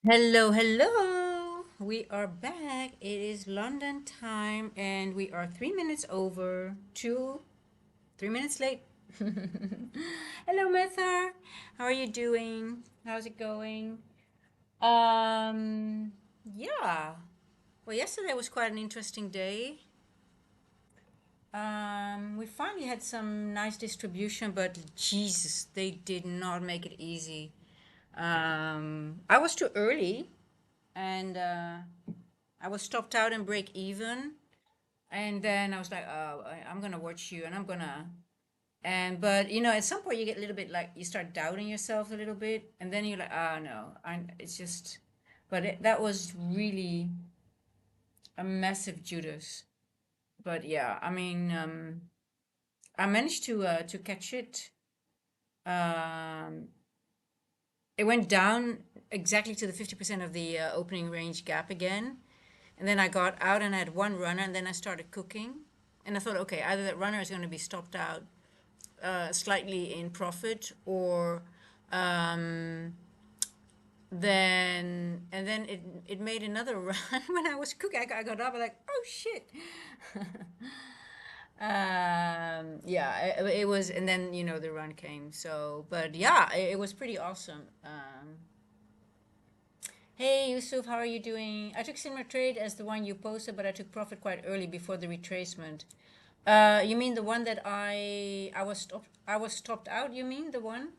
Hello, hello. We are back. It is London time and we are 3 minutes over to 3 minutes late. Hello, Metha. How are you doing? How's it going? Um, yeah. Well, yesterday was quite an interesting day. We finally had some nice distribution, but Jesus, they did not make it easy. I was too early and I was stopped out and break even. And then I was like, oh, I'm gonna watch you, and I'm gonna. And but at some point you get a little bit like you start doubting yourself a little bit, and then you're like, oh no, it's just. But that was really a massive Judas. But yeah, I mean, I managed to catch it. Um, it went down exactly to the 50% of the opening range gap again. And then I got out and I had one runner, and then I started cooking. And I thought, okay, either that runner is going to be stopped out slightly in profit, or um, then it made another run when I was cooking. I got up, like, oh shit. Yeah, it was, and then the run came. So, but yeah, it was pretty awesome. Hey Yusuf, how are you doing? I took similar trade as the one you posted, but I took profit quite early before the retracement. You mean the one that I was stopped out? You mean the one?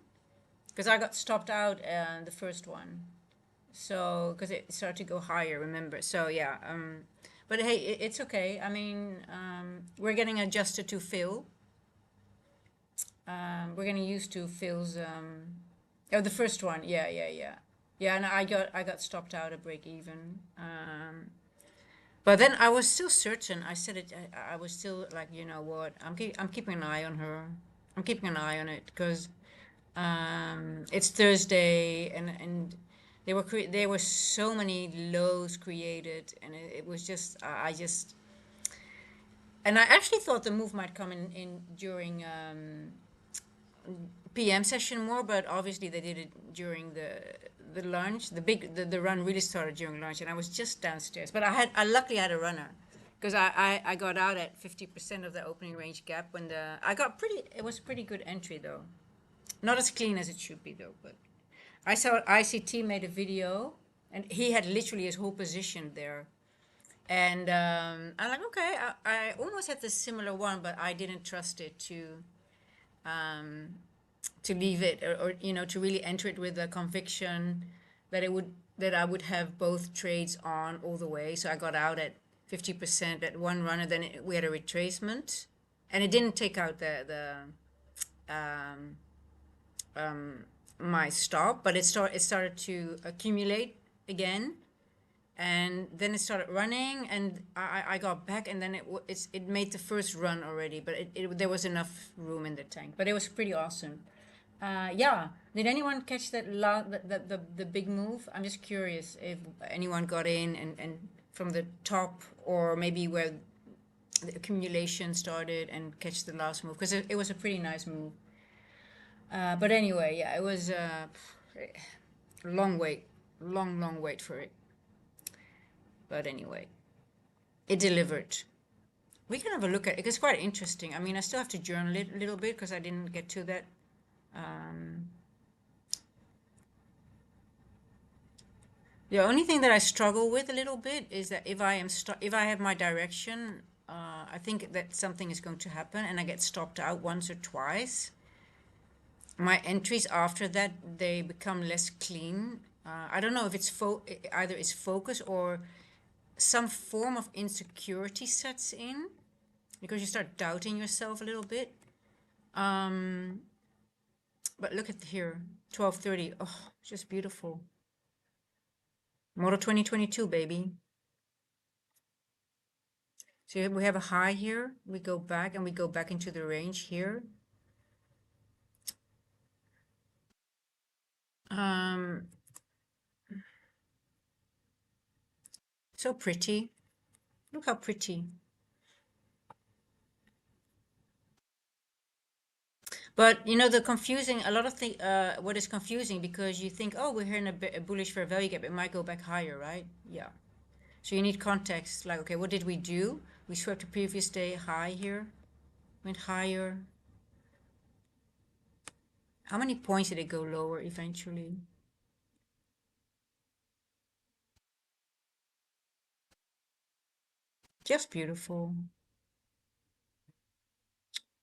Because I got stopped out the first one. So because it started to go higher, remember? So yeah. But hey, it's okay. I mean, we're getting adjusted to Phil. We're getting used to Phil's. Oh, the first one. Yeah, yeah, yeah. Yeah, and I got stopped out at break even. But then I was still certain. I said it. I was still like, you know what? I'm keeping an eye on her. I'm keeping an eye on it because it's Thursday, and there were so many lows created, and it was just I just and I actually thought the move might come in during PM session more, but obviously they did it during the lunch. The run really started during lunch, and I was just downstairs. But I luckily had a runner because I got out at 50% of the opening range gap when the I got pretty. It was a pretty good entry though, not as clean as it should be though. But I saw ICT made a video, and he had literally his whole position there. And I'm like, okay, I almost had the similar one, but I didn't trust it um, to leave it, or to really enter it with a conviction that I would have both trades on all the way. So I got out at 50% at one run, and then we had a retracement, and it didn't take out the my stop, but it started to accumulate again, and then it started running, and I got back, and then it made the first run already, but there was enough room in the tank, but it was pretty awesome. Yeah, did anyone catch the big move? I'm just curious if anyone got in and from the top, or maybe where the accumulation started, and catch the last move, because it was a pretty nice move. But anyway, yeah, it was a long wait, long wait for it. But anyway, it delivered. We can have a look at it. It's quite interesting. I mean, I still have to journal it a little bit because I didn't get to that. Um, the only thing that I struggle with a little bit is that if I have my direction, I think that something is going to happen, and I get stopped out once or twice. My entries after that, they become less clean. I don't know if either it's focus or some form of insecurity sets in, because you start doubting yourself a little bit. Um, but look at here, 12:30. Oh, just beautiful. Model 2022, baby. So we have a high here. We go back, and we go back into the range here. Um, so pretty. Look how pretty. But you know, a lot of what is confusing because you think, oh, we're here in a bullish fair value gap, it might go back higher, right? Yeah. So you need context, like, okay, what did we do? We swept the previous day high here, went higher. How many points did it go lower eventually? Just beautiful.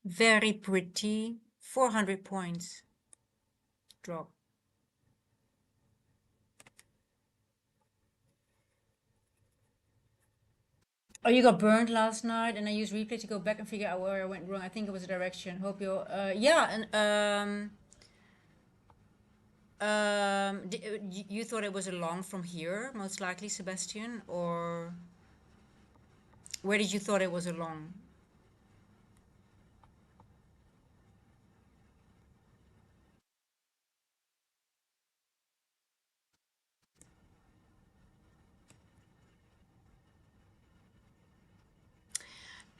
Very pretty. 400 points drop. Oh, you got burned last night, and I used replay to go back and figure out where I went wrong. I think it was a direction. Hope you're, yeah, and you thought it was a long from here, most likely, Sebastian, or where did you thought it was a long?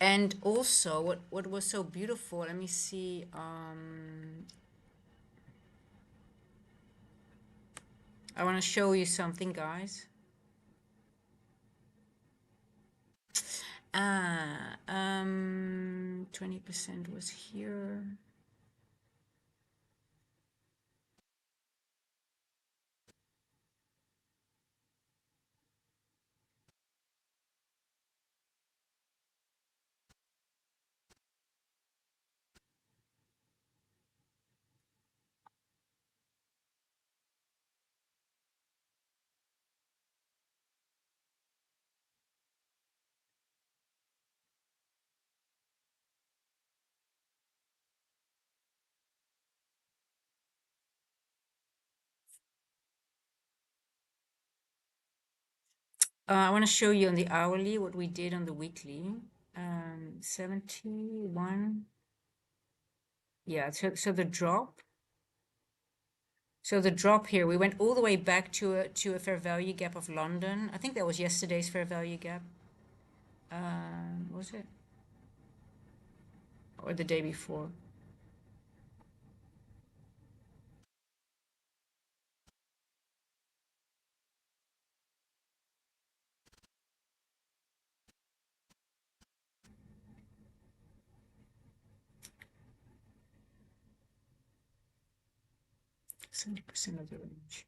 And also, what was so beautiful? Let me see. I want to show you something, guys. 20% was here. I want to show you on the hourly what we did on the weekly. 71. Yeah, so the drop. So the drop here, we went all the way back to a fair value gap of London. I think that was yesterday's fair value gap. Was it? Or the day before? %, of the range.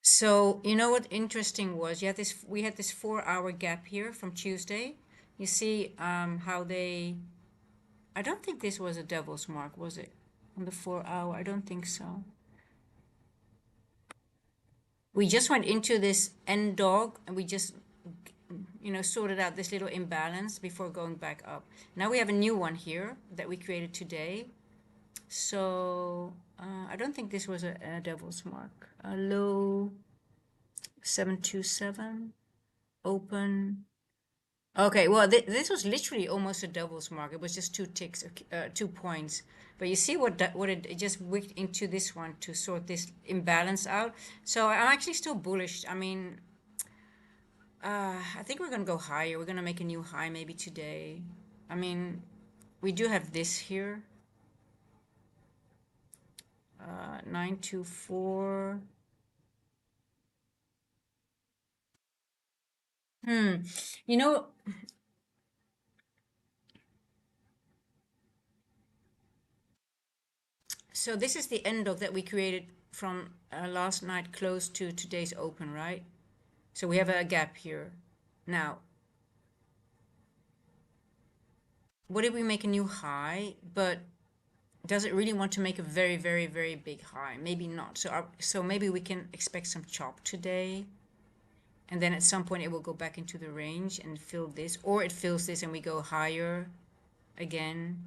So you know what interesting was? We had this 4 hour gap here from Tuesday. You see how they, I don't think this was a devil's mark, was it? On the 4 hour, I don't think so. We just went into this end dog and we just, you know, sorted out this little imbalance before going back up. Now we have a new one here that we created today. So I don't think this was a devil's mark. A low 727, open. Okay, well, this was literally almost a devil's mark. It was just 2 ticks, 2 points. But you see what it just wicked into this one to sort this imbalance out. So I'm actually still bullish. I mean, I think we're gonna go higher. We're gonna make a new high maybe today. I mean, we do have this here. 924. You know, so this is the end of that we created from last night close to today's open, right? So we have a gap here. Now, what if we make a new high, but does it really want to make a very, very, very big high? Maybe not. So maybe we can expect some chop today. And then at some point it will go back into the range and fill this, or it fills this and we go higher again.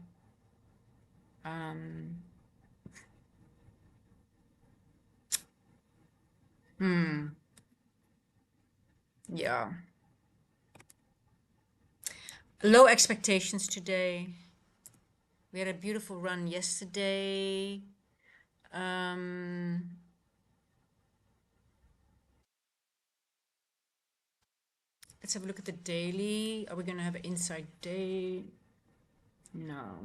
Yeah. Low expectations today. We had a beautiful run yesterday. Let's have a look at the daily. Are we going to have an inside day? No.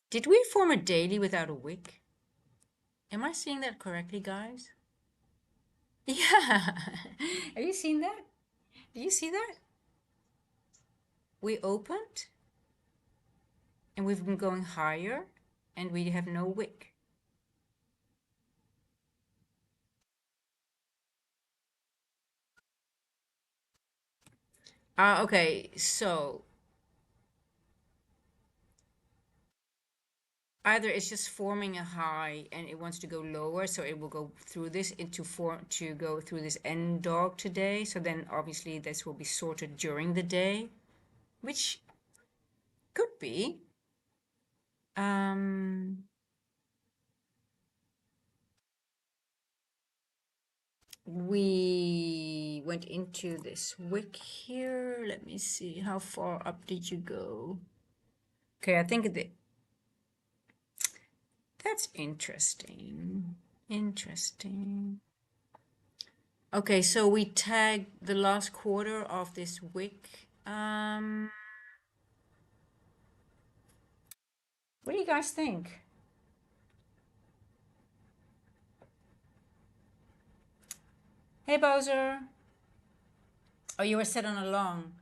Did we form a daily without a wick? Am I seeing that correctly, guys? Yeah. Have you seen that? Do you see that? We opened and we've been going higher and we have no wick. Okay, so either it's just forming a high and it wants to go lower, so it will go through this into form to go through this end dog today. So then obviously this will be sorted during the day, which could be. Um, we went into this wick here. Let me see, how far up did you go? Okay, I think that's interesting. Interesting. Okay, so we tagged the last quarter of this wick. What do you guys think? Hey, Bowser. Oh, you were set on a long.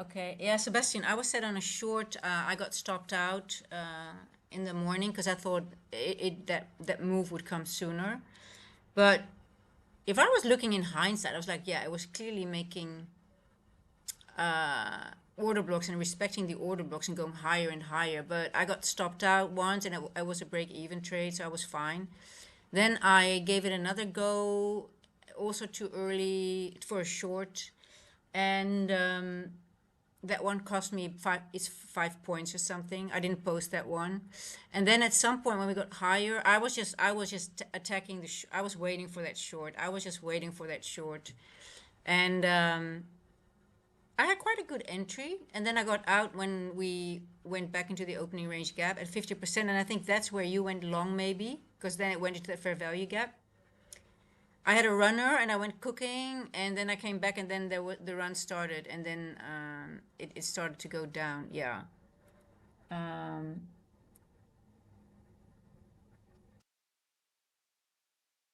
Okay. Yeah, Sebastian, I was set on a short. I got stopped out in the morning because I thought that move would come sooner. But if I was looking in hindsight, I was like, yeah, it was clearly making order blocks and respecting the order blocks and going higher and higher. But I got stopped out once and it was a break even trade, so I was fine. Then I gave it another go, also too early for a short. And that one cost me it's 5 points or something. I didn't post that one. And then at some point when we got higher, I was just attacking I was waiting for that short. I was just waiting for that short. And I had quite a good entry, and then I got out when we went back into the opening range gap at 50%, and I think that's where you went long maybe, because then it went into the fair value gap. I had a runner and I went cooking, and then I came back, and then the run started, and then it started to go down. Yeah. Um,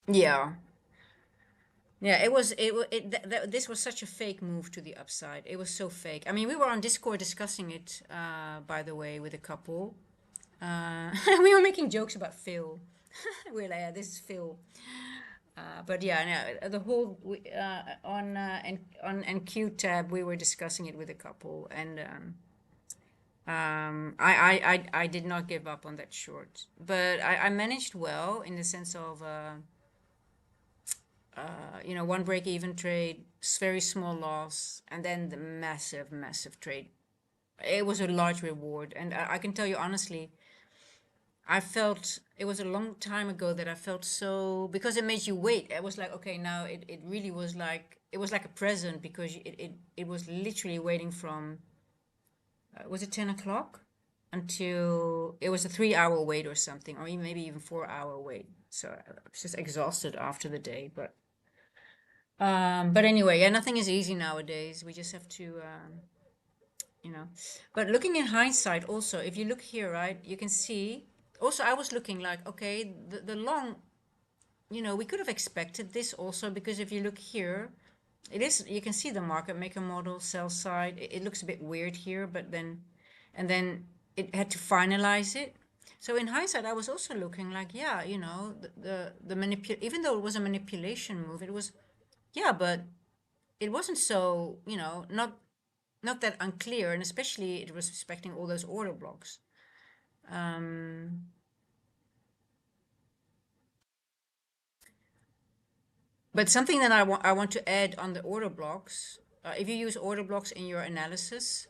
yeah. Yeah, it was this was such a fake move to the upside. It was so fake. I mean, we were on Discord discussing it, by the way, with a couple. We were making jokes about Phil. We are like, yeah, this is Phil. But yeah, no, the whole on NQ tab, we were discussing it with a couple, and I did not give up on that short, but I managed well in the sense of one break even trade, very small loss, and then the massive trade. It was a large reward, and I can tell you honestly, I felt it was a long time ago that I felt so because it made you wait. I was like, okay, now it really was like it was like a present because it was literally waiting from was it 10 o'clock until it was a 3 hour wait or something, or even maybe even 4 hour wait. So I was just exhausted after the day, but anyway, yeah, nothing is easy nowadays. We just have to you know. But looking in hindsight, also, if you look here, right, you can see. Also, I was looking like, okay, the long, we could have expected this also because if you look here, it is, you can see the market maker model, sell side. It looks a bit weird here, but then, and then it had to finalize it. So in hindsight, I was also looking like, yeah, even though it was a manipulation move, it was, yeah, but it wasn't so, not that unclear, and especially it was respecting all those order blocks. Um, but something that I want to add on the order blocks, if you use order blocks in your analysis,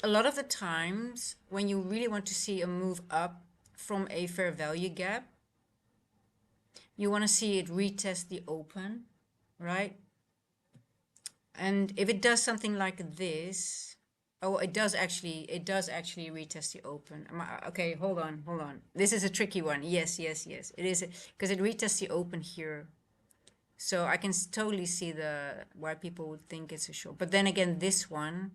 a lot of the times when you really want to see a move up from a fair value gap, you want to see it retest the open, right? And if it does something like this, oh, it does actually retest the open. Okay, hold on. This is a tricky one. Yes, yes, yes. It is because it retests the open here. So I can totally see the why people would think it's a short. But then again, this one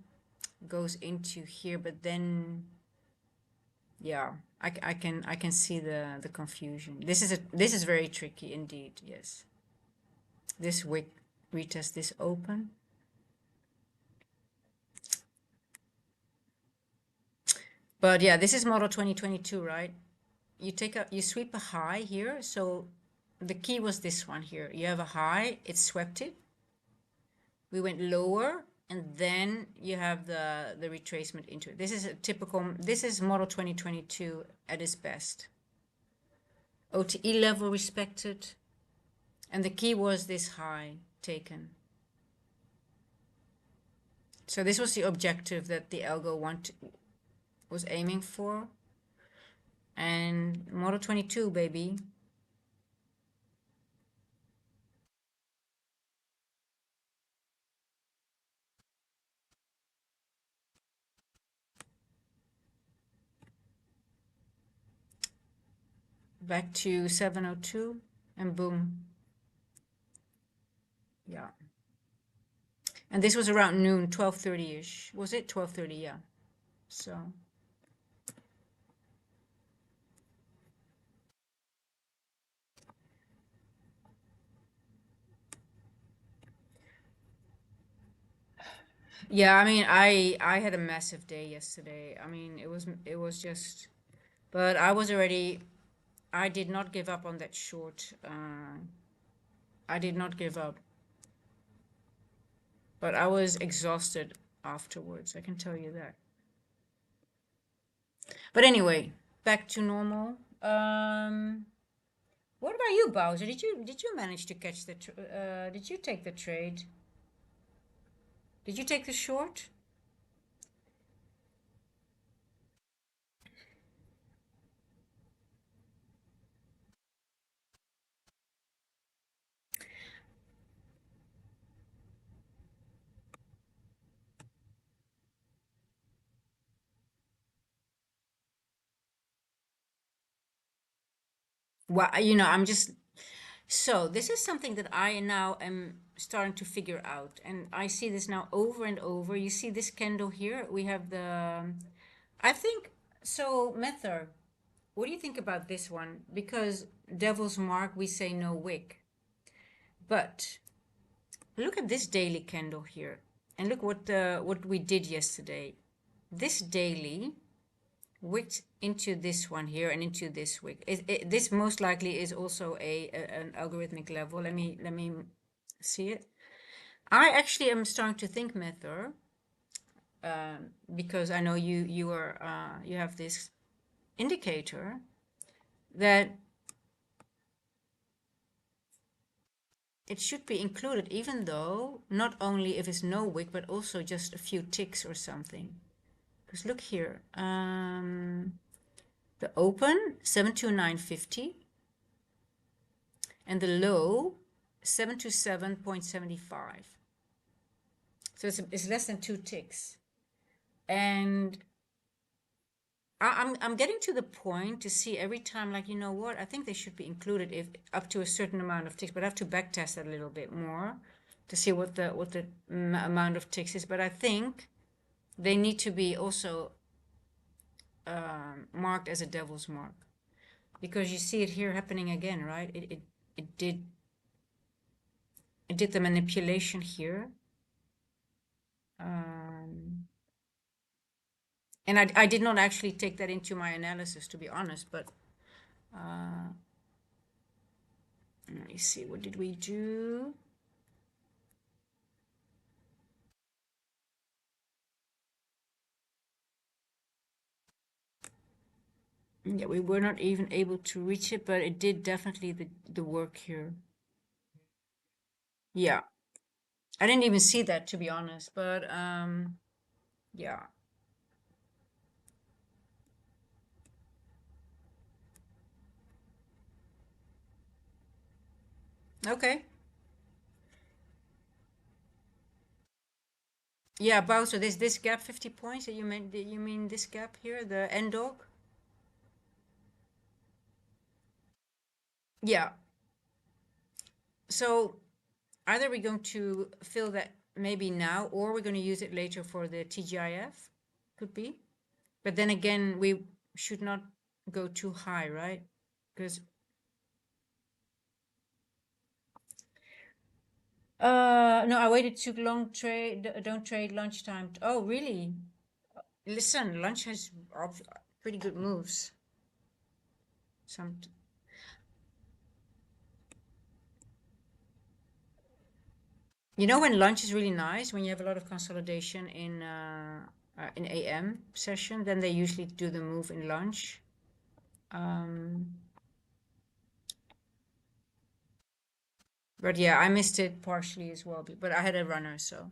goes into here, but then yeah, I can see the confusion. This is very tricky indeed. Yes, this wick retest this open. But yeah, this is model 2022, right? You sweep a high here. So the key was this one here. You have a high, it swept it. We went lower, and then you have the retracement into it. This is model 2022 at its best. OTE level respected. And the key was this high taken. So this was the objective that the algo was aiming for. And model 22, baby. Back to 702, and boom. Yeah. And this was around noon, 12:30-ish. Was it 12:30? Yeah. So yeah, I mean, I had a massive day yesterday. I mean, it was just, but I did not give up on that short. I did not give up, but I was exhausted afterwards. I can tell you that. But anyway, back to normal. What about you, Bowser? Did you manage to catch did you take the trade? Did you take the short? Well, I'm just so this is something that I now am starting to figure out, and I see this now over and over. You see this candle here? We have I think so. Mether, what do you think about this one? Because Devil's Mark, we say no wick, but look at this daily candle here, and look what we did yesterday. This daily wicked into this one here and into this wick. This most likely is also an algorithmic level. Let me see it. I actually am starting to think, Mether, because I know you have this indicator that it should be included, even though not only if it's no wick, but also just a few ticks or something. Because look here, the open 729.50 and the low 727.75. So it's less than two ticks. And I'm getting to the point to see every time, like, you know what, I think they should be included if up to a certain amount of ticks, but I have to back test that a little bit more to see what the amount of ticks is. But I think they need to be also marked as a devil's mark, because you see it here happening again, right? It did the manipulation here. And I did not actually take that into my analysis, to be honest, but let me see, what did we do? Yeah, we were not even able to reach it, but it did definitely the work here. Yeah, I didn't even see that, to be honest, but yeah. Okay. Yeah, about so this gap 50 points that you mean this gap here, the end dog? Yeah. So either we're going to fill that maybe now or we're going to use it later for the TGIF. Could be. But then again, we should not go too high, right? Because no, I waited too long. Don't trade lunchtime. Oh, really? Listen, lunch has pretty good moves. Some, you know, when lunch is really nice, when you have a lot of consolidation in AM session, then they usually do the move in lunch. Um, but yeah, I missed it partially as well. But I had a runner, so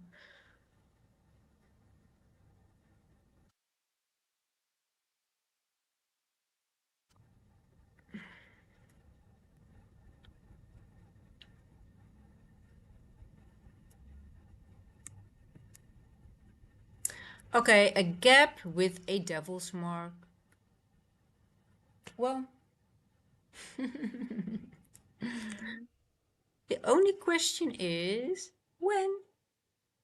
okay. A gap with a devil's mark. Well, the only question is when,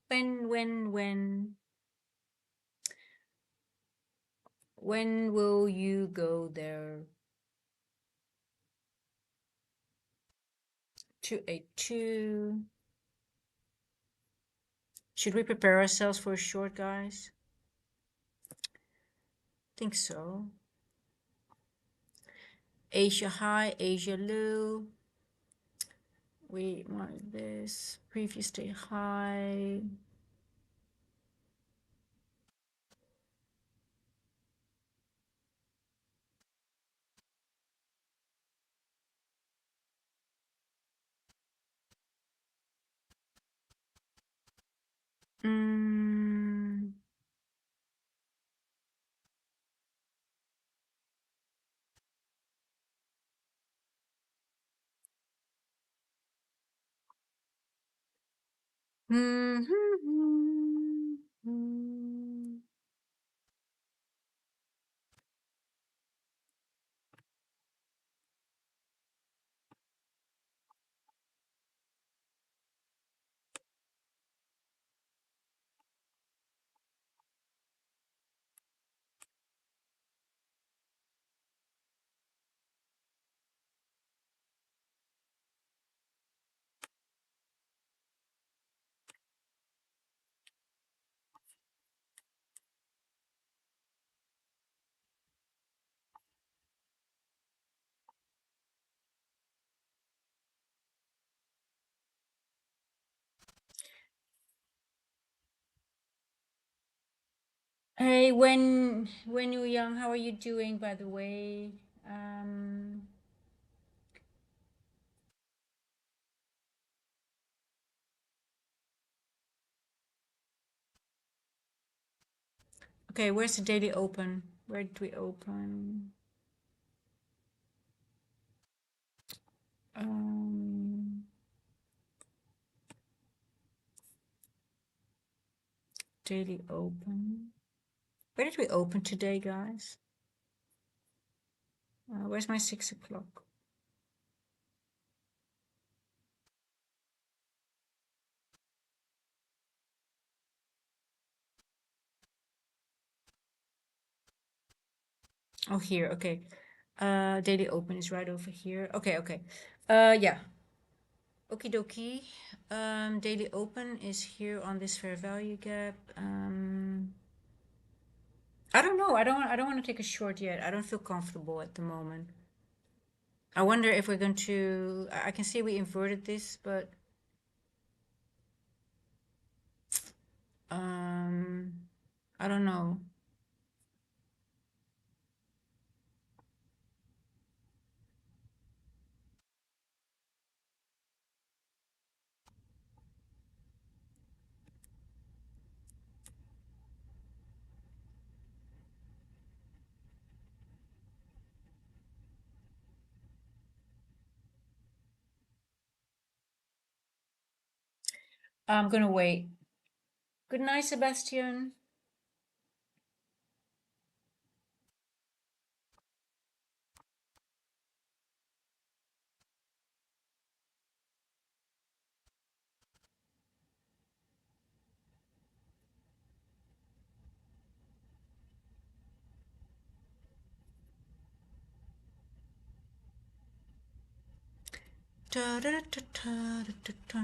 when, when will you go there? 282. Should we prepare ourselves for a short, guys? Think so. Asia high, Asia low. We want this previous day high. Mm. Hey, when you're young, how are you doing, by the way? Um, okay, where's the daily open? Where did we open? Um, daily open. Where did we open today, guys? Where's my 6 o'clock? Oh, here. Okay. Daily open is right over here. Okay, okay. Yeah. Okie dokie. Daily open is here on this fair value gap. I don't know. I don't want to take a short yet. I don't feel comfortable at the moment. I wonder if we're going to. I can see we inverted this, but um, I don't know. I'm gonna wait. Good night, Sebastian. Da, da, da, da, da, da, da.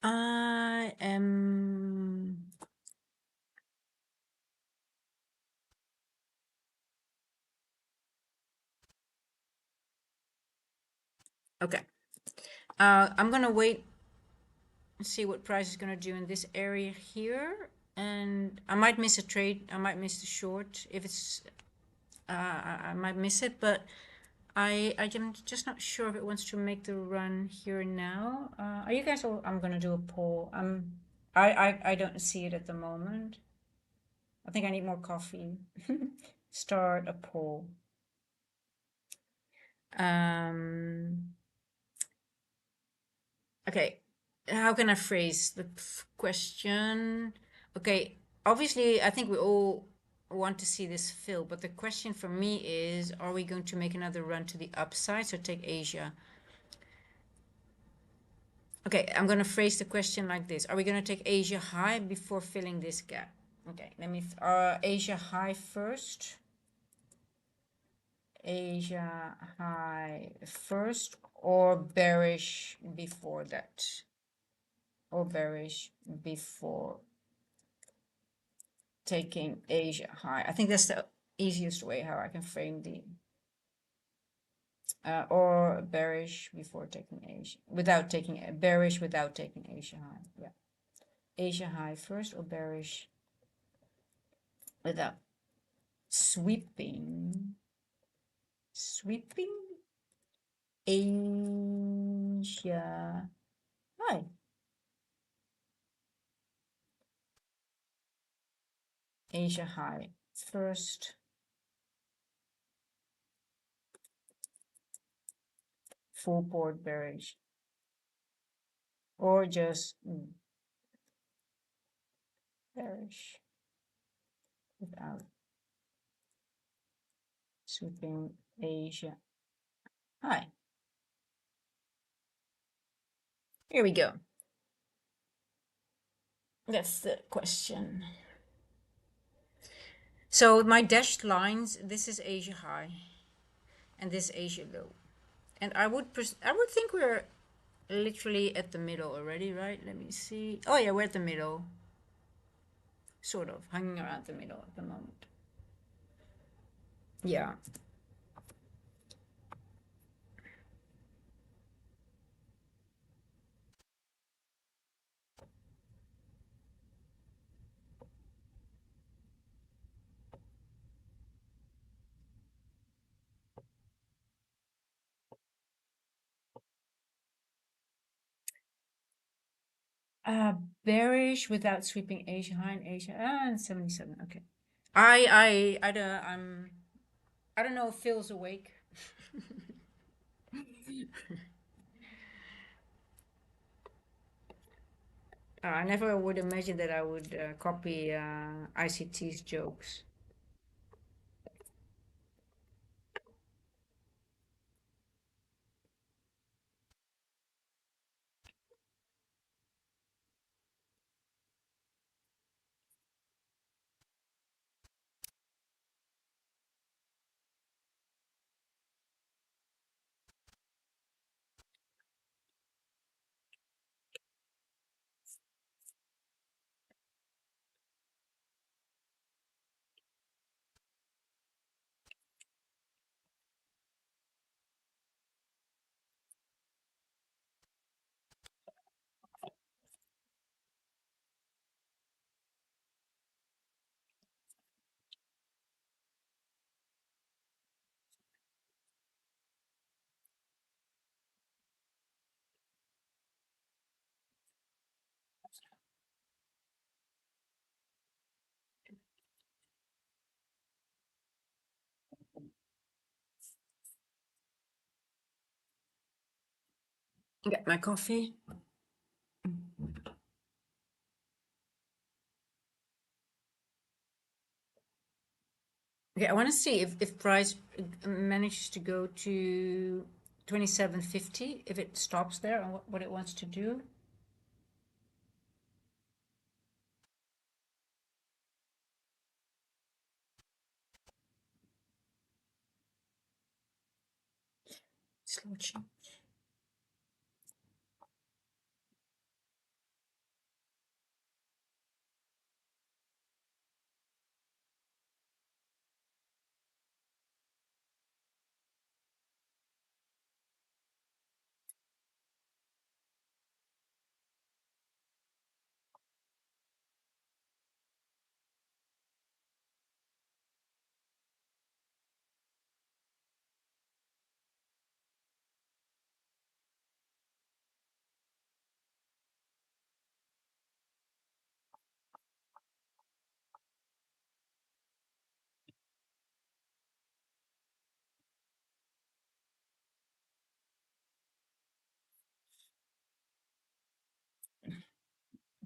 I am okay. I'm gonna wait and see what price is gonna do in this area here, and I might miss a trade. I might miss the short if it's. I might miss it, but I am just not sure if it wants to make the run here now. Are you guys all? I'm gonna do a poll. I don't see it at the moment. I think I need more coffee. Start a poll. Um, okay, how can I phrase the question? Okay, obviously, I think we all want to see this fill, but the question for me is, are we going to make another run to the upside? So take Asia. Okay, I'm going to phrase the question like this. Are we going to take Asia high before filling this gap? Okay, let me, Asia high first. Asia high first or bearish before that? Or bearish before taking Asia high? I think that's the easiest way how I can frame the or bearish before taking Asia without taking bearish without taking Asia high. Yeah, Asia high first or bearish without sweeping Asia high. Asia high first, full board bearish, or just bearish without sweeping Asia high. Here we go. That's the question. So my dashed lines, this is Asia high, and this Asia low, and I would think we're literally at the middle already, right? Let me see. Oh yeah, we're at the middle, sort of hanging around the middle at the moment. Yeah. Uh, bearish without sweeping Asia high and Asia and 77. Okay. I don't know if Phil's awake. I never would imagine that I would copy ICT's jokes. Get my coffee. Okay, I want to see if price manages to go to 27.50, if it stops there and what it wants to do. Slow change.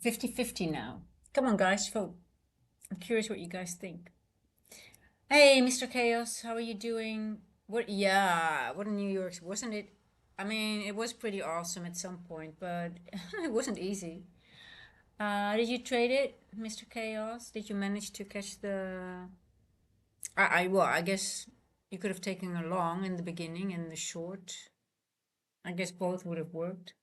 Fifty-fifty now. Come on, guys, vote. I'm curious what you guys think. Hey, Mr. Chaos, how are you doing? What? Yeah, what a New York, wasn't it? I mean, it was pretty awesome at some point, but it wasn't easy. Did you trade it, Mr. Chaos? Did you manage to catch the? Well, I guess you could have taken a long in the beginning and the short. I guess both would have worked.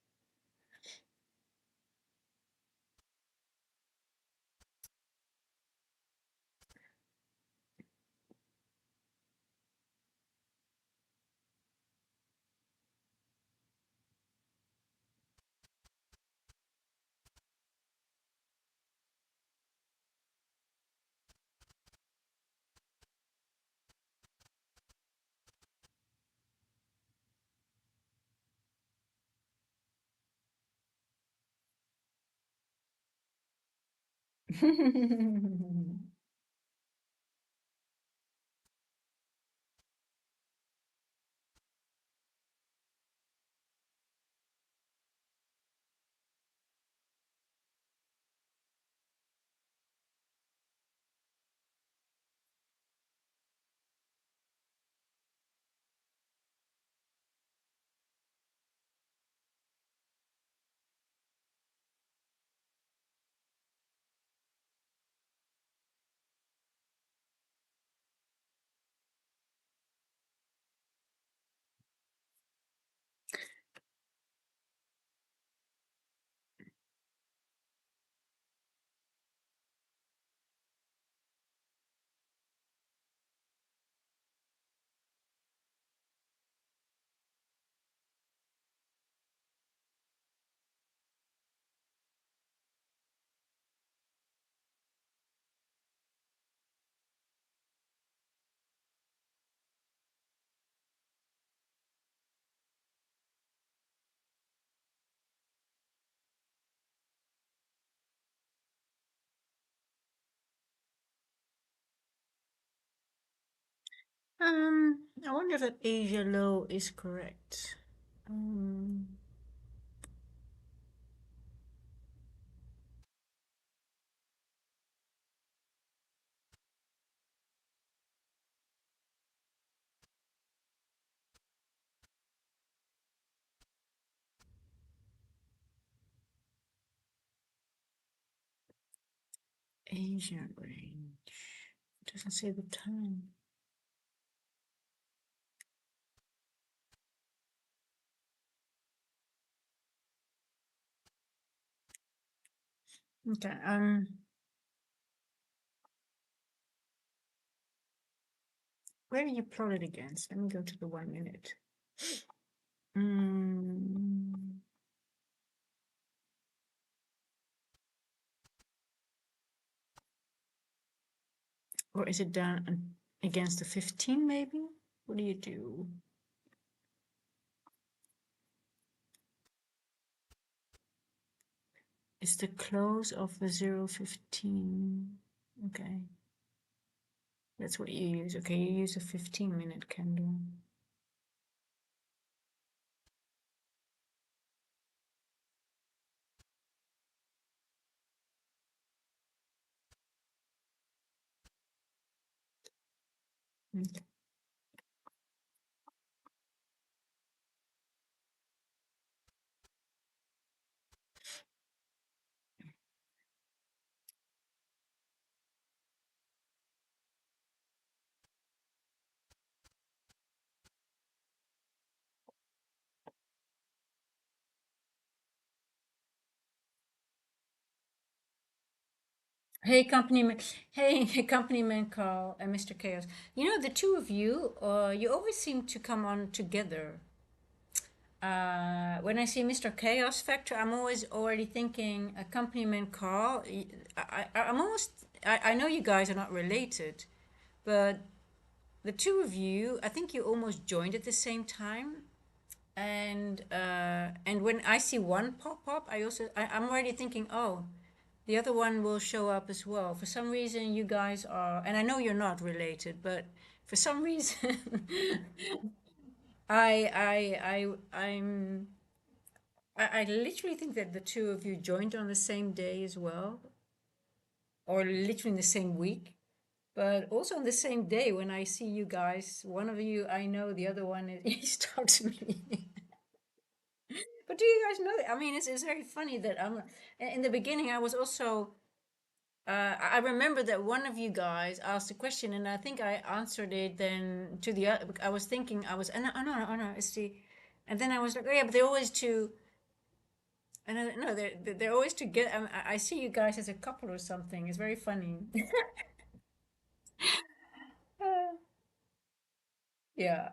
I wonder if that Asia low is correct. Um, Asia range. Doesn't say the time. Okay. Where do you plot it against? Let me go to the 1 minute. Mm, or is it down against the 15 maybe? What do you do? It's the close of the 0.15. Okay. That's what you use. Okay, you use a 15-minute candle. Hey, company man. Hey, company man Carl and Mr. Chaos. You know, the two of you, you always seem to come on together. When I see Mr. Chaos Factor, I'm always already thinking accompaniment Carl. I'm almost, I know you guys are not related, but the two of you, I think you almost joined at the same time. And when I see one pop up, I'm already thinking, oh, the other one will show up as well. For some reason, you guys are, and I know you're not related, but for some reason, I'm I literally think that the two of you joined on the same day as well, or literally in the same week. But also on the same day, when I see you guys, one of you I know, the other one is he's talked to me. But do you guys know that? I mean, it's very funny that in the beginning I was also I remember that one of you guys asked a question, and I think I answered it. Then to the other, I was thinking I was, oh no, it's the, and then I was like, oh yeah, but they're always two. And I, no, they're always together. I see you guys as a couple or something. It's very funny. Uh, yeah,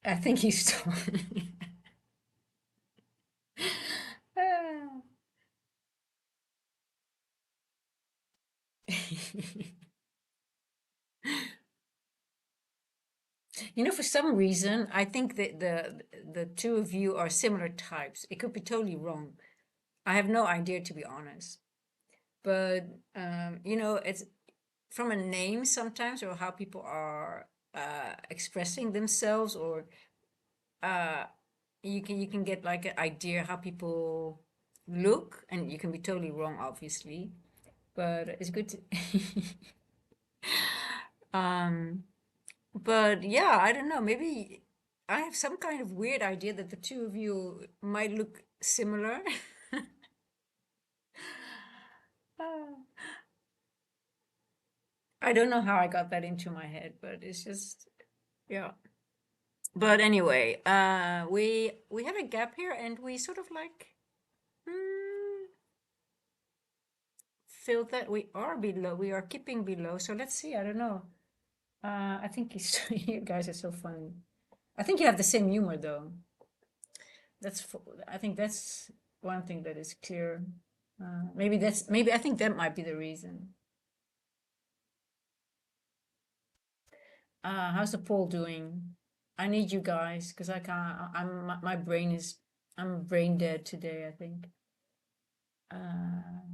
I think he's still. Ah. You know, for some reason, I think that the two of you are similar types. It could be totally wrong. I have no idea, to be honest. But you know, it's from a name sometimes, or how people are expressing themselves, or uh, you can get like an idea how people look, and you can be totally wrong, obviously. But it's good to. um, but yeah, I don't know. Maybe I have some kind of weird idea that the two of you might look similar. Uh, I don't know how I got that into my head, but it's just yeah. But anyway, we have a gap here, and we sort of like mm, feel that we are below. We are keeping below. So let's see. I don't know. I think you guys are so funny. I think you have the same humor, though. I think that's one thing that is clear. Maybe I think that might be the reason. How's the poll doing? I need you guys because I can't. My brain is. I'm brain dead today, I think. Uh,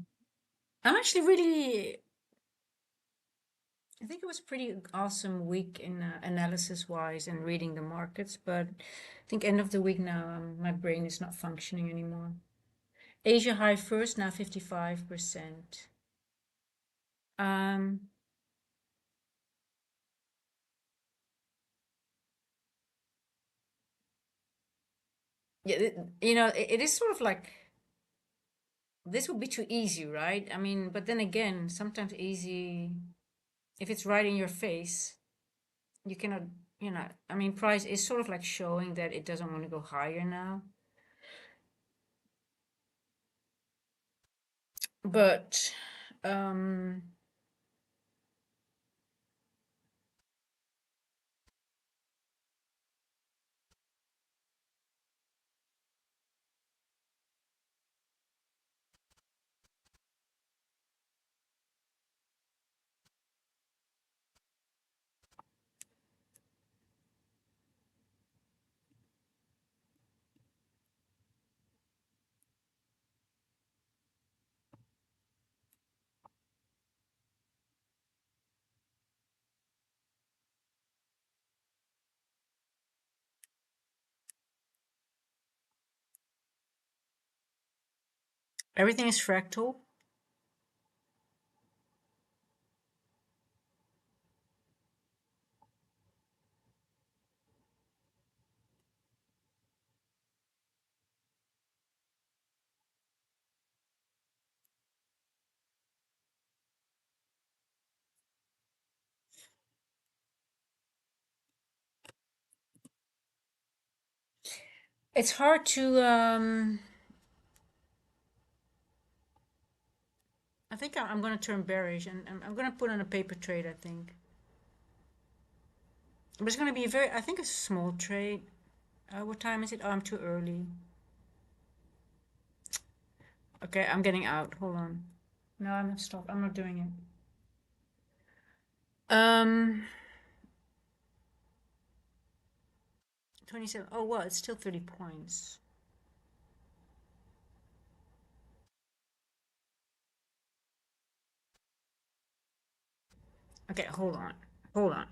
I'm actually really. I think it was a pretty awesome week in analysis wise and reading the markets, but I think end of the week now, my brain is not functioning anymore. Asia high first, now 55%. Um, yeah, you know, it is sort of like this would be too easy, right? I mean, but then again, sometimes easy, if it's right in your face, you cannot, you know, I mean, price is sort of like showing that it doesn't want to go higher now. But, um, Everything is fractal. It's hard to I think I'm going to turn bearish, and I'm going to put on a paper trade, I think. But it's going to be very, I think, a small trade. What time is it? Oh, I'm too early. Okay, I'm getting out. Hold on. No, I'm not stop. I'm not doing it. 27. Oh, well, it's still 30 points. Okay, hold on. Hold on.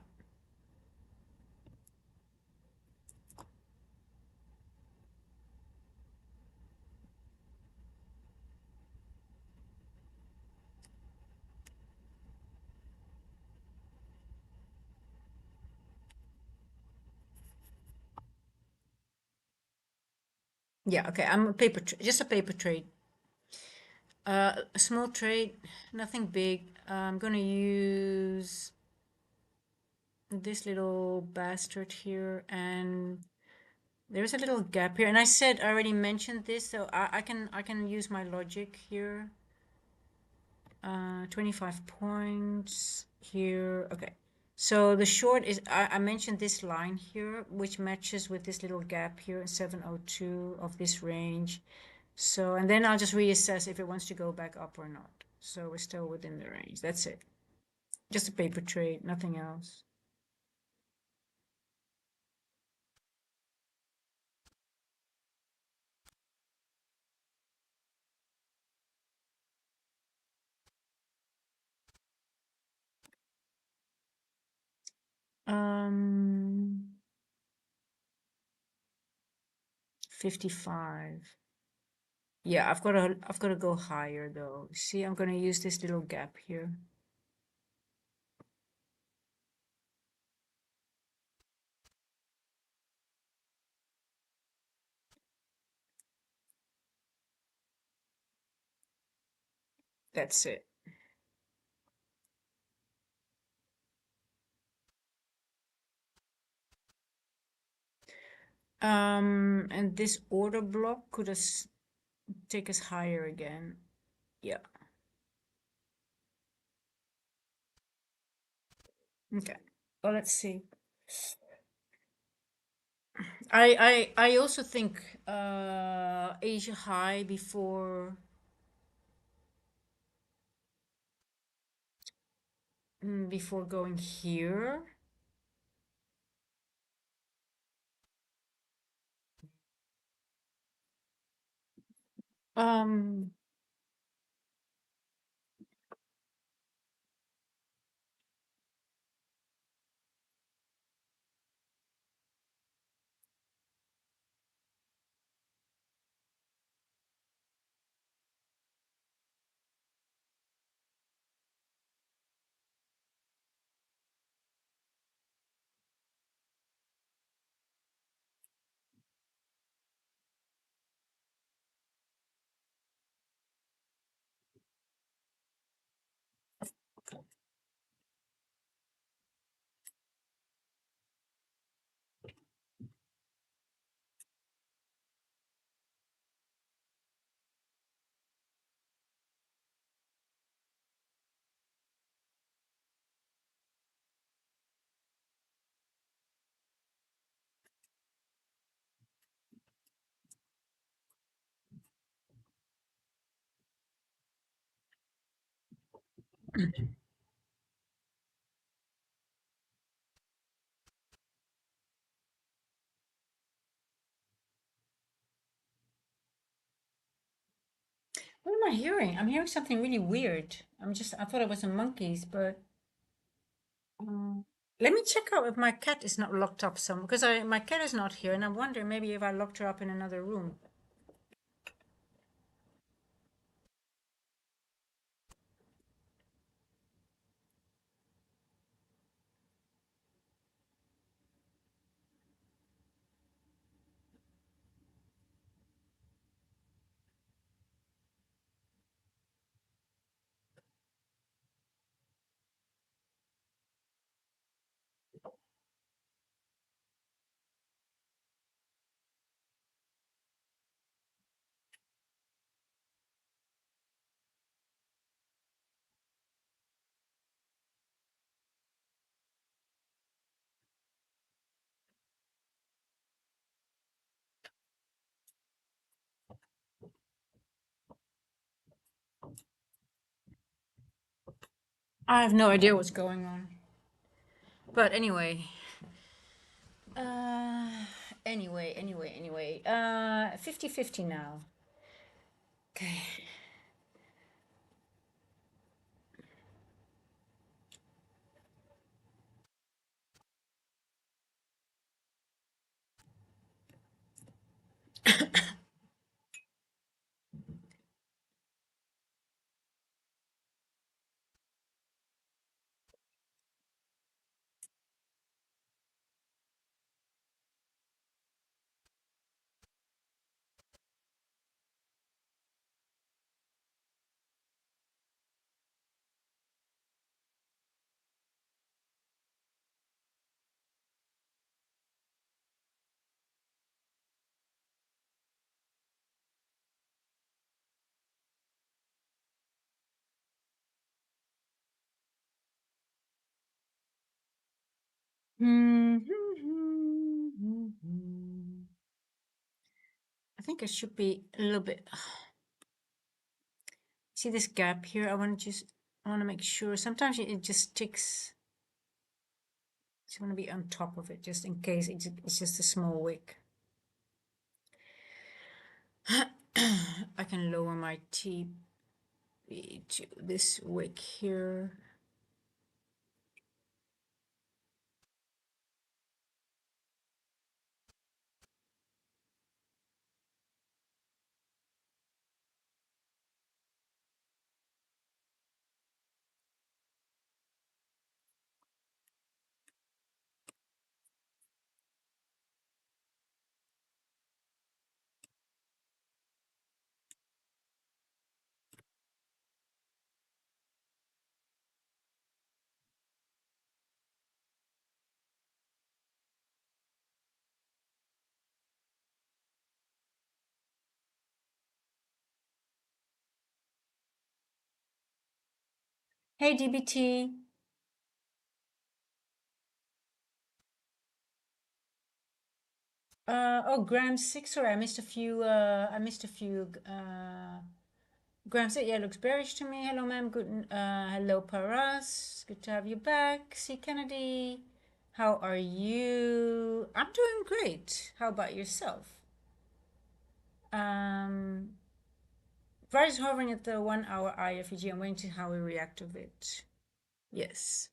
Yeah, okay. I'm a just a paper trade. A small trade, nothing big. I'm gonna use this little bastard here, and there's a little gap here. And I already mentioned this, so I can use my logic here. 25 points here. Okay. So the short is, I mentioned this line here, which matches with this little gap here in 702 of this range. So, and then I'll just reassess if it wants to go back up or not. So we're still within the range. That's it. Just a paper trade, nothing else. Um, 55. Yeah, I've got to go higher though. See, I'm gonna use this little gap here. That's it. And this order block could us take us higher again. Yeah. Okay. Well, let's see. I also think Asia high before going here. Um, what am I hearing? I'm hearing something really weird. I thought it was the monkeys, but um, let me check out if my cat is not locked up somewhere, because my cat is not here, and I'm wondering maybe if I locked her up in another room. I have no idea what's going on. But anyway, uh, anyway, 50-50 now. Okay. I think I should be a little bit. See this gap here? I want to make sure. Sometimes it just sticks. So I want to be on top of it just in case it's just a small wick. I can lower my TP to this wick here. Hey DBT. Oh, gram six. Sorry, I missed a few. I missed a few. Gram six. Yeah, looks bearish to me. Hello, ma'am. Good. Hello, Paras. Good to have you back. See Kennedy. How are you? I'm doing great. How about yourself? Price is hovering at the 1 hour IFEG. I'm waiting to see how we react to it. Yes.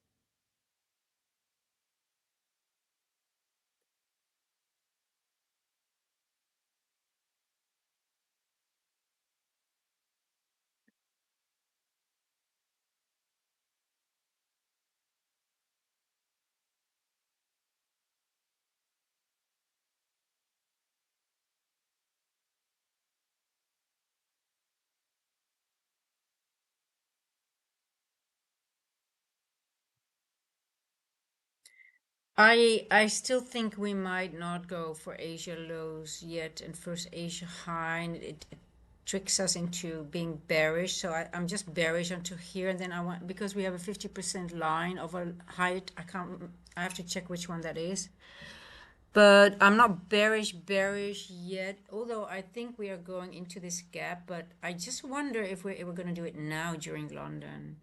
I still think we might not go for Asia lows yet and first Asia high, and it tricks us into being bearish. So I'm just bearish until here, and then I want, because we have a 50% line of a height. I have to check which one that is. But I'm not bearish yet, although I think we are going into this gap. But I just wonder if we're going to do it now during London.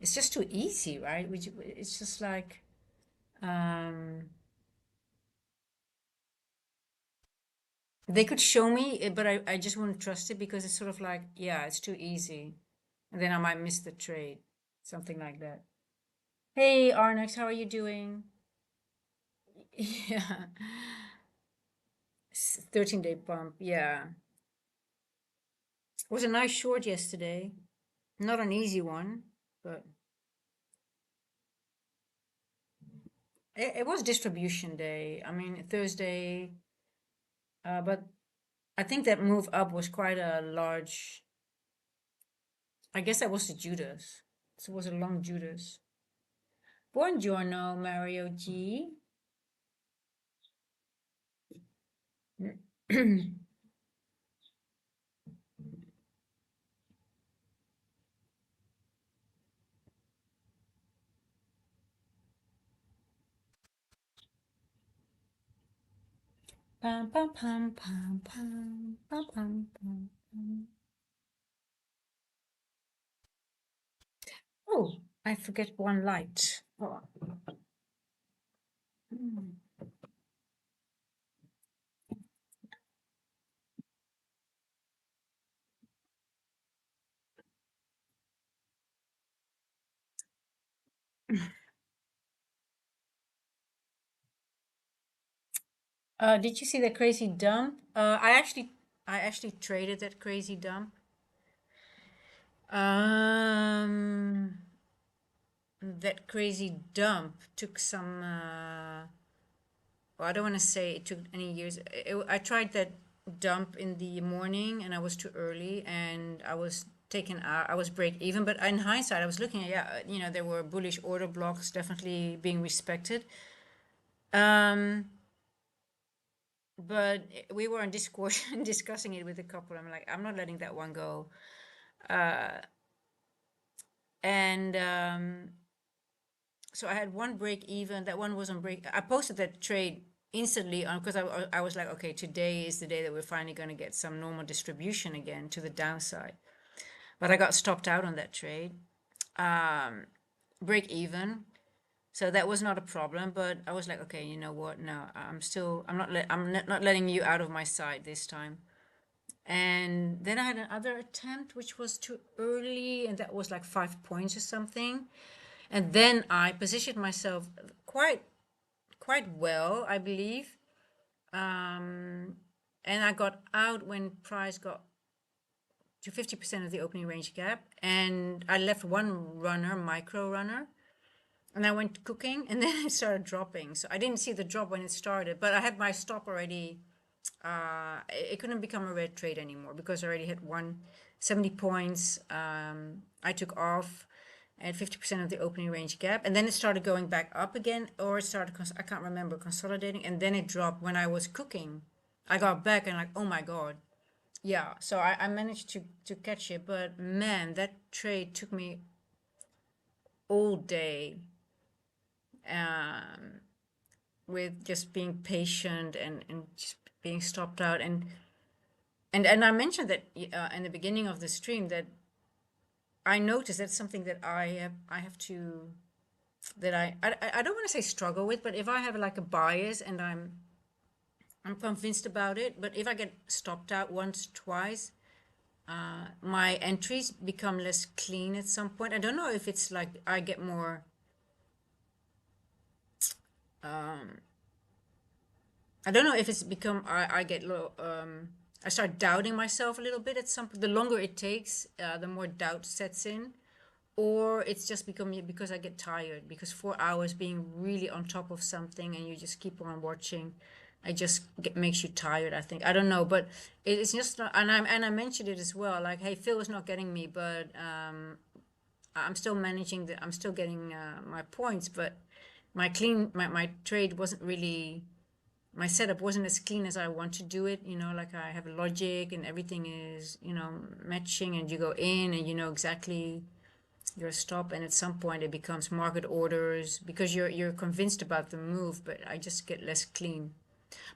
It's just too easy, right? It's just like. They could show me, but I just wouldn't trust it because it's sort of like, yeah, it's too easy. And then I might miss the trade. Something like that. Hey, Arnex, how are you doing? Yeah. 13-day pump. Yeah. It was a nice short yesterday. Not an easy one, but it was distribution day. I mean, Thursday. But I think that move up was quite a large. I guess that was the Judas. So it was a long Judas. Buongiorno, Mario G. Pam, pam, pam, pam, pam, pam, pam, pam. Oh, I forget one light. Oh. Did you see the crazy dump? I actually traded that crazy dump. Um, that crazy dump took some. Well, I don't want to say it took any years. I tried that dump in the morning, and I was too early, and I was taken out. I was break even, but in hindsight, I was looking at, yeah, there were bullish order blocks definitely being respected. Um, but we were in Discord discussing it with a couple. I'm like, I'm not letting that one go. And so I had one break even. That one was on break. I posted that trade instantly on because I was like, okay, today is the day that we're finally going to get some normal distribution again to the downside. But I got stopped out on that trade. Um, break even. So that was not a problem. But I was like, okay, you know what? No, I'm not letting you out of my sight this time. And then I had another attempt, which was too early, and that was like 5 points or something. And then I positioned myself quite well, I believe. Um, and I got out when price got to 50% of the opening range gap, and I left one runner, micro runner, and I went cooking, and then it started dropping. So I didn't see the drop when it started, but I had my stop already. It couldn't become a red trade anymore because I already had 170 points. I took off at 50% of the opening range gap, and then it started going back up again, or it started, I can't remember, consolidating, and then it dropped when I was cooking. I got back and like, oh my God. Yeah, so I managed to catch it, but man, that trade took me all day um, with just being patient and just being stopped out. And I mentioned that in the beginning of the stream that I noticed that's something that I have to that I don't want to say struggle with, but if I have like a bias and I'm convinced about it, but if I get stopped out once, twice, my entries become less clean at some point. I don't know if it's like I get more. Um, I don't know if it's become I get low. I start doubting myself a little bit at some. The longer it takes, the more doubt sets in, or it's just become because I get tired because 4 hours being really on top of something and you just keep on watching, it just makes you tired. I think I don't know, but it's just not. And I mentioned it as well. Like, hey, Phil is not getting me, but I'm still managing I'm still getting my points, but my trade wasn't really my setup wasn't as clean as I want to do it. Like I have a logic and everything is, matching, and you go in and you know exactly your stop, and at some point it becomes market orders because you're convinced about the move, but I just get less clean.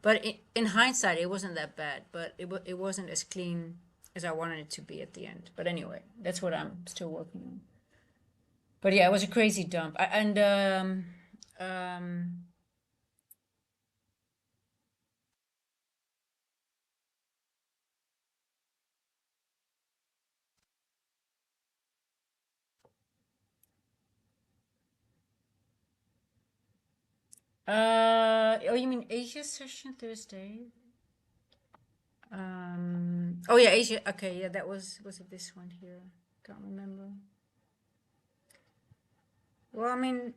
But in hindsight, it wasn't that bad, but it wasn't as clean as I wanted it to be at the end. But anyway, that's what I'm still working on. But yeah, it was a crazy dump. Um, oh, you mean Asia session Thursday? Oh yeah, Asia. Okay, yeah, was it this one here? Can't remember. Well, I mean,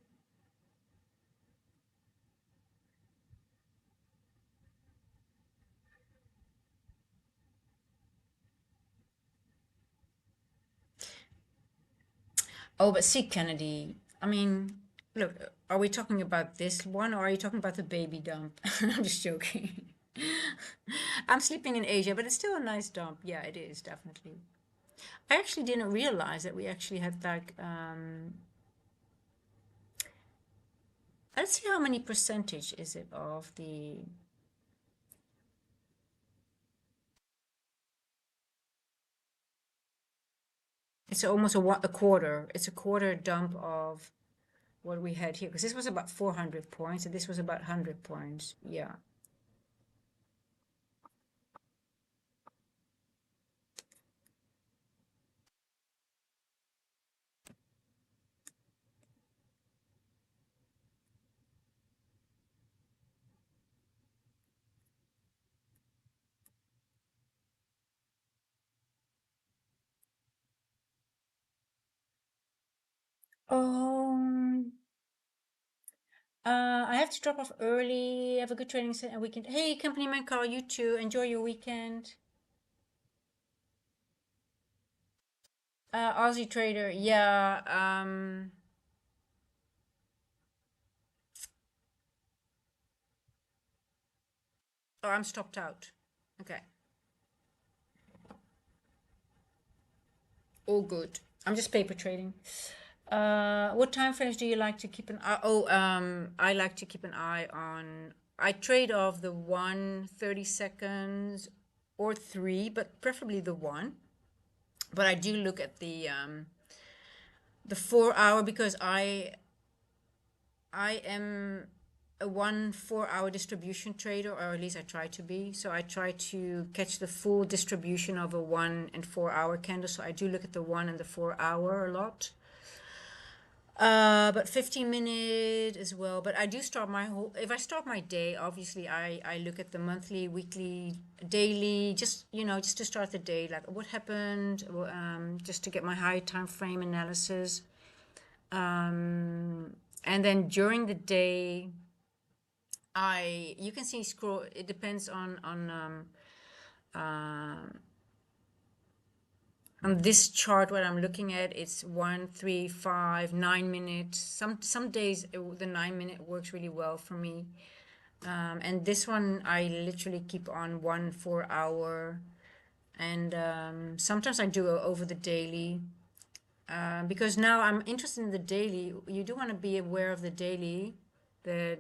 oh, but see, Kennedy. I mean, look, are we talking about this one or are you talking about the baby dump? I'm just joking. I'm sleeping in Asia, but it's still a nice dump. Yeah, it is definitely. I actually didn't realize that we actually had like let's see how many percentage is it of the. It's almost a quarter. It's a quarter dump of what we had here, because this was about 400 points and this was about 100 points. Yeah. Um, I have to drop off early. Have a good training weekend. Hey, company man, call you too. Enjoy your weekend. Aussie trader, yeah. Oh, I'm stopped out. Okay, all good. I'm just paper trading. What time frames do you like to keep an eye? Oh, I like to keep an eye on. I trade off the 1 30 seconds or three, but preferably the one. But I do look at the 4 hour, because I am a 1 4 hour distribution trader, or at least I try to be. So I try to catch the full distribution of a 1 and 4 hour candle. So I do look at the 1 and the 4 hour a lot. But 15 minute as well. But I do start my whole, if I start my day, obviously I look at the monthly, weekly, daily, just, just to start the day, like what happened, just to get my high time frame analysis. And then during the day, you can see scroll, it depends on this chart what I'm looking at. It's 1 3 5 9 minutes. Some days the 9 minute works really well for me. And this one I literally keep on 1 4 hour, and sometimes I do over the daily, because now I'm interested in the daily. You do want to be aware of the daily, that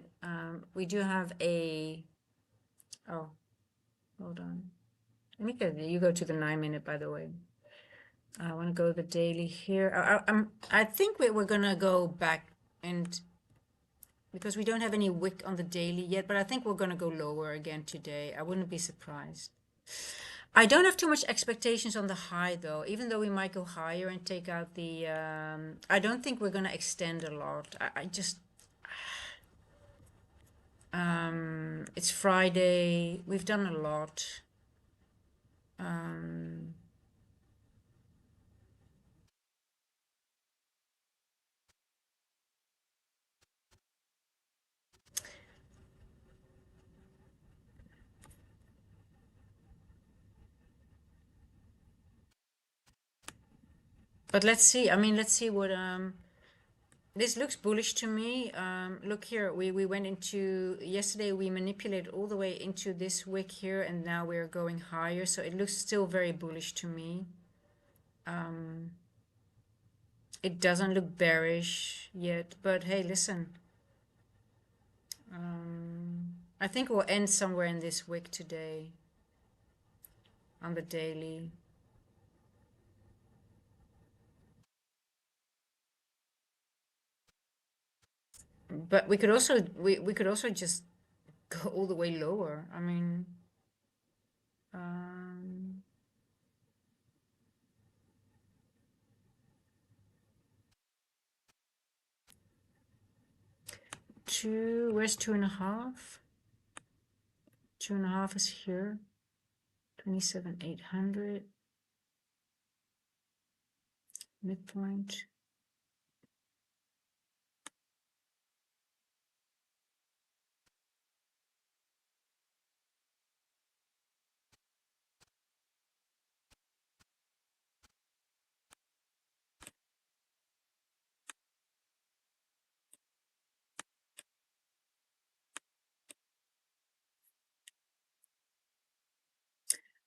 we do have a, oh, hold on. Let me get, you go to the 9 minute, by the way. I want to go the daily here. I think we're gonna go back, and because we don't have any wick on the daily yet, but I think we're gonna go lower again today. I wouldn't be surprised. I don't have too much expectations on the high though, even though we might go higher and take out the, I don't think we're gonna extend a lot. I just, it's Friday. We've done a lot. But let's see. I mean, let's see what, this looks bullish to me. Look here, we went into, yesterday we manipulated all the way into this wick here, and now we're going higher. So it looks still very bullish to me. It doesn't look bearish yet, but hey, listen. I think we'll end somewhere in this wick today on the daily. But we could also, we could also just go all the way lower. I mean, where's 2.5? 2.5 is here. 27,800 midpoint.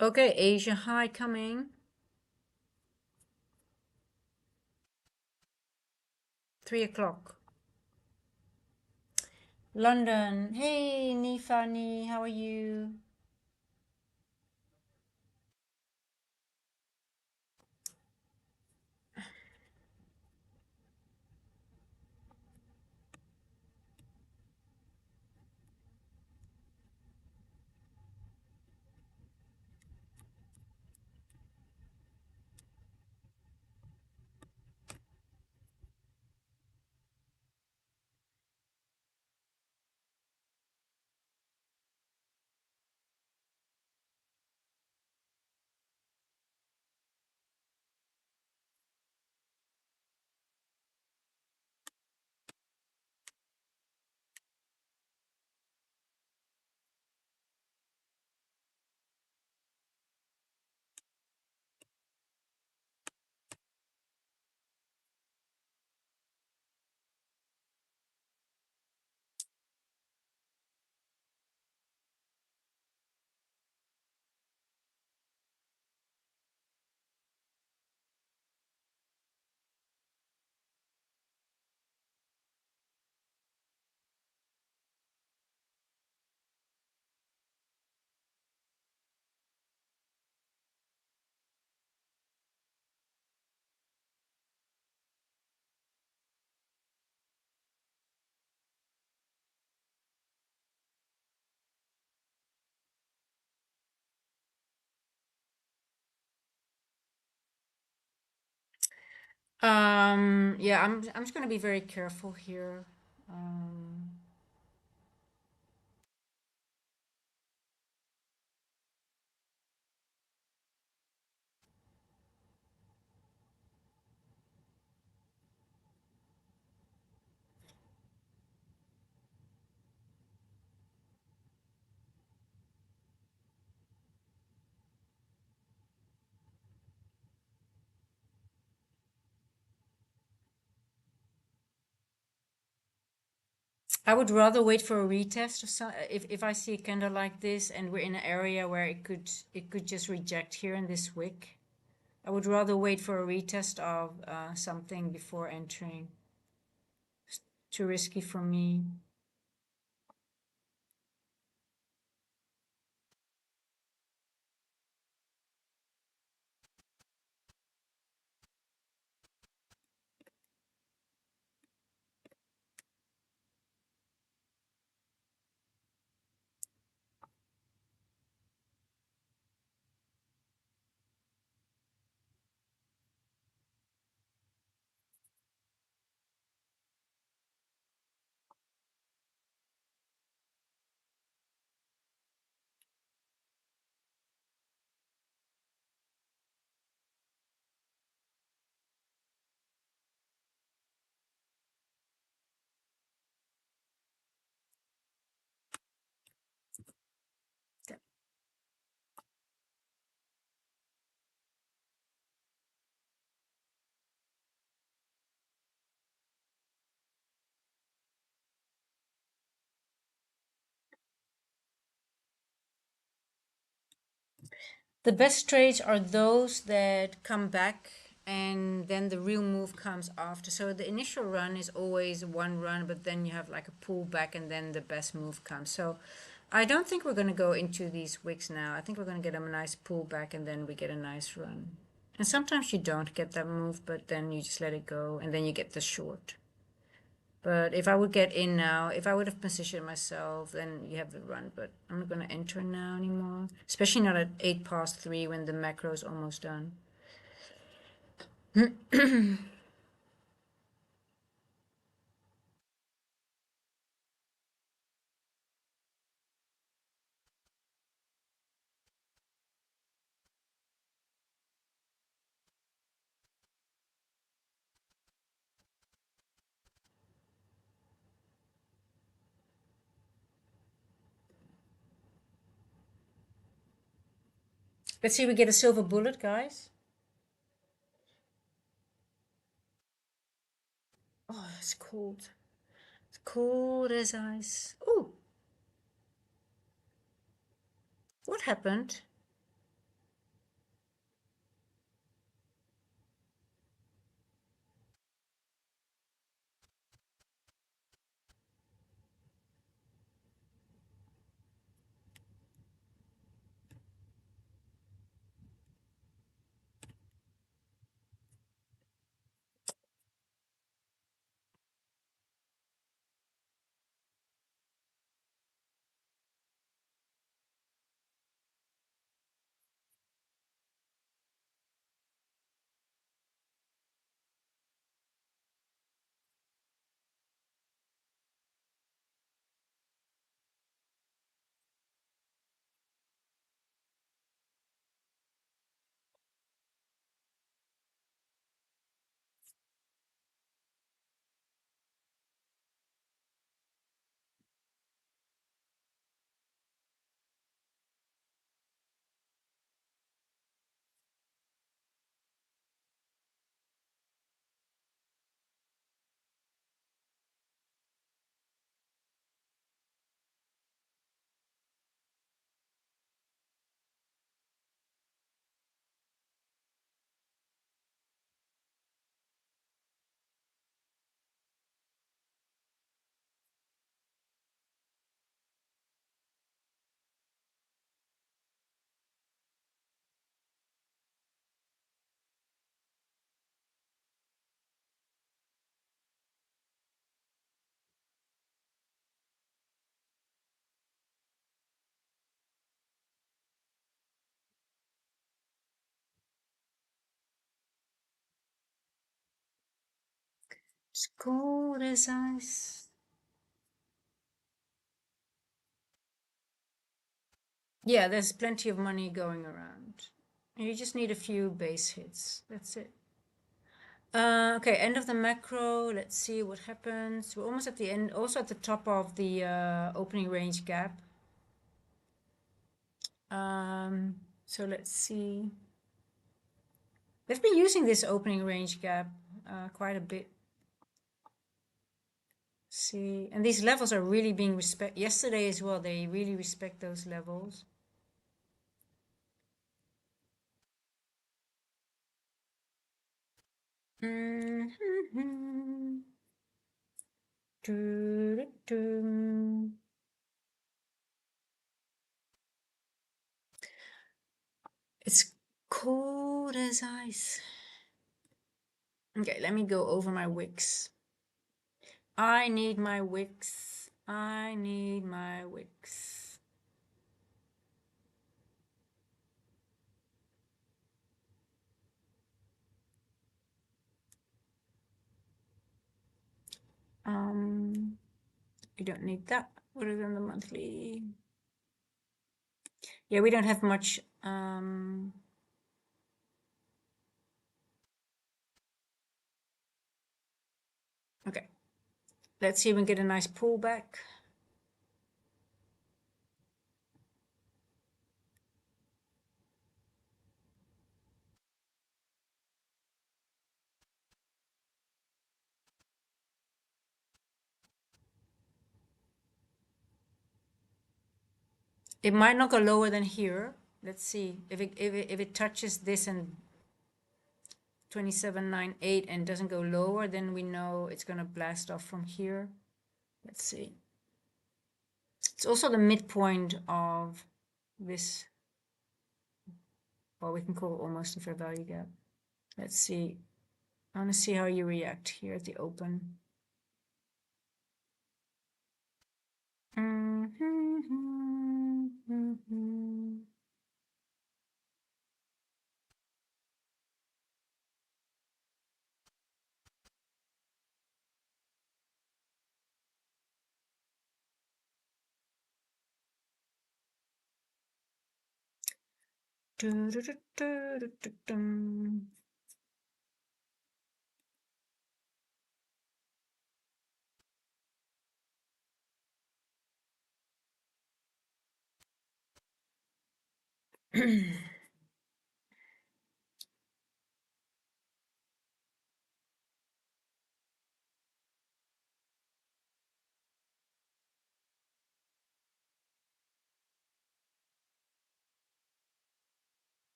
Okay, Asia high coming. 3 o'clock. London. Hey, Nifani, how are you? Yeah, I'm just gonna be very careful here. Um, I would rather wait for a retest of some, if I see a candle like this and we're in an area where it could just reject here in this wick. I would rather wait for a retest of something before entering. It's too risky for me. The best trades are those that come back and then the real move comes after. So the initial run is always one run, but then you have like a pullback and then the best move comes. So I don't think we're going to go into these wicks now. I think we're going to get a nice pullback and then we get a nice run. And sometimes you don't get that move, but then you just let it go and then you get the short. But if I would get in now, if I would have positioned myself, then you have the run. But I'm not going to enter now anymore, especially not at 8 past 3 when the macro is almost done. Let's see if we get a silver bullet, guys. Oh, it's cold. It's cold as ice. Oh, what happened? It's cold as ice. Yeah, there's plenty of money going around. You just need a few base hits. That's it. Okay, end of the macro. Let's see what happens. We're almost at the end, also at the top of the opening range gap. So let's see. We've been using this opening range gap quite a bit. See, and these levels are really being respect. Yesterday as well, they really respect those levels. Mm-hmm. It's cold as ice. Okay, let me go over my wicks. I need my wicks. I need my wicks. We don't need that. What is on the monthly? Yeah, we don't have much. Okay, let's see if we can get a nice pullback. It might not go lower than here. Let's see if it touches this and 27.98 and doesn't go lower, then we know it's gonna blast off from here. Let's see. It's also the midpoint of this, well, we can call it almost a fair value gap. Let's see. I want to see how you react here at the open.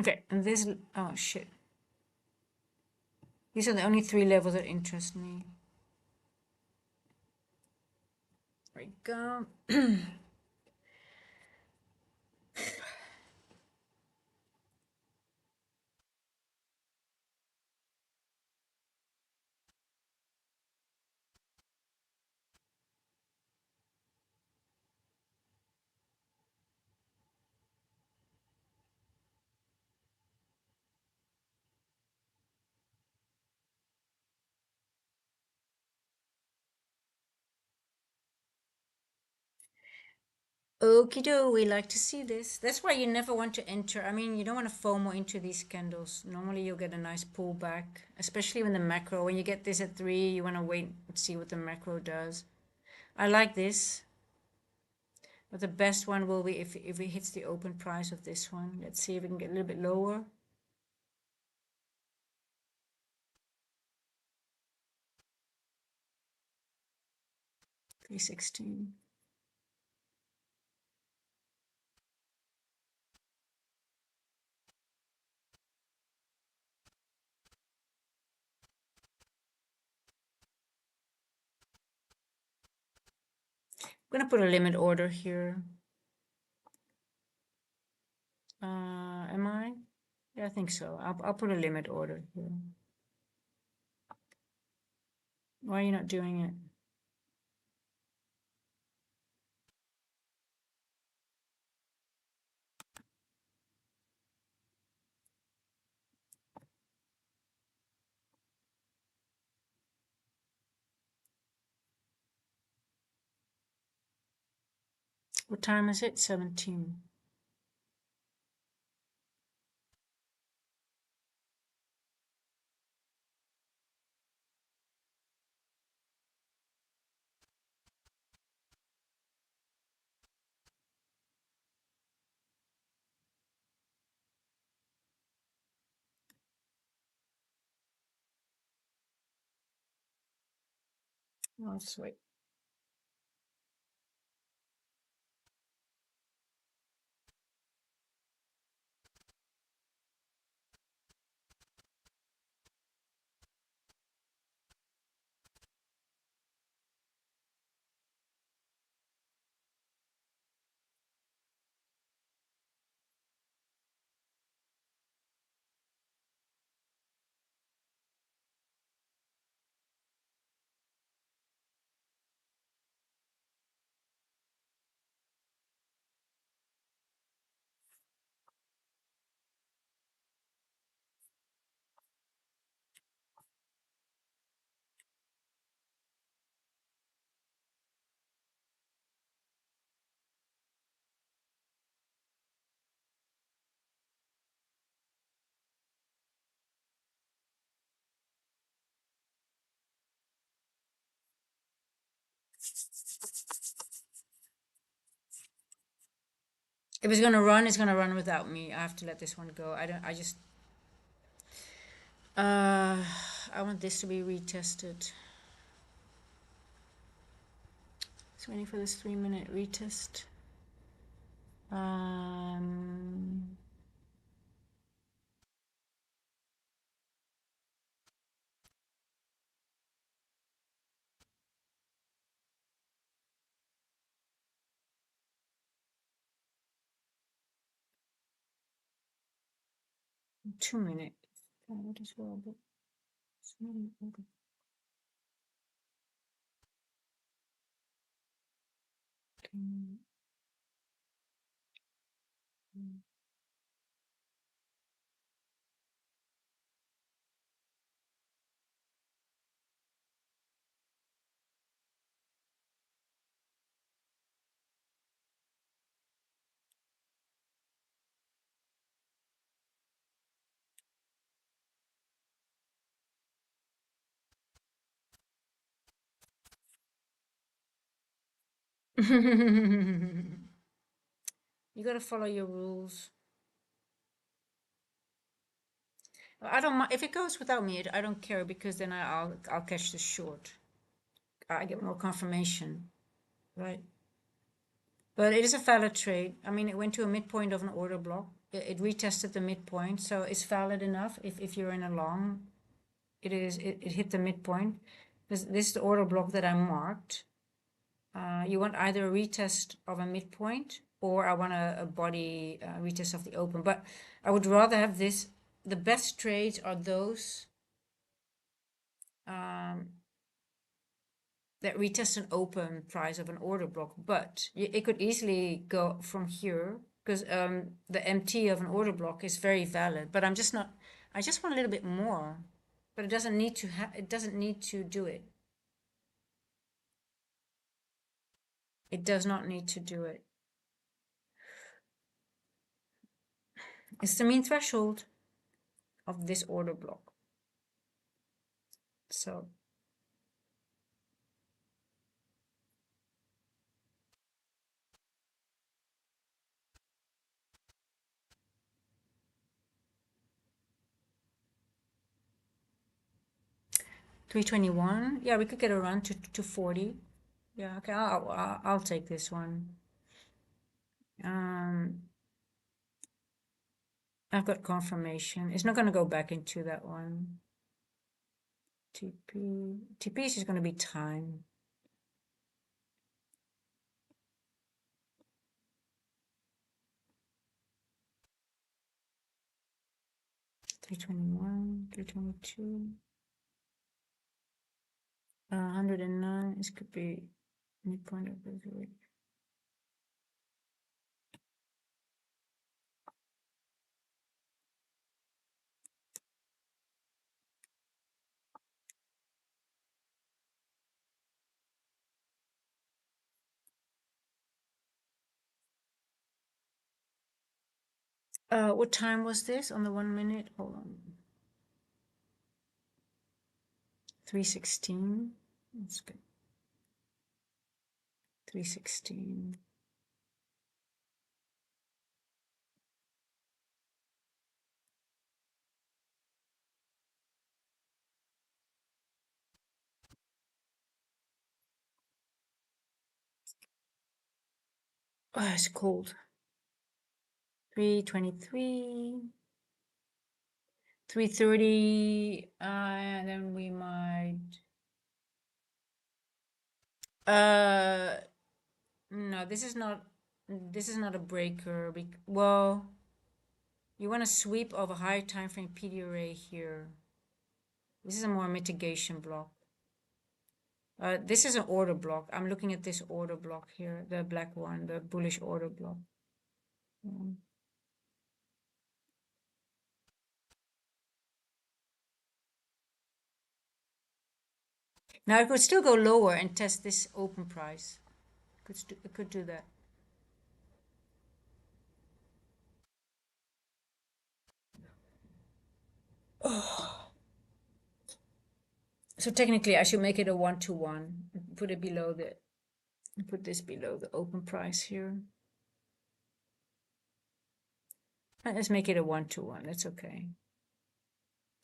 Okay, and this, oh shit. These are the only three levels that interest me. There we go. Okie doke, we like to see this. That's why you never want to enter. I mean, you don't want to FOMO into these candles. Normally you'll get a nice pullback, especially when the macro. When you get this at 3, you want to wait and see what the macro does. I like this. But the best one will be if it hits the open price of this one. Let's see if we can get a little bit lower. 316. I'm gonna put a limit order here. Am I? Yeah, I think so. I'll put a limit order here. Why are you not doing it? What time is it? 17. Let's wait. If it's gonna run without me. I have to let this one go. I just I want this to be retested. Just waiting for this 3-minute retest. 2 minutes. What is well, but it's really open. You gotta follow your rules. I don't mind if it goes without me. I don't care because then I'll catch the short. I get more confirmation, right? But it is a valid trade. I mean, it went to a midpoint of an order block. It retested the midpoint, so it's valid enough. If you're in a long, it hit the midpoint. This is the order block that I marked. You want either a retest of a midpoint or I want a body retest of the open. But I would rather have this. The best trades are those that retest an open price of an order block. But it could easily go from here because the MT of an order block is very valid. But I'm just not. I just want a little bit more. But it doesn't need to. It doesn't need to do it. It does not need to do it. It's the mean threshold of this order block. So 321. Yeah, we could get a run to 40. Yeah, okay, I'll take this one. I've got confirmation. It's not going to go back into that one. TP is just going to be time. $321, $322, 109. This could be midpoint of the week. What time was this on the 1 minute? Hold on. 316. That's good. 316. Oh, it's cold. 323. 330. And then we might. No, this is not. This is not a breaker. Well, you want to sweep of a higher time frame PD array here. This is a more mitigation block. This is an order block. I'm looking at this order block here, the black one, the bullish order block. Now it could still go lower and test this open price. It could do that. Oh. So technically I should make it a 1-to-1. Put it below put this below the open price here. Let's make it a 1-to-1. That's okay.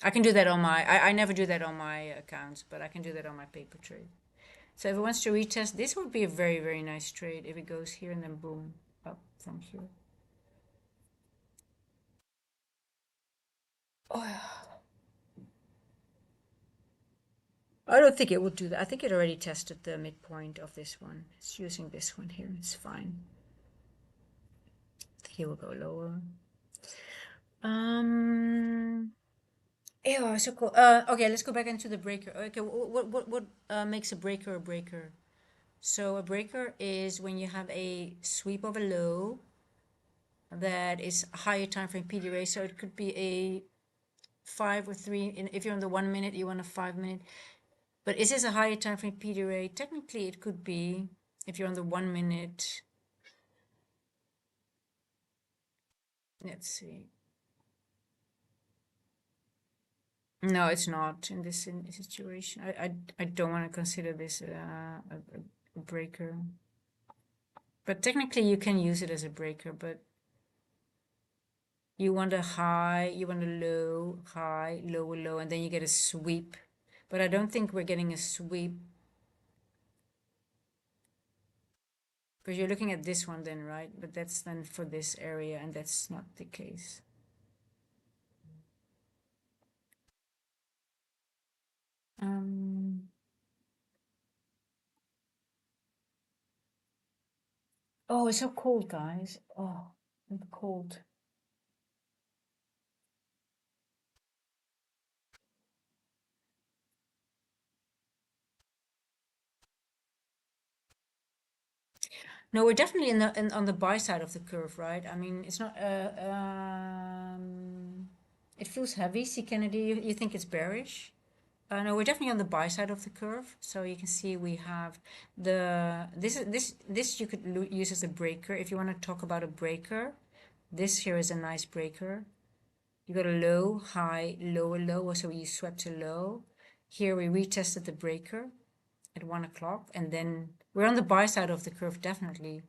I can do that on my, I never do that on my accounts, but I can do that on my paper trade. So if it wants to retest, this would be a very, very nice trade if it goes here and then boom, up from here. Oh, I don't think it would do that. I think it already tested the midpoint of this one. It's using this one here. It's fine. I think it will go lower. Yeah, so cool. Okay, let's go back into the breaker. Okay, what makes a breaker a breaker? So a breaker is when you have a sweep of a low that is a higher time frame PD array. So it could be a 5 or 3. If you're on the 1 minute, you want a 5 minute. But is this a higher time frame PD array? Technically, it could be if you're on the 1 minute. Let's see. No, it's not in this situation. I don't want to consider this a breaker. But technically, you can use it as a breaker, but you want a high, you want a low, high, lower, low, and then you get a sweep. But I don't think we're getting a sweep. Because you're looking at this one then, right? But that's then for this area, and that's not the case. Oh, it's so cold, guys. Oh, I'm cold. No, we're definitely on the buy side of the curve, right? I mean, it's not. It feels heavy. See, Kennedy, you think it's bearish? No, we're definitely on the buy side of the curve. So you can see we have this you could use as a breaker if you want to talk about a breaker. This here is a nice breaker. You got a low, high, lower, low, so you swept a low. Here we retested the breaker at 1 o'clock, and then we're on the buy side of the curve, definitely.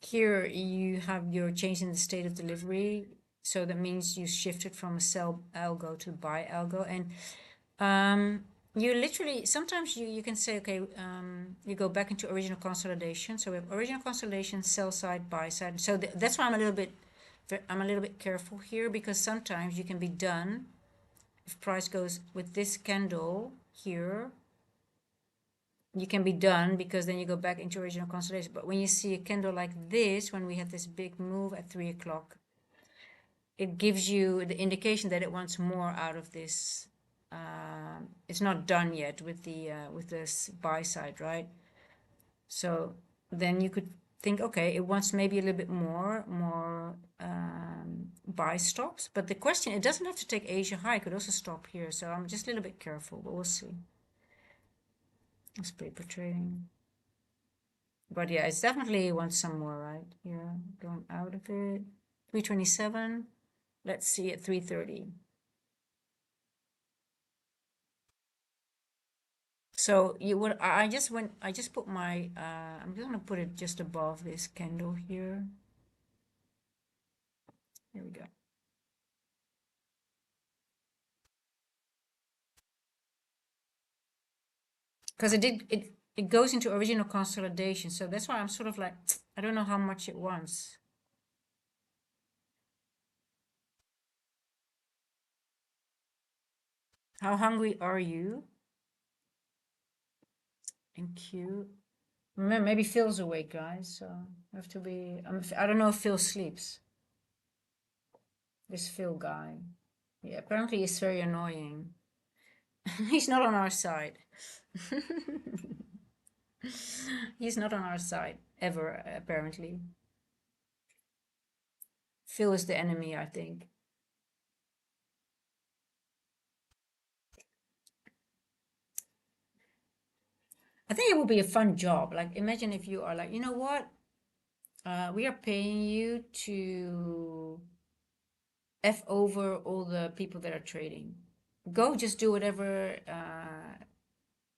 Here you have your change in the state of delivery, so that means you shifted from a sell algo to buy algo, and you literally sometimes you can say, okay, you go back into original consolidation. So we have original consolidation, sell side, buy side. So that's why I'm a little bit careful here, because sometimes you can be done if price goes with this candle here. You can be done because then you go back into original consolidation. But when you see a candle like this, when we had this big move at 3 o'clock, it gives you the indication that it wants more out of this. It's not done yet with this buy side, right? So then you could think, okay, it wants maybe a little bit more buy stops. But the question, it doesn't have to take Asia high. It could also stop here. So I'm just a little bit careful, but we'll see. It's paper trading. But yeah, it's definitely wants some more, right? Here, going out of it. 327. Let's see at 330. So you would I just put my I'm just gonna put it just above this candle here. Here we go. Because it goes into original consolidation, so that's why I'm sort of like, I don't know how much it wants. How hungry are you? MNQ. Maybe Phil's awake, guys, so I have to be. I don't know if Phil sleeps. This Phil guy. Yeah, apparently he's very annoying. He's not on our side. He's not on our side ever, apparently. Phil is the enemy, I think. I think it would be a fun job. Like, imagine if you are like, you know what? We are paying you to F over all the people that are trading. Go just do whatever.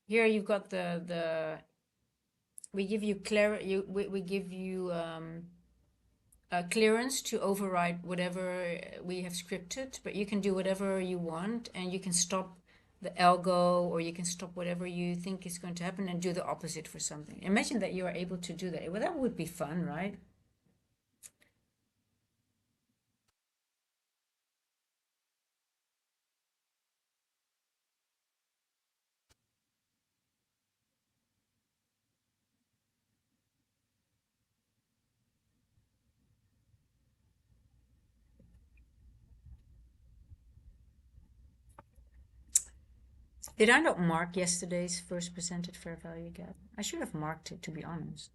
Here you've got the we give you we give you clearance to override whatever we have scripted, but you can do whatever you want, and you can stop the algo, or you can stop whatever you think is going to happen and do the opposite for something. Imagine that you are able to do that. Well, that would be fun, right? Did I not mark yesterday's first presented fair value gap? I should have marked it, to be honest.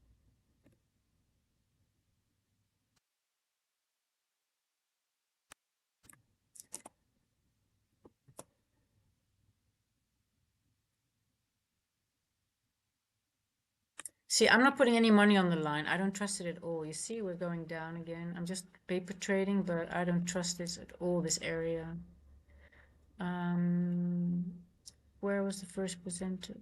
See, I'm not putting any money on the line. I don't trust it at all. You see, we're going down again. I'm just paper trading, but I don't trust this at all, this area. Um, where was the first presented?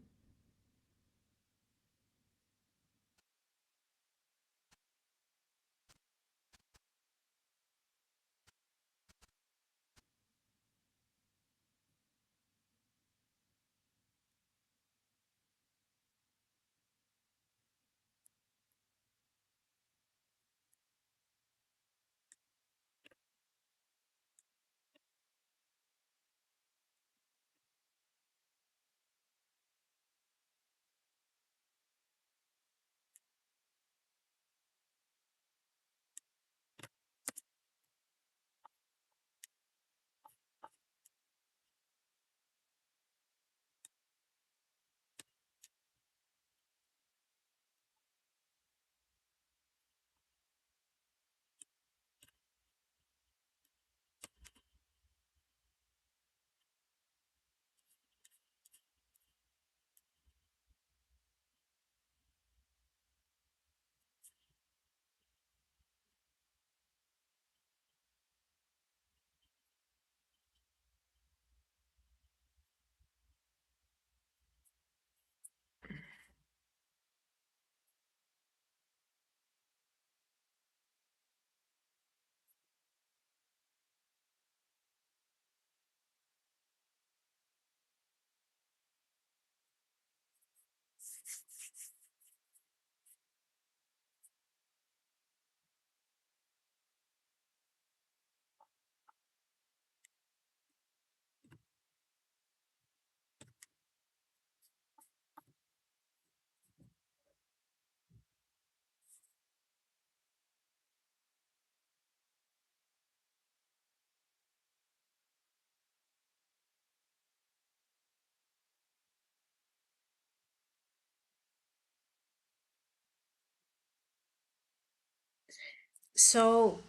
So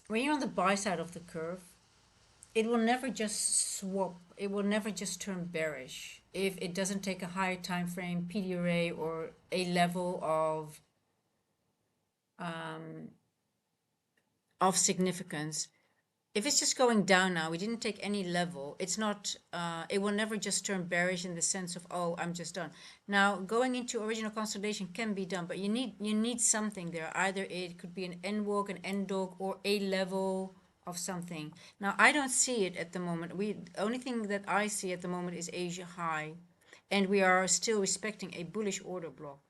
when you're on the buy side of the curve, it will never just swap. It will never just turn bearish if it doesn't take a higher time frame PDRA or a level of significance. If it's just going down now, we didn't take any level. It's not. It will never just turn bearish in the sense of, oh, I'm just done. Now going into original consolidation can be done, but you need something there. Either it could be an end walk, an end dog, or a level of something. Now I don't see it at the moment. The only thing that I see at the moment is Asia high, and we are still respecting a bullish order block.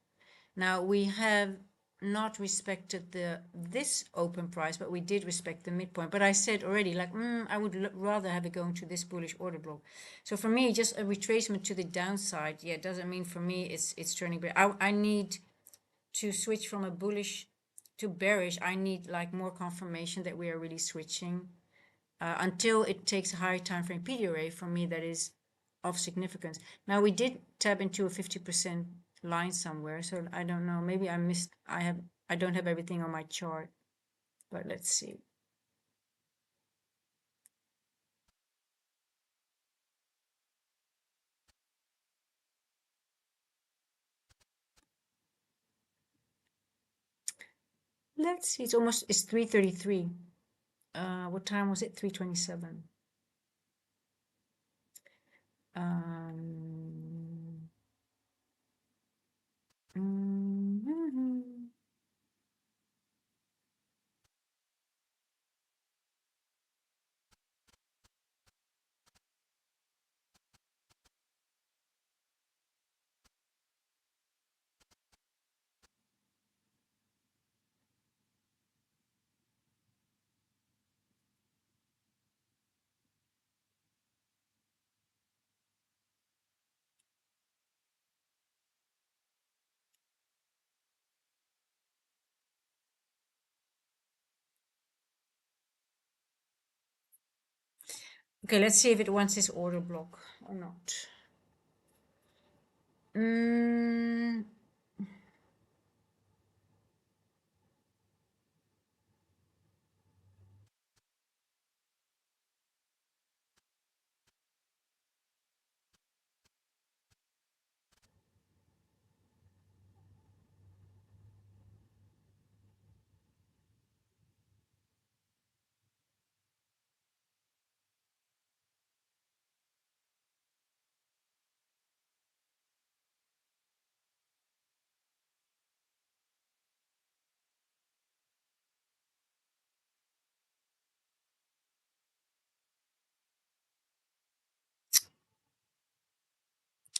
Now we have not respected this open price, but we did respect the midpoint. But I said already, like, I would rather have it going to this bullish order block. So for me, just a retracement to the downside, yeah, it doesn't mean for me it's turning. But I need to switch from a bullish to bearish. I need like more confirmation that we are really switching. Until it takes a higher time frame PDRA, for me that is of significance. Now we did tap into a 50% line somewhere, so I don't know. Maybe I missed. I don't have everything on my chart, but let's see. Let's see. It's 3:33. What time was it? 3:27. Um, mhm. Okay, let's see if it wants this order block or not. Mm,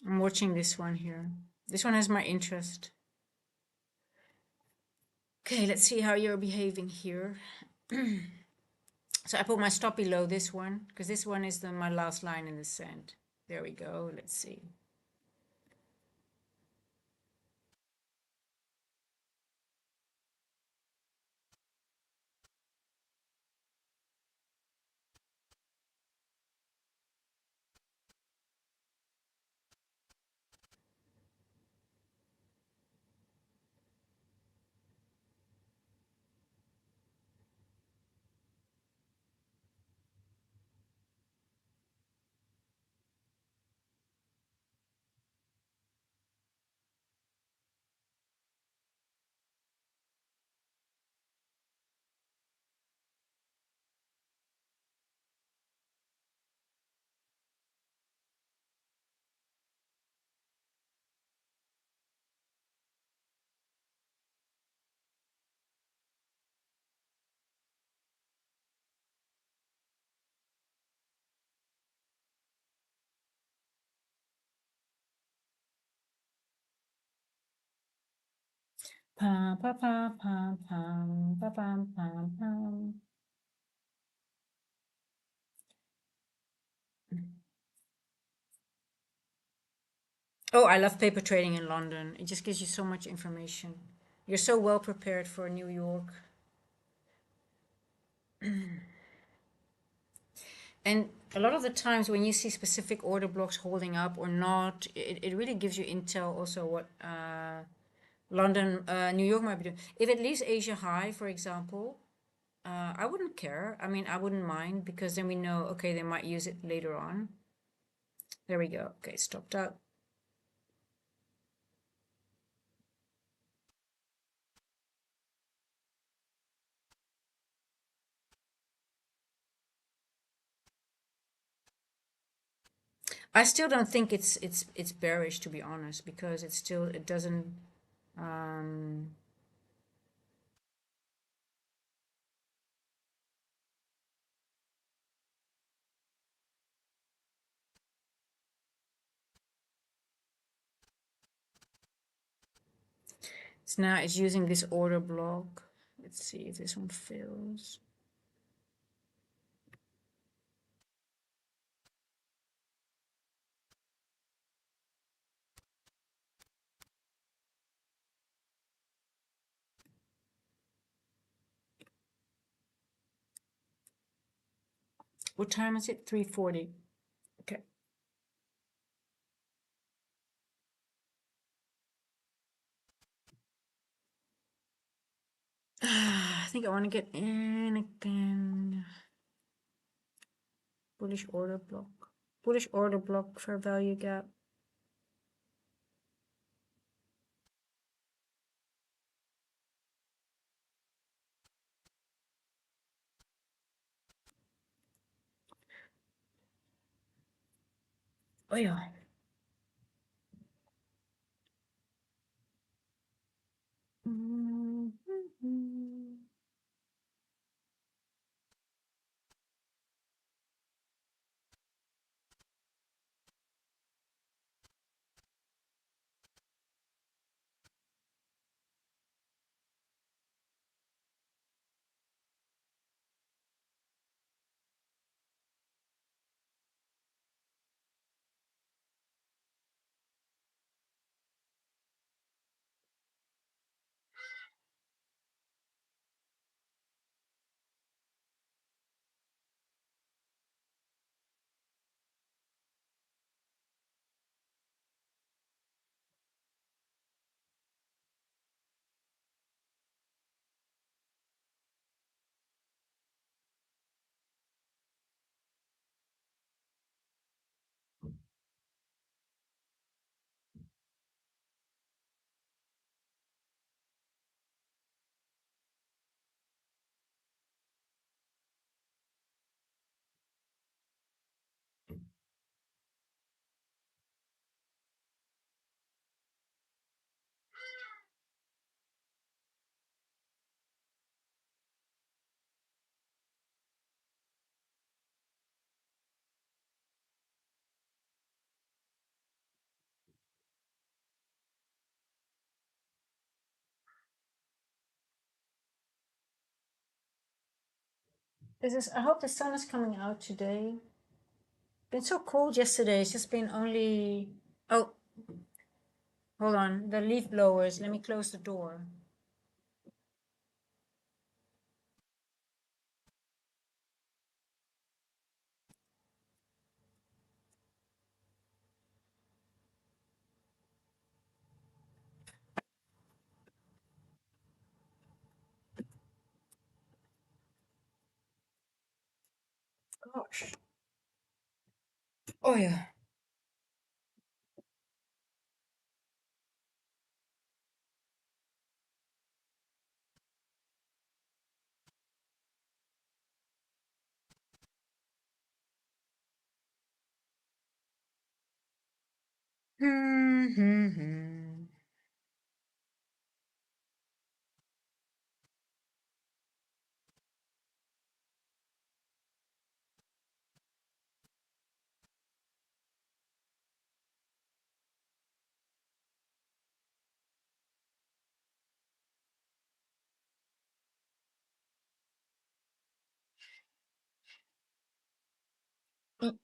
I'm watching this one here. This one has my interest. Okay, let's see how you're behaving here. So I put my stop below this one because this one is my last line in the sand. There we go. Let's see. Pam, pam, pam, pam, pam, pam, pam, pam, pam. Oh, I love paper trading in London. It just gives you so much information. You're so well prepared for New York. And a lot of the times when you see specific order blocks holding up or not, it really gives you intel also London, New York might be doing. If it leaves Asia high, for example, I wouldn't care. I mean, I wouldn't mind because then we know, okay, they might use it later on. There we go. Okay, stopped out. I still don't think it's bearish, to be honest, because it's still it doesn't um it's now it's using this order block. Let's see if this one fails. What time is it? 3:40. Okay. I think I want to get in again. Bullish order block. Bullish order block, fair value gap. Oh yeah. This is, I hope the sun is coming out today. Been so cold yesterday. It's just been only. Oh, hold on. The leaf blowers. Let me close the door. Gosh. Oh yeah. Hmm.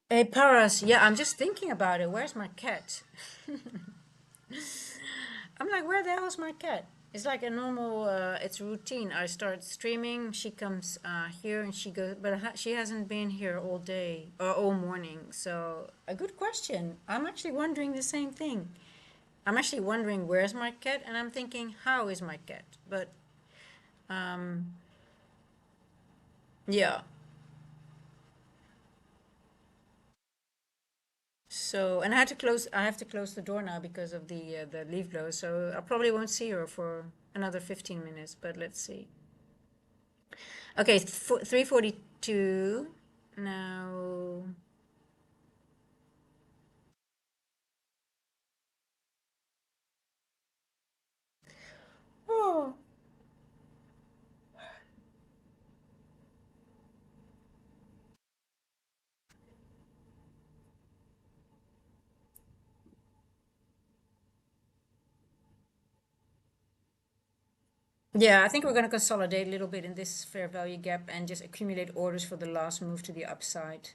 Hey, Paras. Yeah, I'm just thinking about it. Where's my cat? I'm like, where the hell is my cat? It's like a normal, it's routine. I start streaming. She comes here and she goes, but she hasn't been here all day or all morning. So, a good question. I'm actually wondering the same thing. I'm actually wondering where's my cat, and I'm thinking how is my cat? But um, yeah. So, and I had to close. I have to close the door now because of the leaf blower. So I probably won't see her for another 15 minutes. But let's see. Okay, 3:42 now. Oh. Yeah, I think we're going to consolidate a little bit in this fair value gap and just accumulate orders for the last move to the upside.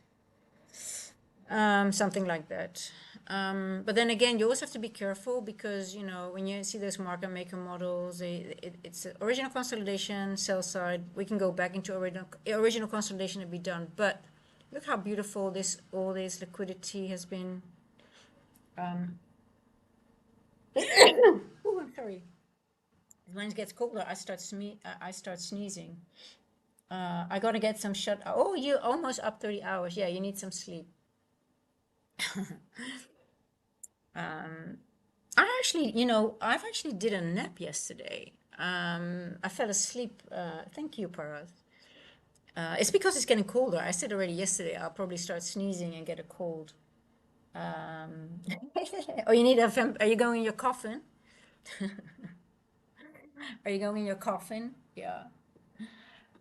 Something like that. But then again, you always have to be careful because, when you see those market maker models, it's original consolidation, sell side. We can go back into original consolidation and be done. But look how beautiful all this liquidity has been. Um, oh, I'm sorry. When it gets colder, I start sneezing. I gotta get some shut. Oh, you almost up 30 hours. Yeah, you need some sleep. Um, I've actually did a nap yesterday. I fell asleep. Thank you, Parath. It's because it's getting colder. I said already yesterday I'll probably start sneezing and get a cold. Um, oh, you need are you going in your coffin? Are you going in your coffin? Yeah.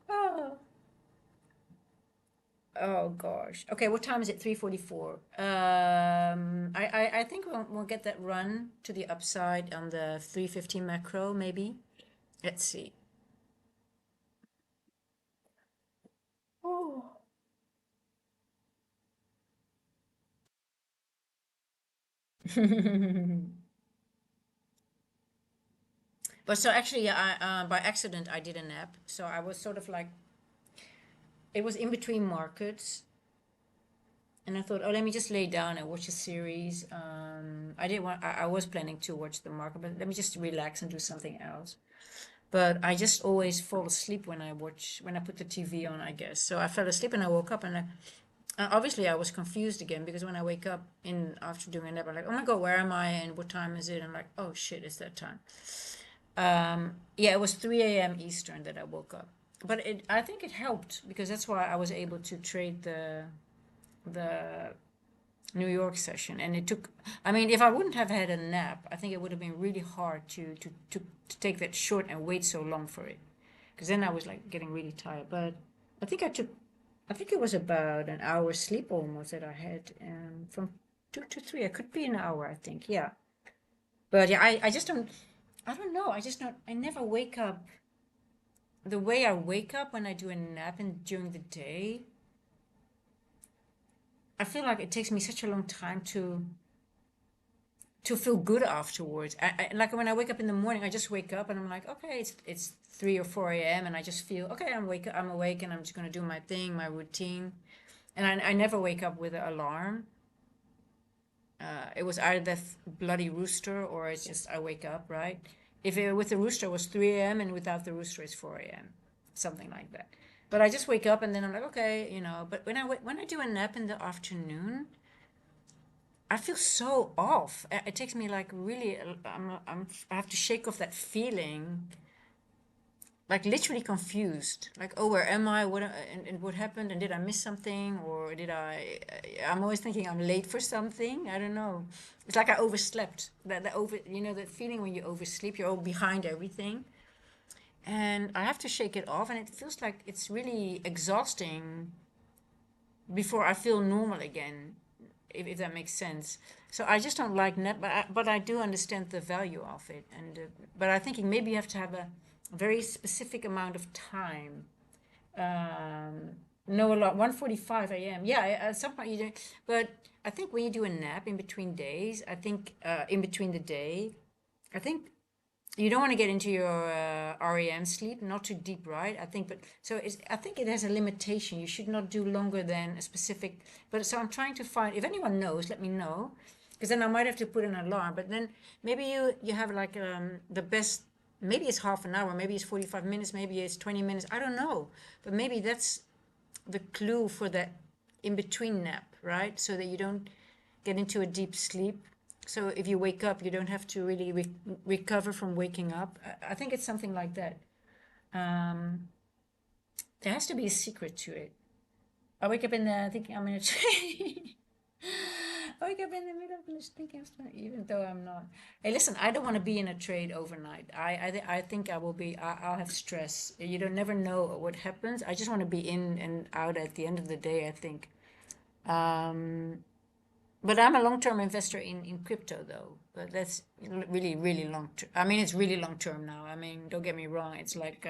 Oh. Oh gosh. Okay, what time is it? 3:44. I think we'll get that run to the upside on the 315 macro, maybe. Let's see. Oh. But so actually, yeah, by accident I did a nap. So I was sort of like, it was in between markets, and I thought, oh, let me just lay down and watch a series. I didn't want. I was planning to watch the market, but let me just relax and do something else. But I just always fall asleep when I put the TV on, I guess. So I fell asleep and I woke up, and obviously I was confused again because when I wake up in after doing a nap, I'm like, oh my God, where am I and what time is it? I'm like, oh shit, it's that time. Yeah, it was 3 a.m. Eastern that I woke up. But I think it helped because that's why I was able to trade the New York session. And it took, I mean, if I wouldn't have had a nap, I think it would have been really hard to take that short and wait so long for it. Because then I was like getting really tired. But I think I think it was about an hour sleep almost that I had from 2 to 3. It could be an hour, I think. Yeah. But yeah, I don't know. I never wake up the way I wake up when I do a nap and during the day. I feel like it takes me such a long time to feel good afterwards. Like when I wake up in the morning, I just wake up and I'm like, okay, it's 3 or 4 a.m. and I just feel okay. I'm awake, and I'm just gonna do my thing, my routine. And I never wake up with an alarm. It was either that bloody rooster or it's just I wake up, right? If it, with the rooster it was 3 a.m. and without the rooster it's 4 a.m. Something like that. But I just wake up and then I'm like, okay, But when I do a nap in the afternoon, I feel so off. It takes me like really. I have to shake off that feeling, like literally confused. Like, oh, where am I? And what happened? And did I miss something? Or did I? I'm always thinking I'm late for something. I don't know. It's like I overslept. That feeling when you oversleep, you're all behind everything. And I have to shake it off, and it feels like it's really exhausting before I feel normal again, if that makes sense. So I just don't like net, but I do understand the value of it. But I think maybe you have to have a very specific amount of time. Um, no, a lot. 1:45 a.m. Yeah, at some point you do. But I think when you do a nap in between days, I think in between the day, I think you don't want to get into your REM sleep, not too deep, right? I think it has a limitation. You should not do longer than a specific. But so I'm trying to find. If anyone knows, let me know. because then I might have to put an alarm. But then maybe you have like the best. Maybe it's half an hour. Maybe it's 45 minutes. Maybe it's 20 minutes. I don't know. But maybe that's the clue for that in between nap, right? So that you don't get into a deep sleep. So if you wake up, you don't have to really recover from waking up. I think it's something like that. Um, there has to be a secret to it. I wake up in the thinking I'm in a train. I wake up in the middle of the night thinking I'm still, even though I'm not. Hey, listen, I don't want to be in a trade overnight. I think I will be. I'll have stress. You don't never know what happens. I just want to be in and out at the end of the day, I think. Um, but I'm a long-term investor in crypto, though. But that's really, really long term. I mean, it's really long term now. I mean, don't get me wrong. It's like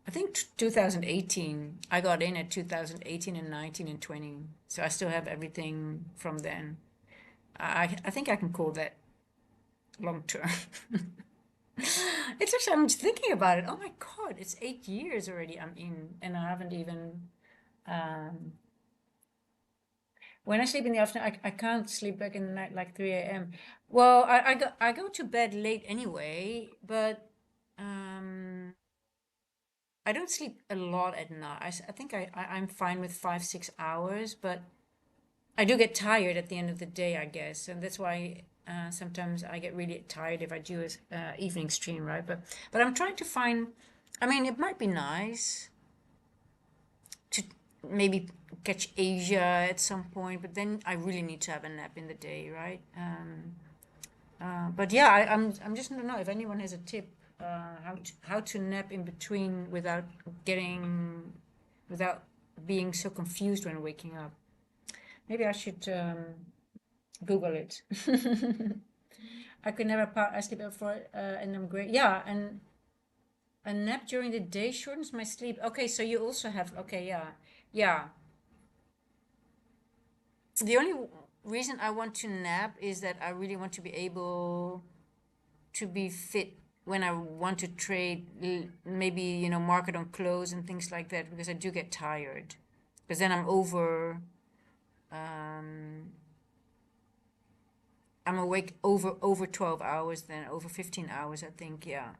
I think 2018. I got in at 2018 and 19 and 20. So I still have everything from then. I think I can call that long term. It's actually, I'm just thinking about it. Oh my God, it's 8 years already I'm in, and I haven't even. Um, when I sleep in the afternoon, I can't sleep back in the night like 3 a.m. Well, I go to bed late anyway, but um, I don't sleep a lot at night. I think I'm fine with 5, 6 hours, but I do get tired at the end of the day, I guess, and that's why sometimes I get really tired if I do a evening stream, right? But I'm trying to find. I mean, it might be nice to maybe catch Asia at some point, but then I really need to have a nap in the day, right? But yeah, I'm just don't know if anyone has a tip how to nap in between without being so confused when waking up. Maybe I should Google it. I could never I sleep up for and I'm great. Yeah, and a nap during the day shortens my sleep. Okay, so you also have okay, yeah, yeah. The only reason I want to nap is that I really want to be able to be fit when I want to trade, maybe, market on close and things like that, because I do get tired. Because then um, I'm awake over 12 hours, then over 15 hours, I think, yeah.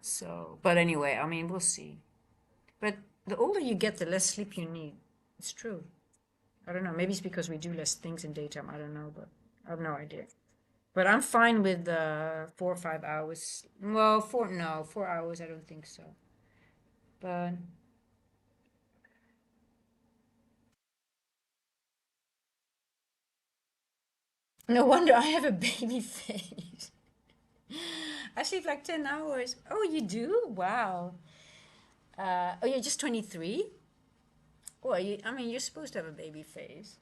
So, but anyway, I mean, we'll see. But the older you get, the less sleep you need. It's true. I don't know. Maybe it's because we do less things in daytime. I don't know, but I have no idea. But I'm fine with 4 or 5 hours. Well, 4 hours. I don't think so. But no wonder I have a baby face. I sleep like 10 hours. Oh, you do? Wow. Oh, you're just 23. Well, I mean, you're supposed to have a baby face.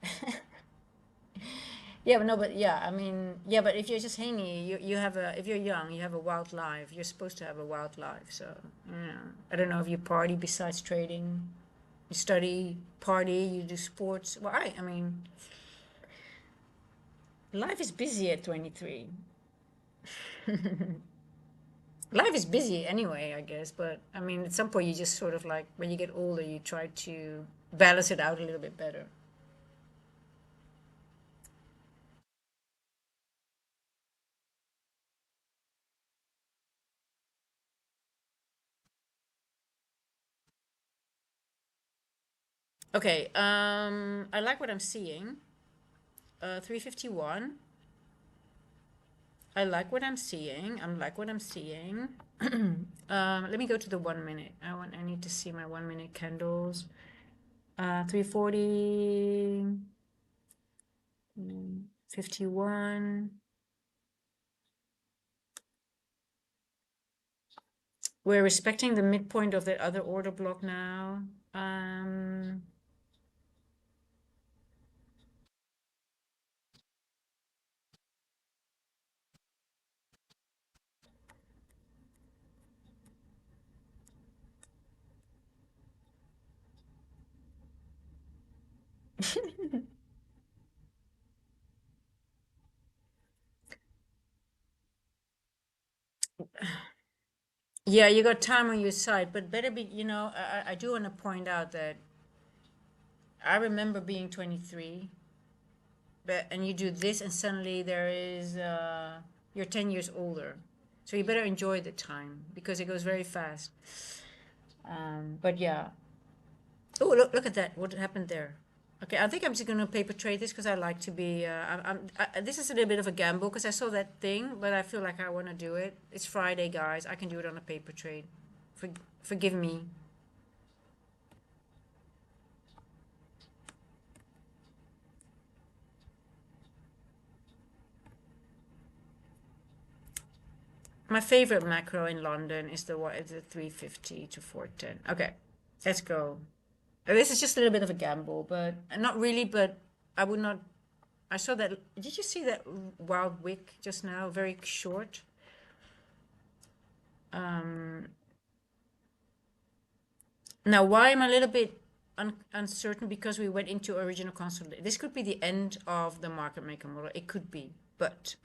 Yeah, but no, but yeah, I mean, yeah, but if you're just hanging, you have if you're young, you have a wild life. You're supposed to have a wild life. So, I don't know if you party besides trading, you study, party, you do sports. Well, I mean, life is busy at 23. Life is busy anyway, I guess, but I mean, at some point, you just sort of like, when you get older, you try to balance it out a little bit better. Okay, I like what I'm seeing. 351. I like what I'm seeing. I like what I'm seeing. Let me go to the 1 minute. I need to see my 1 minute candles. 340, 51. We're respecting the midpoint of the other order block now. Yeah, you got time on your side, but better be, I do want to point out that I remember being 23 but and you do this, and suddenly there is you're 10 years older. So you better enjoy the time because it goes very fast. But yeah. Oh, look at that! What happened there? Okay, I think I'm just gonna paper trade this because I like to be. This is a little bit of a gamble because I saw that thing, but I feel like I want to do it. It's Friday, guys. I can do it on a paper trade. For, Forgive me. My favorite macro in London is the what? Is the 350 to 410. Okay, let's go. This is just a little bit of a gamble, but not really. But I would not. I saw that. Did you see that wild wick just now? Very short. Um, Now, why I'm a little bit uncertain because we went into original consolidation. This could be the end of the market maker model. It could be, but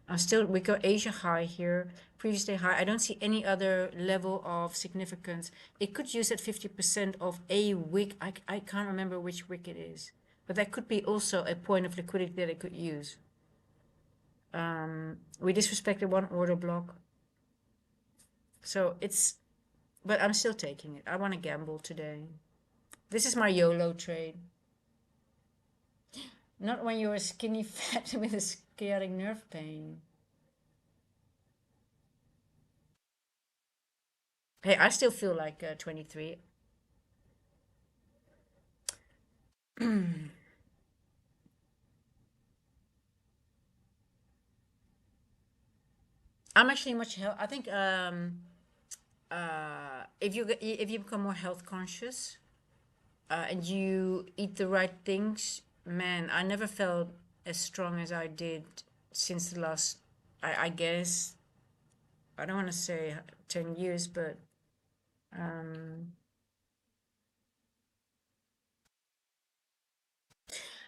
I'm still, we got Asia high here, previous day high. I don't see any other level of significance. It could use at 50% of a wick. I can't remember which wick it is, but that could be also a point of liquidity that it could use. We disrespected one order block. So it's, but I'm still taking it. I want to gamble today. This is my YOLO trade. Not when you're a skinny fat with a sciatic nerve pain. Hey, I still feel like 23. I'm actually much health. I think if you become more health conscious and you eat the right things, man, I never felt as strong as I did since the last. I guess I don't want to say 10 years, but um,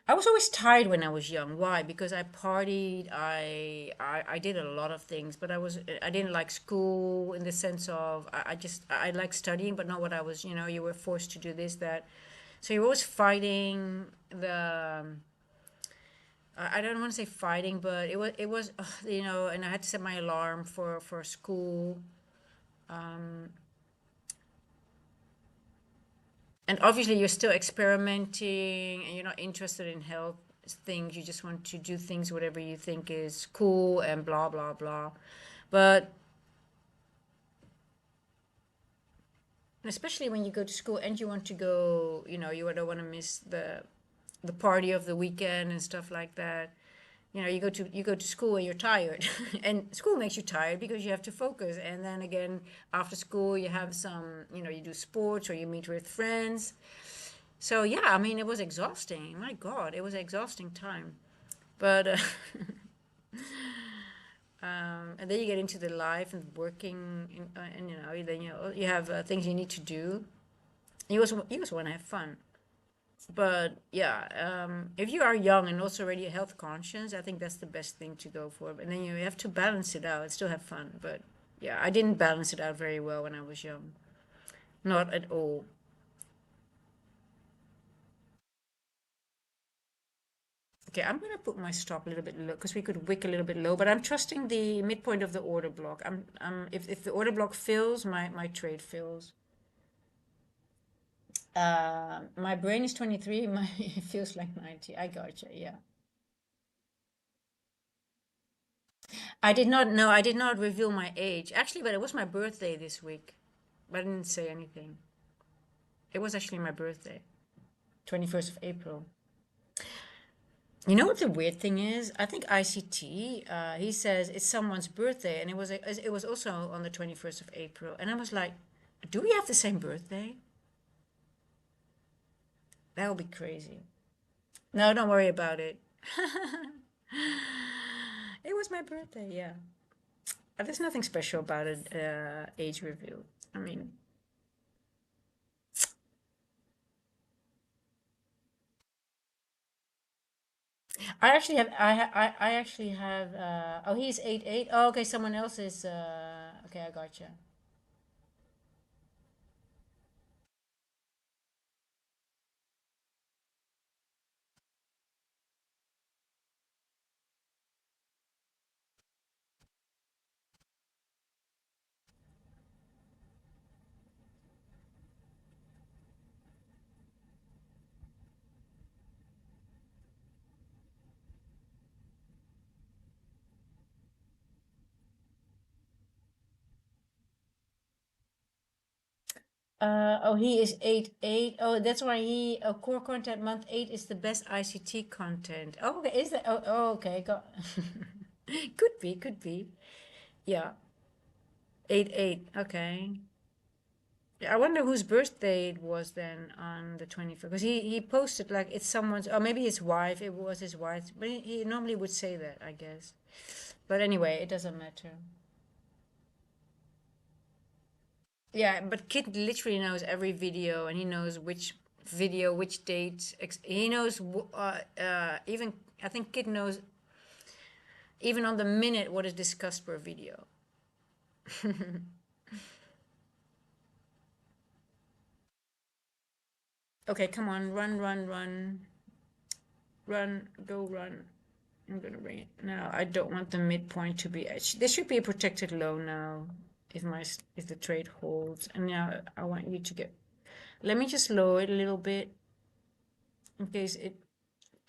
I was always tired when I was young. Why? Because I partied. I did a lot of things, but I didn't like school in the sense of I like studying, but not what I was. You were forced to do this that, so you're always fighting the. I don't want to say fighting, but it was and I had to set my alarm for school. And obviously you're still experimenting and you're not interested in health things. You just want to do things whatever you think is cool and blah blah blah. But especially when you go to school and you want to go, you don't want to miss the party of the weekend and stuff like that. You go to school and you're tired, and school makes you tired because you have to focus. And then again, after school, you have some, you do sports or you meet with friends. So yeah, I mean, it was exhausting. My God, it was an exhausting time. But and then you get into the life and working, and then you have things you need to do. You also want to have fun. But yeah, if you are young and also already health conscious, I think that's the best thing to go for. And then you have to balance it out, still have fun. But yeah, I didn't balance it out very well when I was young, not at all. Okay, I'm gonna put my stop a little bit low because we could wick a little bit low, but I'm trusting the midpoint of the order block. If the order block fills, my trade fills. My brain is 23, my it feels like 90. I gotcha, yeah. I did not know, I did not reveal my age. Actually, but it was my birthday this week. But I didn't say anything. It was actually my birthday, 21st of April. You know what the weird thing is? I think ICT, he says it's someone's birthday, and it was also on the 21st of April. And I was like, do we have the same birthday? That would be crazy. No, don't worry about it. It was my birthday, yeah. There's nothing special about it, age reveal. I mean, I actually have, oh, he's 8'8". Oh, okay, someone else is, okay, I gotcha. Oh, he is 8-8. Oh, that's why core content month 8 is the best ICT content. Oh, okay, is that? Oh, okay. Got could be, could be. Yeah, 8-8. Okay. Yeah, I wonder whose birthday it was then on the 21st. Because he posted like it's someone's, or maybe his wife. It was his wife. But he normally would say that, I guess. But anyway, it doesn't matter. Yeah, but Kid literally knows every video, and he knows which video, which date. He knows even I think Kid knows even on the minute what is discussed per video. Okay, come on, run, run, run, run, go run. I'm gonna bring it now. I don't want the midpoint to be edge. This should be a protected low now. If the trade holds, and now I want you to get. Let me just lower it a little bit in case it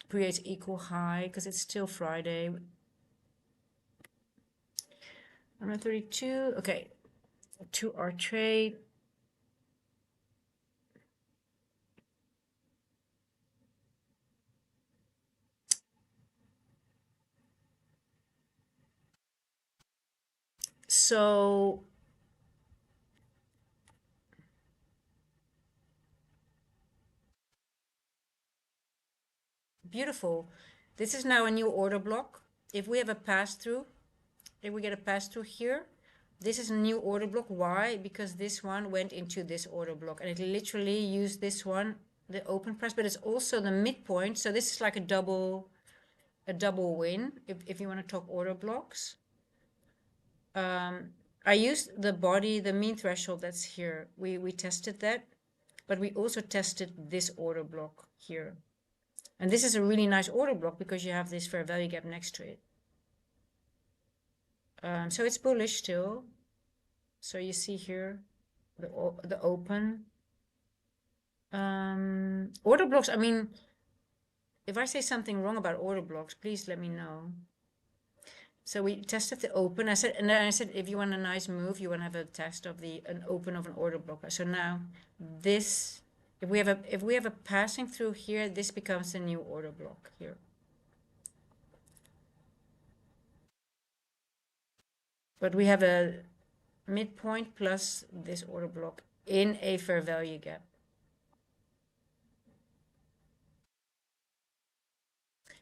creates equal high because it's still Friday. I'm at 32. Okay, to our trade. So beautiful. This is now a new order block. If we have a pass through, if we get a pass through here, this is a new order block. Why? Because this one went into this order block and it literally used this one, the open price, but it's also the midpoint. So this is like a double win if you want to talk order blocks. I used the body, the mean threshold that's here. We tested that, but we also tested this order block here. And this is a really nice order block because you have this fair value gap next to it. So it's bullish still. So you see here the open. Order blocks, I mean, if I say something wrong about order blocks, please let me know. So we tested the open. And then I said, if you want a nice move, you want to have a test of an open of an order block. So now this, if we have a passing through here, this becomes a new order block here. But we have a midpoint plus this order block in a fair value gap.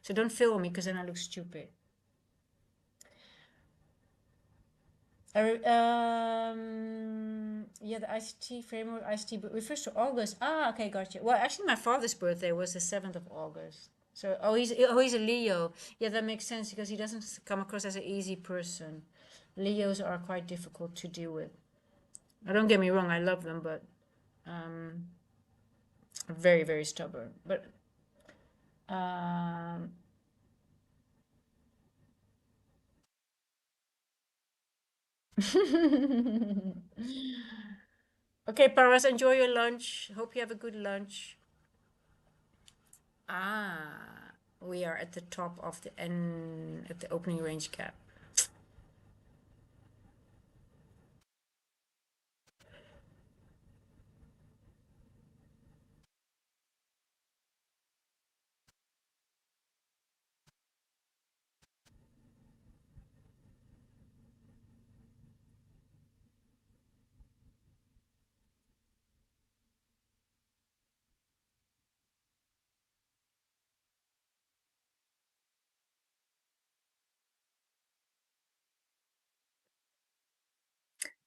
So don't film me because then I look stupid. Yeah, the ICT framework, ICT refers to August. Ah, okay, gotcha. Well, actually, my father's birthday was the 7th of August. So, he's a Leo. Yeah, that makes sense because he doesn't come across as an easy person. Leos are quite difficult to deal with. Don't get me wrong, I love them, but um, very, very stubborn. But um, okay, Paras, enjoy your lunch. Hope you have a good lunch. Ah, we are at the top of the N at the opening range gap.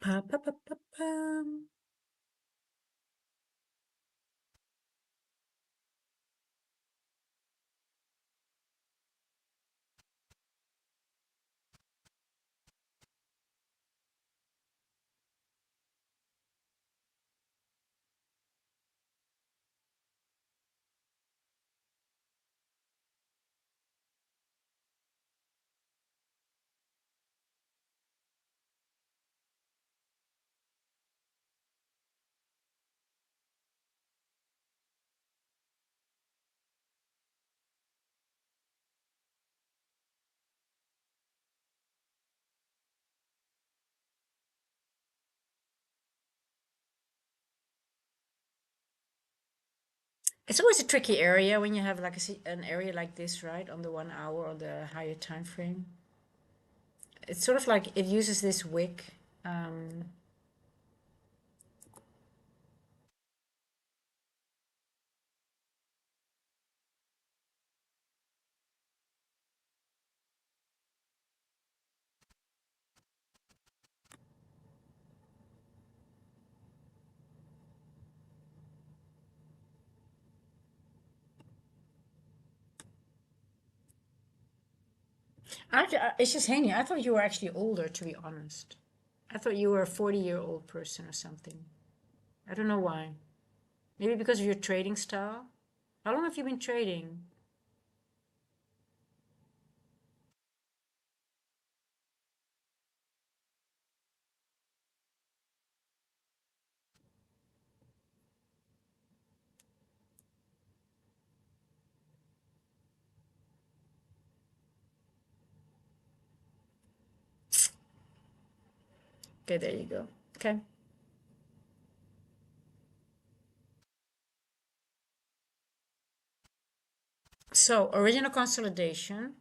Pa, pa, pa, pa, pam. It's always a tricky area when you have like an area like this, right, on the 1 hour or the higher time frame. It's sort of like it uses this wick. Um, it's just hanging. I thought you were actually older, to be honest. I thought you were a 40-year-old person or something. I don't know why. Maybe because of your trading style? How long have you been trading? Okay, there you go. Okay. So, original consolidation,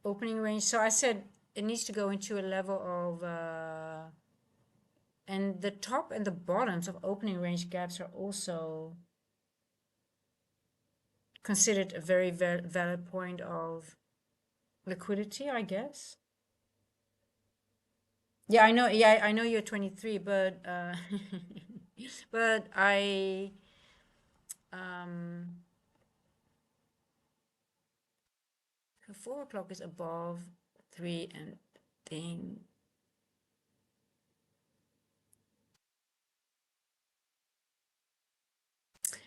opening range. So I said it needs to go into a level of, and the top and the bottoms of opening range gaps are also considered a very valid point of liquidity, I guess. Yeah, I know. Yeah, I know you're 23, but but um 4 o'clock is above three and thing.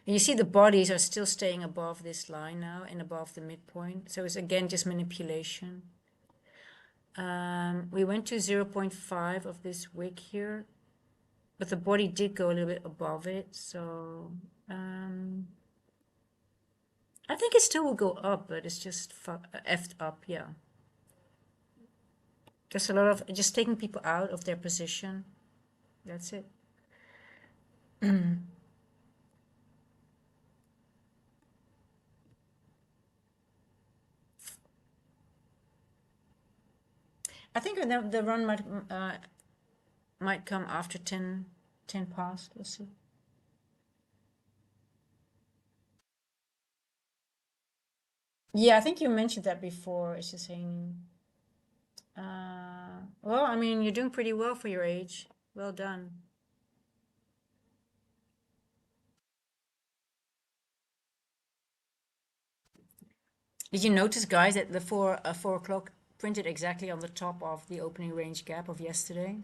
And you see the bodies are still staying above this line now and above the midpoint. So it's again just manipulation. We went to 0.5 of this wick here, but the body did go a little bit above it. So I think it still will go up, but it's just effed up, yeah. Just a lot of just taking people out of their position. That's it. I think the run might come after 10 past. We'll see. Yeah, I think you mentioned that before. It's just saying, well, I mean, you're doing pretty well for your age. Well done. Did you notice, guys, that the 4 o'clock printed exactly on the top of the opening range gap of yesterday?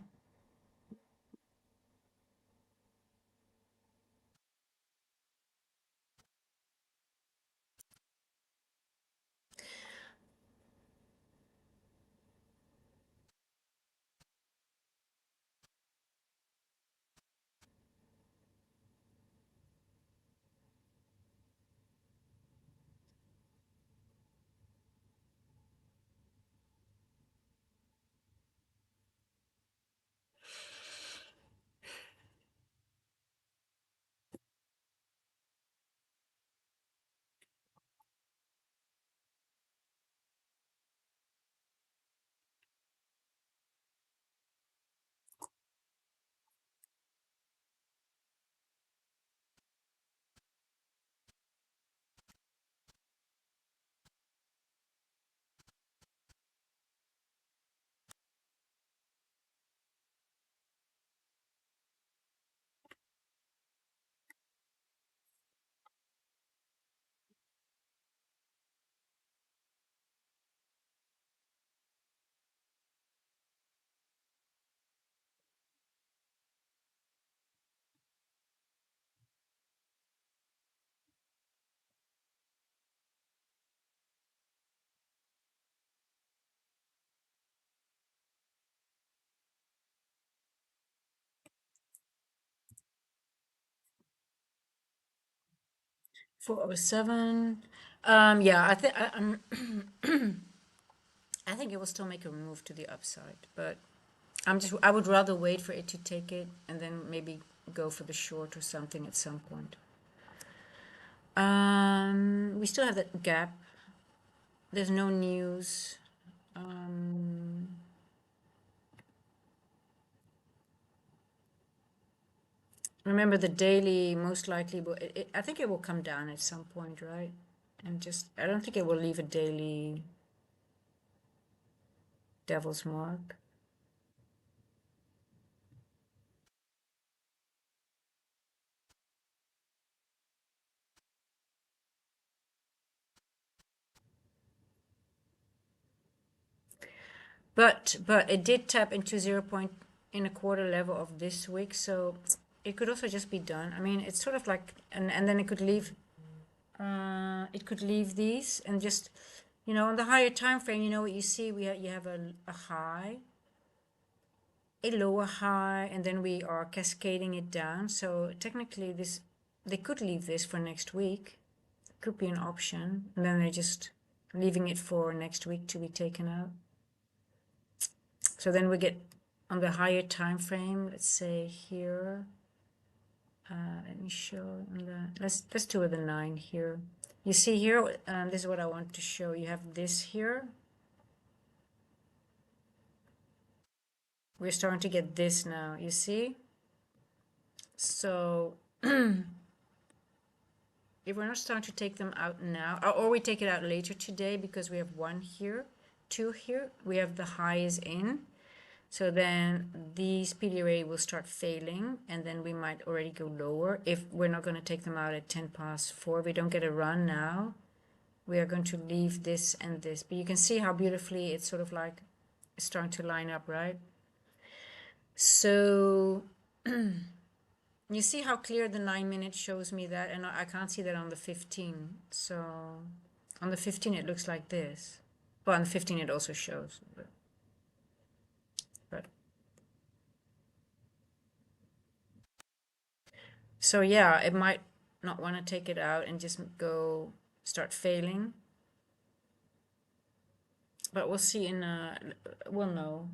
Four oh seven. Yeah, I think it will still make a move to the upside, but I would rather wait for it to take it and then maybe go for the short or something at some point. We still have that gap. There's no news. Remember the daily most likely will, I think it will come down at some point, right? And just, I don't think it will leave a daily devil's mark. But it did tap into 0.25 level of this week, so it could also just be done. I mean, it's sort of like, and then it could leave these and just, on the higher time frame, you know what you see, you have a high, a lower high, and then we are cascading it down. So technically this, they could leave this for next week, could be an option, and then they're just leaving it for next week to be taken out. So then we get on the higher time frame, let's say here, let me show on the, let's do with the 9 here. You see here, this is what I want to show. You have this here. We're starting to get this now, you see? So if we're not starting to take them out now, or we take it out later today because we have 1 here, 2 here, we have the highs in. So then these PDRA will start failing, and then we might already go lower if we're not going to take them out at 10 past 4. We don't get a run now. We are going to leave this and this. But you can see how beautifully it's sort of like starting to line up, right? So you see how clear the 9 minutes shows me that, and I can't see that on the 15. So on the 15 it looks like this. Well, on the 15 it also shows. But so yeah, it might not want to take it out and just go start failing. But we'll see in, we'll know.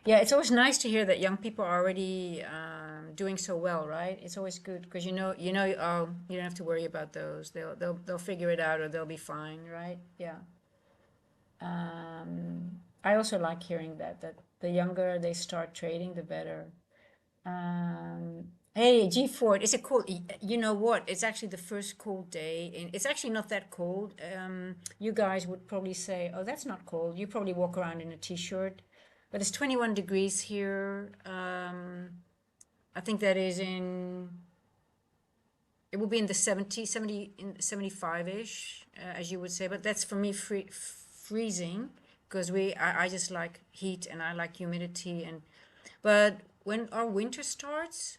Yeah, it's always nice to hear that young people are already doing so well, right? It's always good because oh, you don't have to worry about those. They'll figure it out or they'll be fine, right? Yeah. I also like hearing that the younger they start trading, the better. Hey, G Ford, it's a cold. You know what? It's actually the first cold day, and it's actually not that cold. You guys would probably say, "Oh, that's not cold." You probably walk around in a t-shirt, but it's 21 degrees here. I think that is in. It will be in the 75-ish, as you would say, but that's for me freezing because I just like heat and I like humidity but when our winter starts,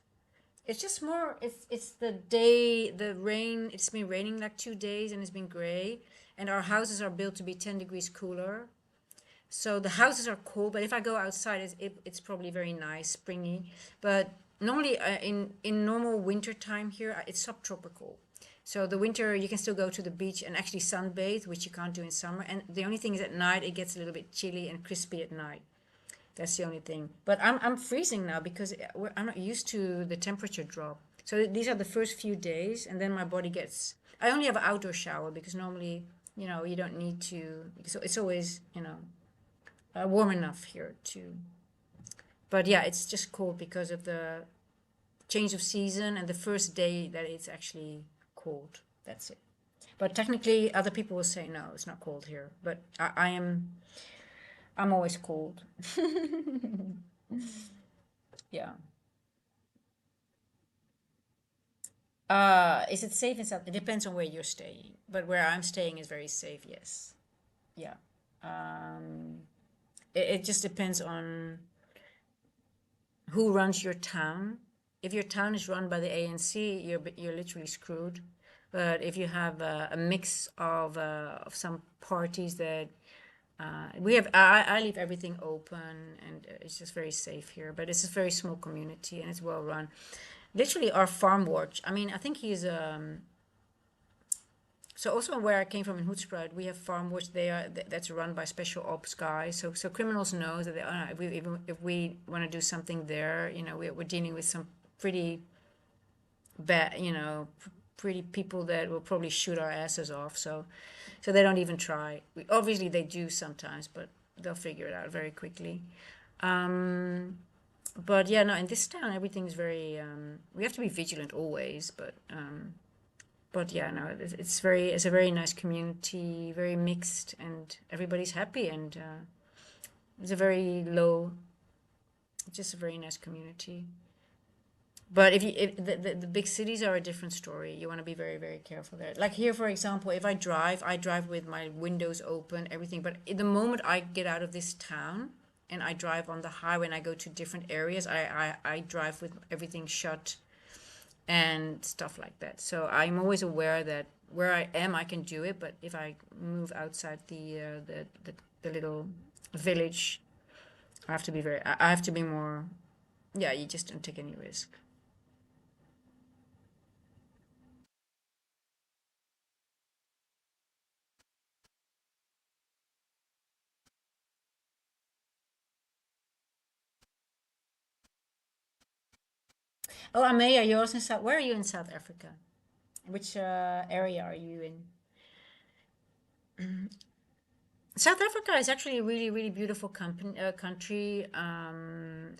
it's just more, it's the day, the rain, it's been raining like 2 days and it's been gray, and our houses are built to be 10 degrees cooler. So the houses are cold, but if I go outside, it's probably very nice, springy. But normally in normal winter time here, it's subtropical. So the winter, you can still go to the beach and actually sunbathe, which you can't do in summer. And the only thing is at night, it gets a little bit chilly and crispy at night. That's the only thing. But I'm freezing now because I'm not used to the temperature drop. So these are the first few days, and then my body gets. I only have an outdoor shower because normally, you don't need to. So it's always, warm enough here to. But yeah, it's just cold because of the change of season and the first day that it's actually cold. That's it. But technically, other people will say no, it's not cold here. But I am. I'm always cold. Yeah. Is it safe and stuff? It depends on where you're staying. But where I'm staying is very safe, yes. Yeah. Um, it just depends on who runs your town. If your town is run by the ANC, you're literally screwed. But if you have a mix of some parties that we have, I leave everything open, and it's just very safe here. But it's a very small community and it's well run. Literally, our farm watch. I mean, I think he's So also where I came from in Hoedspruit, we have farm which they are that's run by special ops guys. So criminals know that they, if we even if we want to do something there, we're dealing with some pretty bad, pretty people that will probably shoot our asses off. So they don't even try. Obviously they do sometimes, but they'll figure it out very quickly. But yeah, no, in this town everything's very. We have to be vigilant always, but yeah, no, it's a very nice community, very mixed, and everybody's happy, and it's a very low, just a very nice community. But if the big cities are a different story. You want to be very, very careful there. Like here, for example, if I drive with my windows open, everything. But in the moment I get out of this town and I drive on the highway and I go to different areas, I drive with everything shut and stuff like that. So I'm always aware that where I am, I can do it. But if I move outside the little village, I have to be very. I have to be more. Yeah, you just don't take any risk. Oh, Ameya, you're also in South. Where are you in South Africa? Which area are you in? South Africa is actually a really, really beautiful country, and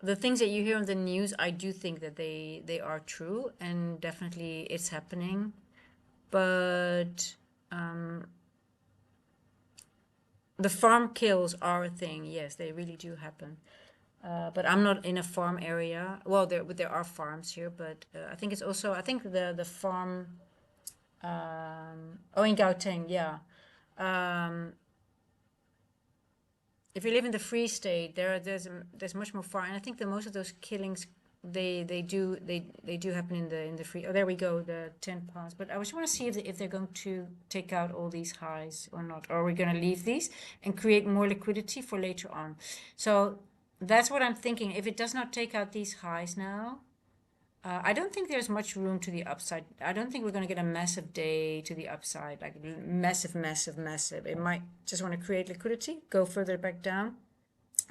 the things that you hear on the news, I do think that they are true, and definitely it's happening. But the farm kills are a thing. Yes, they really do happen. But I'm not in a farm area. Well, there are farms here, but I think it's also I think the farm. Oh, in Gauteng, yeah. Um, if you live in the Free State, there's much more farm, and I think that most of those killings they do happen in the free. Oh, there we go, the 10 pounds. But I just want to see if they're going to take out all these highs or not, or are we going to leave these and create more liquidity for later on? So that's what I'm thinking. If it does not take out these highs now, I don't think there's much room to the upside. I don't think we're going to get a massive day to the upside, like massive, massive, massive. It might just want to create liquidity, go further back down,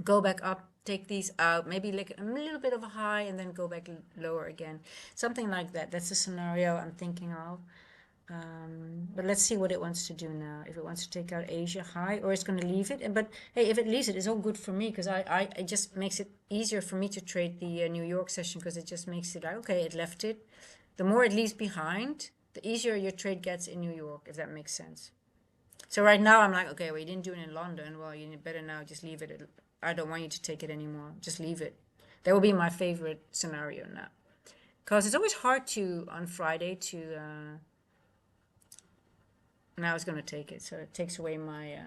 go back up, take these out, maybe like a little bit of a high, and then go back lower again. Something like that. That's the scenario I'm thinking of. But let's see what it wants to do now. If it wants to take out Asia high or it's going to leave it. But hey, if it leaves it, it's all good for me because it just makes it easier for me to trade the New York session because it just makes it like, okay, it left it. The more it leaves behind, the easier your trade gets in New York, if that makes sense. So right now I'm like, okay, well, you didn't do it in London. Well, you better now just leave it. I don't want you to take it anymore. Just leave it. That would be my favorite scenario now. Because it's always hard to, on Friday, to now it's going to take it, so it takes away my.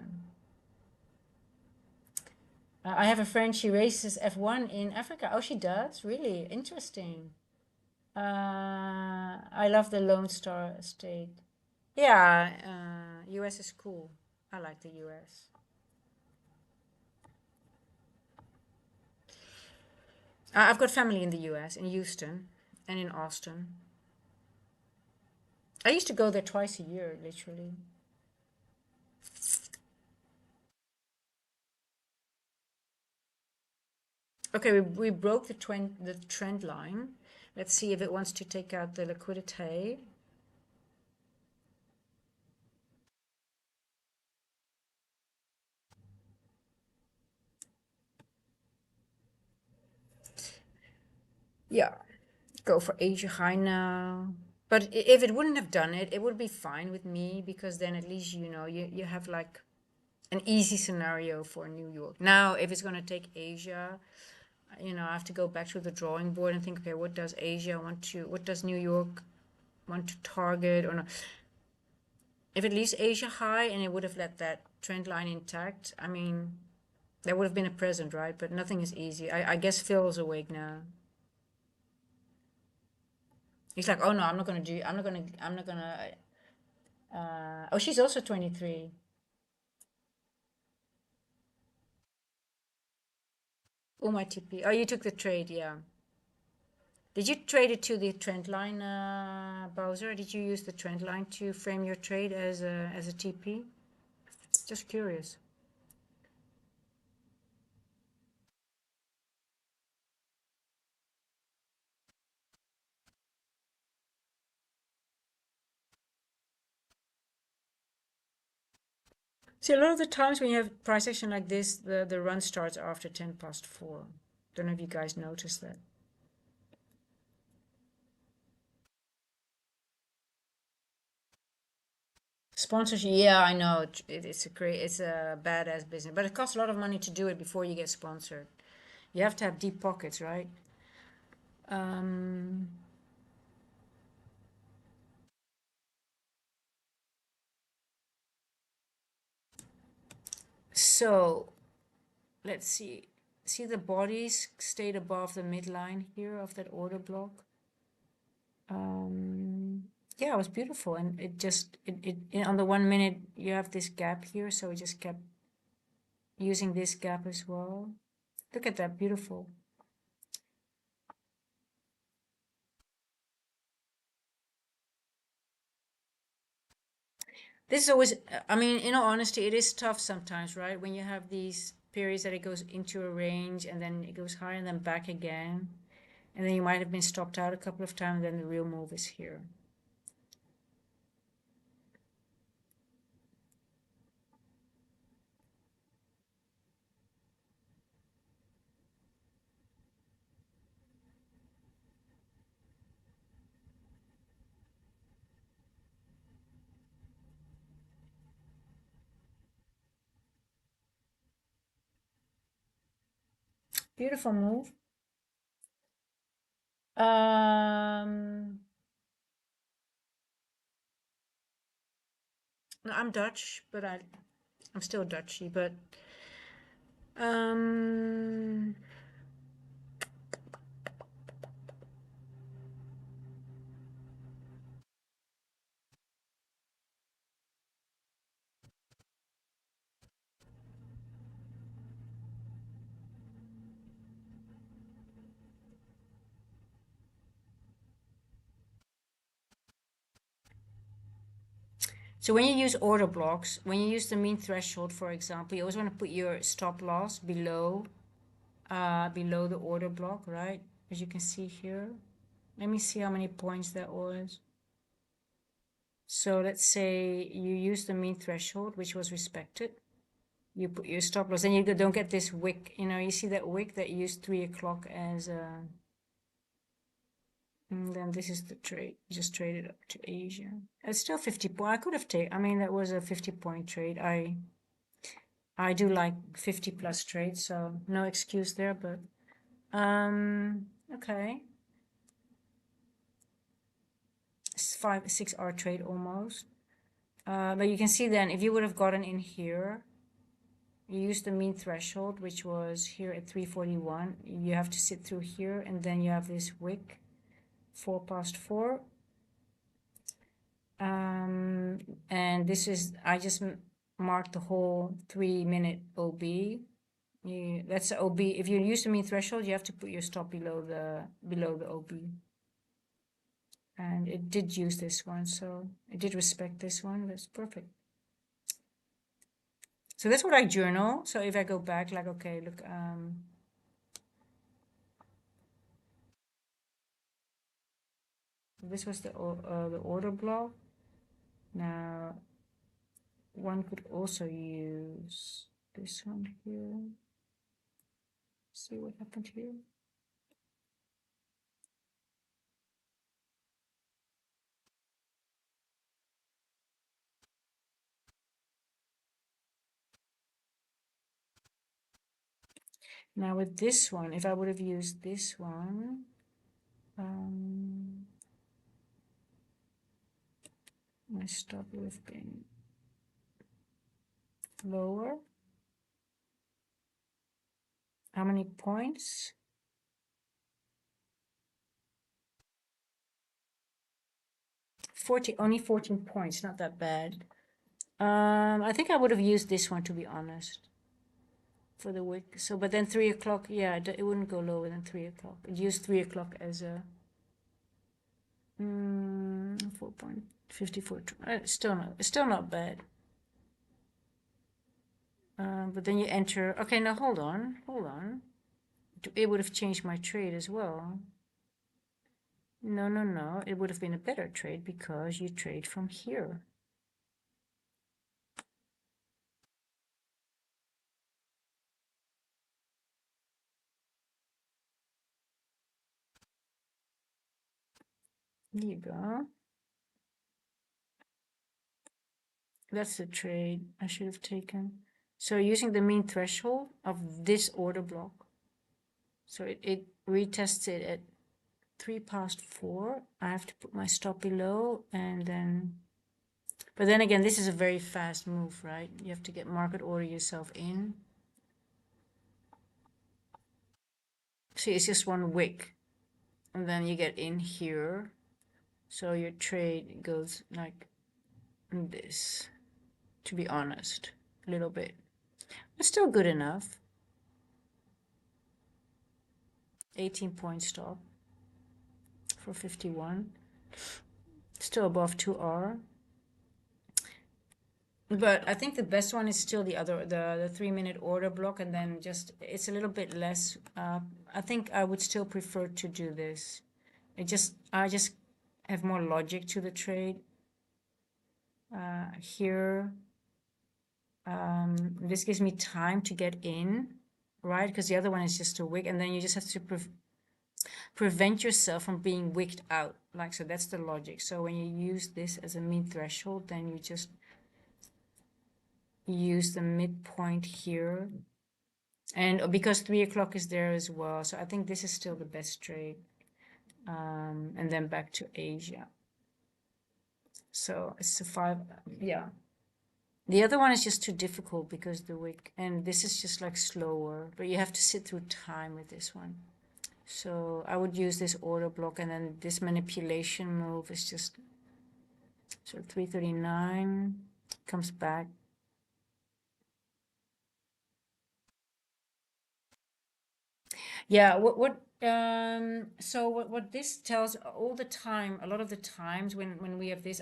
I have a friend. She races F1 in Africa. Oh, she does. Really interesting. I love the Lone Star State. Yeah, U.S. is cool. I like the U.S. I've got family in the U.S. in Houston and in Austin. I used to go there twice a year, literally. Okay, we broke the trend line. Let's see if it wants to take out the liquidity. Yeah, go for Asia high now. But if it wouldn't have done it, it would be fine with me because then at least you have like an easy scenario for New York. Now, if it's going to take Asia, I have to go back to the drawing board and think, okay, what does New York want to target or not? If it leaves Asia high and it would have let that trend line intact, I mean, that would have been a present, right? But nothing is easy. I guess Phil's awake now. He's like, oh no, I'm not gonna. Oh, she's also 23. Oh, my TP. Oh, you took the trade, yeah. Did you trade it to the trend line, Bowser? Did you use the trend line to frame your trade as a TP? Just curious. See, a lot of the times when you have price action like this, the run starts after 10 past 4. Don't know if you guys noticed that. Sponsorship, yeah, I know. It's a badass business, but it costs a lot of money to do it before you get sponsored. You have to have deep pockets, right? Um, so let's see. See the bodies stayed above the midline here of that order block. Yeah, it was beautiful, and it just on the 1 minute you have this gap here, so it just kept using this gap as well. Look at that, beautiful. This is always, I mean, in all honesty, it is tough sometimes, right? When you have these periods that it goes into a range and then it goes higher and then back again. And then you might have been stopped out a couple of times, then the real move is here. Beautiful move. No, I'm Dutch, but I'm still Dutchy, but um, so when you use order blocks, when you use the mean threshold, for example, you always want to put your stop loss below the order block, right? As you can see here. Let me see how many points that was. So let's say you use the mean threshold, which was respected. You put your stop loss, and you don't get this wick. You know, you see that wick that used 3 o'clock as a. And then this is the trade. You just traded up to Asia. It's still 50 point. I could have taken. I mean, that was a 50-point trade. I do like 50 plus trades, so no excuse there. But okay, it's 5-6 hour trade almost. But you can see then if you would have gotten in here, you use the mean threshold, which was here at 341. You have to sit through here, and then you have this wick, 4 past 4. And this is, I just marked the whole 3-minute OB. That's the OB. If you use the mean threshold, you have to put your stop below the OB. And it did use this one, so it did respect this one. That's perfect. So that's what I journal. So if I go back, like, okay, look, this was the order block. Now, one could also use this one here. See what happened here. Now with this one, if I would have used this one, my stop would have been lower. How many points? 40, only 14 points, not that bad. I think I would have used this one, to be honest, for the wick. So, but then 3 o'clock, yeah, it wouldn't go lower than 3 o'clock. It used 3 o'clock as a 4.54. Still not bad. But then you enter. Okay, now hold on. It would have changed my trade as well. No. It would have been a better trade because you trade from here. There you go. That's the trade I should have taken. So using the mean threshold of this order block. So it retests it at 3 past 4. I have to put my stop below and then, but then again, this is a very fast move, right? You have to get market order yourself in. See, it's just one wick. And then you get in here. So your trade goes like this, to be honest, a little bit. But still good enough. 18-point stop for 51. Still above 2R. But I think the best one is still the 3-minute order block, and then just it's a little bit less. I think I would still prefer to do this. I just have more logic to the trade. Here, this gives me time to get in, right? Because the other one is just a wick, and then you just have to prevent yourself from being wicked out. Like, so that's the logic. So when you use this as a mean threshold, then you just use the midpoint here. And because 3 o'clock is there as well. So I think this is still the best trade. And then back to Asia. So it's a 5, yeah. The other one is just too difficult because the wick, and this is just like slower, but you have to sit through time with this one. So I would use this order block, and then this manipulation move is just, so 339 comes back. Yeah, so what this tells all the time, a lot of the times when we have this,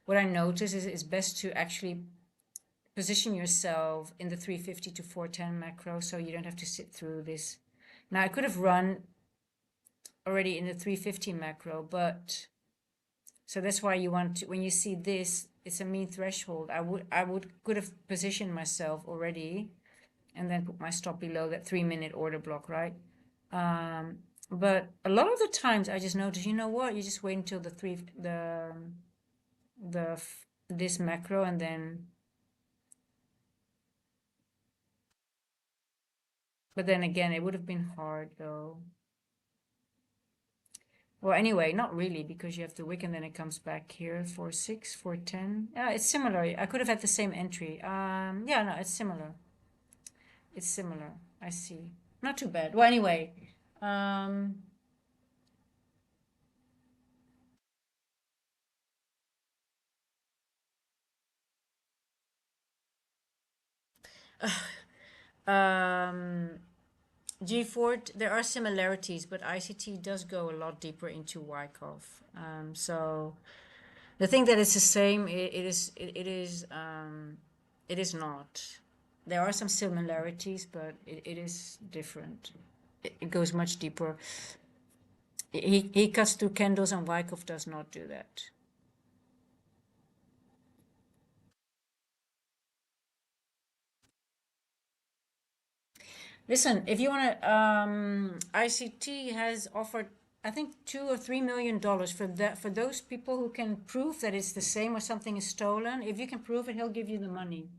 what I notice is it's best to actually position yourself in the 350 to 410 macro so you don't have to sit through this. Now I could have run already in the 350 macro, but so that's why you want to, when you see this, it's a mean threshold. Could have positioned myself already and then put my stop below that 3-minute order block, right? But a lot of the times I just notice, you know what, you just wait until this macro, and then, but then again, it would have been hard though. Well, anyway, not really, because you have the wick and then it comes back here, 4-6, 4-10. Yeah, it's similar. I could have had the same entry. Yeah, no, it's similar. It's similar. I see. Not too bad. Well, anyway, um, um, G4, there are similarities, but ICT does go a lot deeper into Wyckoff. So the thing that is the same, it is not. There are some similarities, but it is different. It goes much deeper. He cuts through candles, and Wyckoff does not do that. Listen, if you want to, ICT has offered, I think, $2 or $3 million for that, for those people who can prove that it's the same or something is stolen. If you can prove it, he'll give you the money.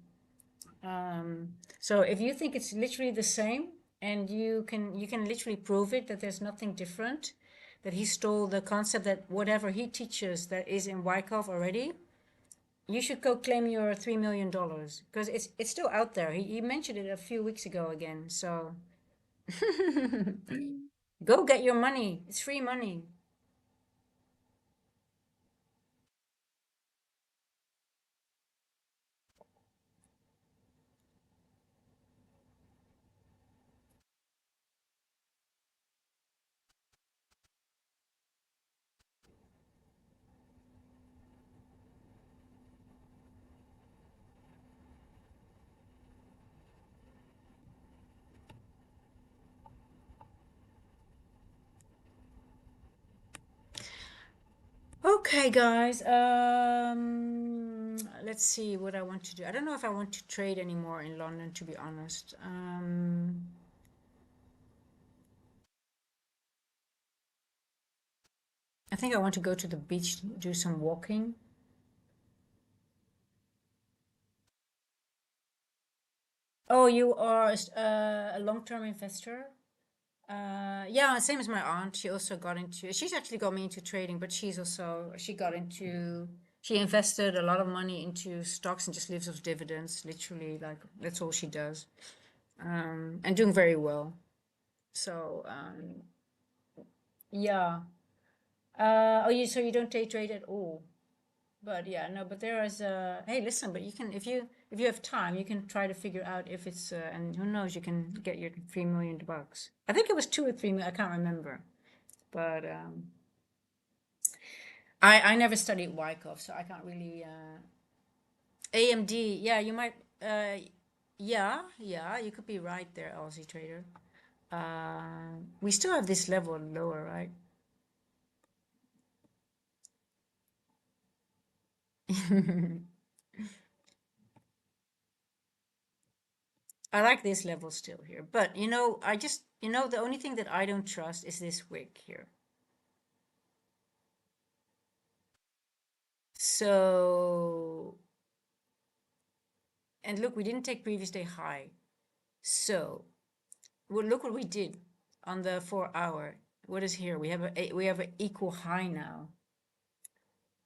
So if you think it's literally the same, and you can literally prove it that there's nothing different, that he stole the concept, that whatever he teaches that is in Wyckoff already, you should go claim your $3 million, because it's still out there. He mentioned it a few weeks ago again. So go get your money. It's free money. Okay, guys. Let's see what I want to do. I don't know if I want to trade anymore in London, to be honest. I think I want to go to the beach, do some walking. Oh, you are a long-term investor? Yeah, same as my aunt. She also got into, she's actually got me into trading, but she got into, she invested a lot of money into stocks and just lives off dividends, literally, like that's all she does. And doing very well. So, yeah. So you don't day trade at all? But yeah, no, but there is hey, listen, but you can, if you have time, you can try to figure out if it's and who knows, you can get your 3 million bucks. I think it was 2 or 3 million, I can't remember. But I never studied Wyckoff, so I can't really AMD, yeah, you might yeah, you could be right there, Aussie trader. We still have this level lower, right? I like this level still here, but I just, the only thing that I don't trust is this wick here. So, and look, we didn't take previous day high. So, well, look what we did on the 4 hour. What is here? We have an equal high now.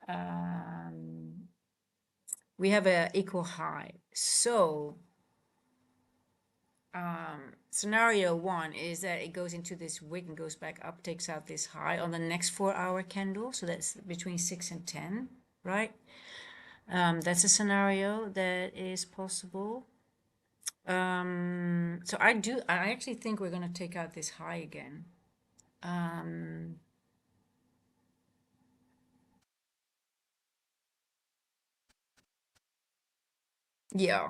Um, we have an equal high. So, scenario one is that it goes into this wick and goes back up, takes out this high on the next 4 hour candle. So that's between 6 and 10, right? That's a scenario that is possible. So I actually think we're going to take out this high again. Um, yeah.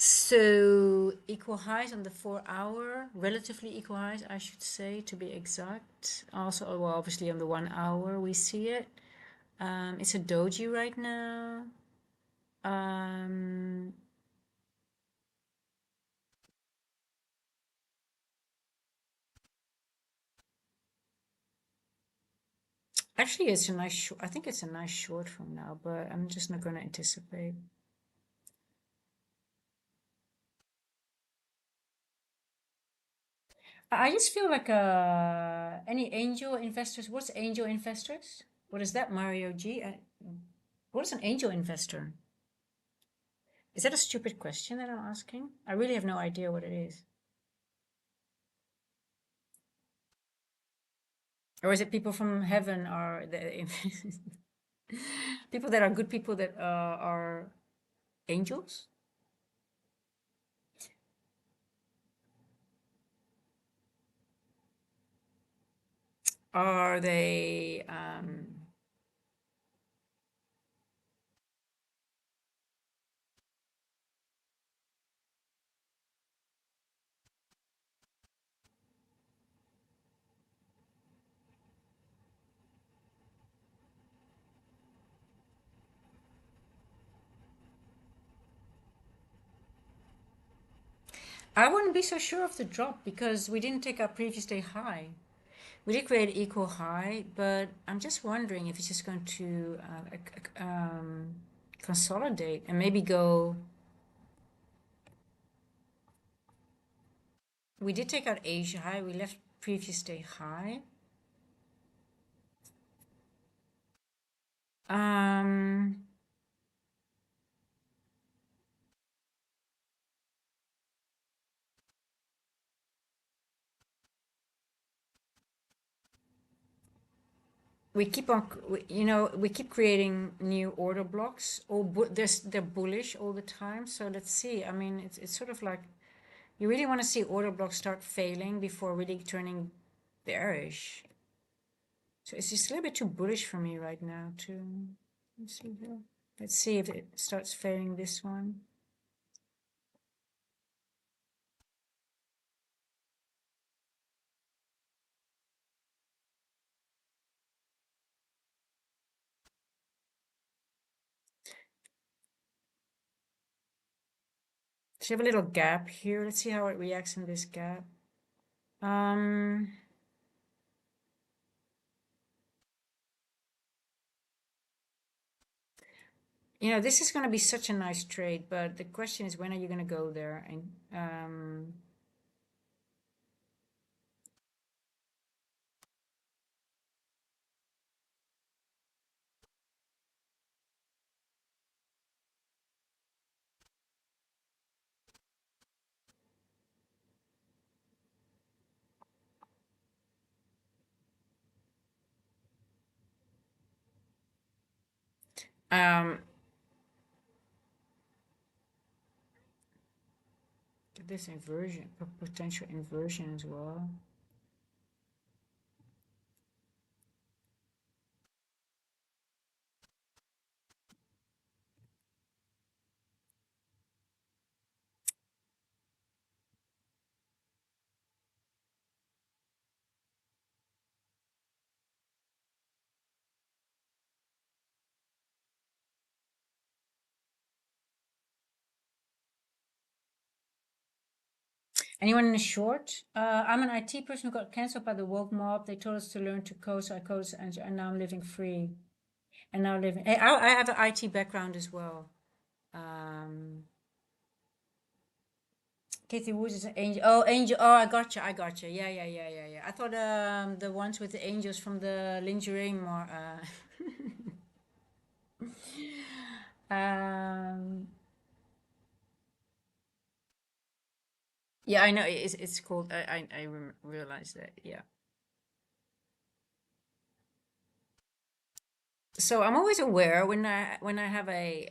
So equal highs on the 4 hour, relatively equal highs, I should say, to be exact. Also, well, obviously on the 1 hour we see it. It's a doji right now. Um, Actually, it's a nice short. I think it's a nice short from now, but I'm just not going to anticipate. I just feel like any angel investors. What's angel investors? What is that, Mario G? What is an angel investor? Is that a stupid question that I'm asking? I really have no idea what it is. Or is it people from heaven are the people that are good people that are angels? Are they? I wouldn't be so sure of the drop because we didn't take our previous day high. We did create equal high, but I'm just wondering if it's just going to consolidate and maybe go. We did take out Asia high. We left previous day high. Um, we keep on, we keep creating new order blocks. They're bullish all the time. So let's see. I mean, it's sort of like you really want to see order blocks start failing before really turning bearish. So it's just a little bit too bullish for me right now to, let's see here. Let's see if it starts failing this one. So you have a little gap here. Let's see how it reacts in this gap. Um, you know, this is going to be such a nice trade, but the question is, when are you going to go there? And um, this inversion, potential inversion as well. Anyone in a short? I'm an IT person who got cancelled by the woke mob. They told us to learn to code, so I coded, and now I'm living free. And now living. Hey, I have an IT background as well. Katie Woods is an angel. Oh, angel. Oh, I gotcha. I gotcha. Yeah. I thought the ones with the angels from the lingerie more. Um, yeah, I know. It's called. I realized that. Yeah. So I'm always aware when I have a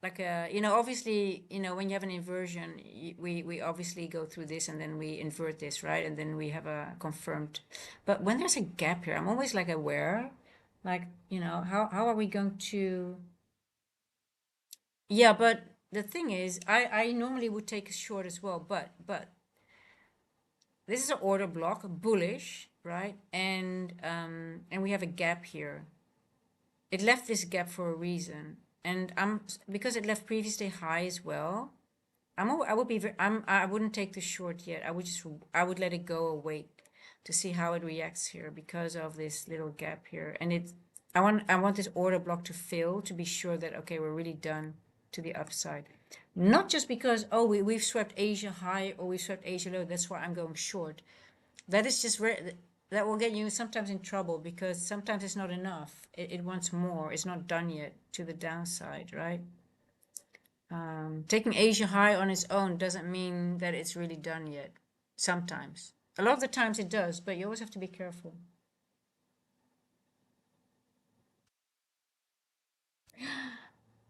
like a, you know, obviously, you know, when you have an inversion, we obviously go through this and then we invert this, right? And then we have a confirmed. But when there's a gap here, I'm always like aware, like, you know, how are we going to? Yeah, but the thing is, I normally would take a short as well, but this is an order block, bullish, right? And we have a gap here. It left this gap for a reason, and because it left previously high as well. I would be I wouldn't take the short yet. I would let it go or wait to see how it reacts here because of this little gap here. And I want this order block to fill to be sure that okay, we're really done to the upside. Not just because oh we've swept Asia high or we swept Asia low, that's why I'm going short. That is just that will get you sometimes in trouble because sometimes it's not enough. It wants more. It's not done yet to the downside, right? Taking Asia high on its own doesn't mean that it's really done yet. Sometimes. A lot of the times it does, but you always have to be careful.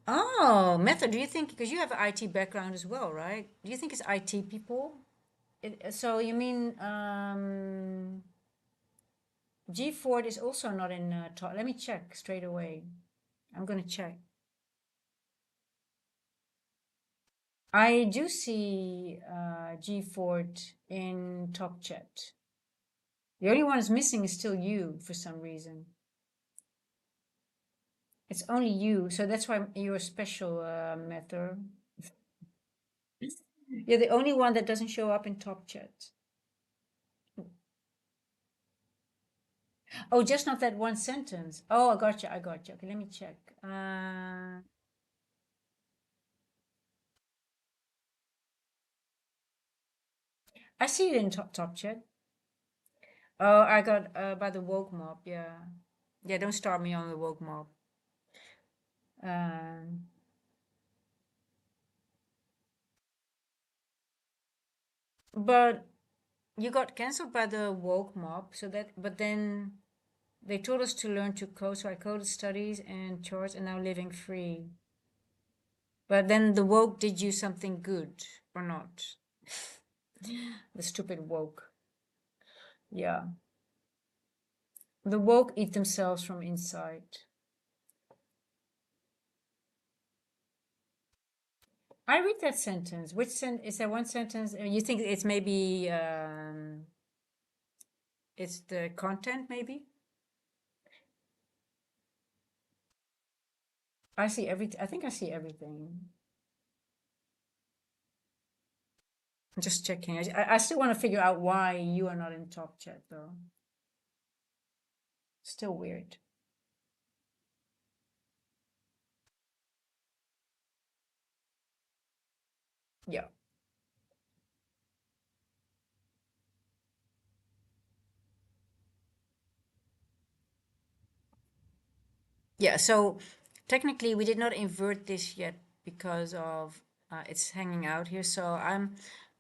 Oh, method. Do you think, because you have an IT background as well, right? Do you think it's IT people? So you mean G Ford is also not in top. Let me check straight away. I'm going to check. I do see G Ford in top chat. The only one is missing is still you for some reason. It's only you, so that's why you're a special method. You're the only one that doesn't show up in top chat. Oh, just not that one sentence. Oh, I got you. I got you. Okay, let me check. I see it in top chat. Oh, I got by the woke mob. Yeah, yeah. Don't start me on the woke mob. Um, but you got cancelled by the woke mob, so that. But then they told us to learn to code, so I coded studies and charts, and now living free. But then the woke did you something good or not? The stupid woke. Yeah. The woke eat themselves from inside. I read that sentence. Which is there one sentence? You think it's maybe it's the content maybe? I see everything. I think I see everything. I'm just checking. I still want to figure out why you are not in talk chat though. Still weird. Yeah. Yeah, so technically we did not invert this yet because of it's hanging out here. So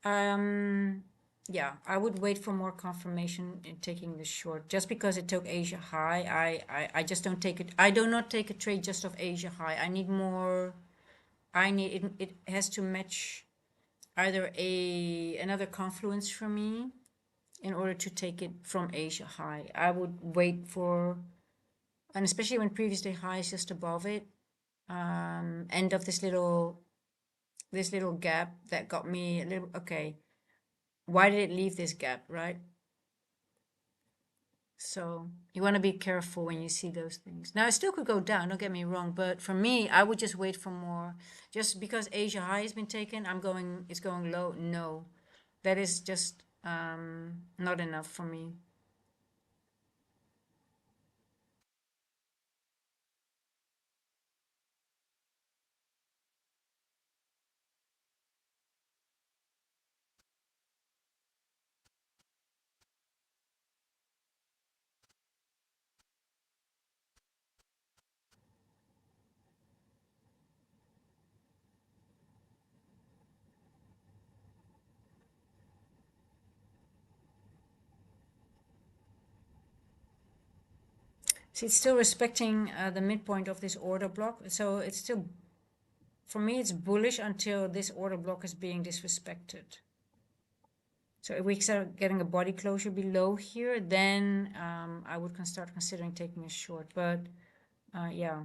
um, yeah, I would wait for more confirmation in taking this short. Just because it took Asia high, I just don't take it. I do not take a trade just of Asia high. I need more. I need it. It has to match either another confluence for me in order to take it from Asia high. I would wait for, and especially when previous day high is just above it, end of this little gap that got me a little okay. Why did it leave this gap, right? So you want to be careful when you see those things. Now it still could go down, don't get me wrong, but for me, I would just wait for more. Just because Asia high has been taken, it's going low. No, that is just not enough for me. See, it's still respecting the midpoint of this order block, so it's still, for me, it's bullish until this order block is being disrespected. So if we start getting a body closure below here, then I would start considering taking a short. But yeah,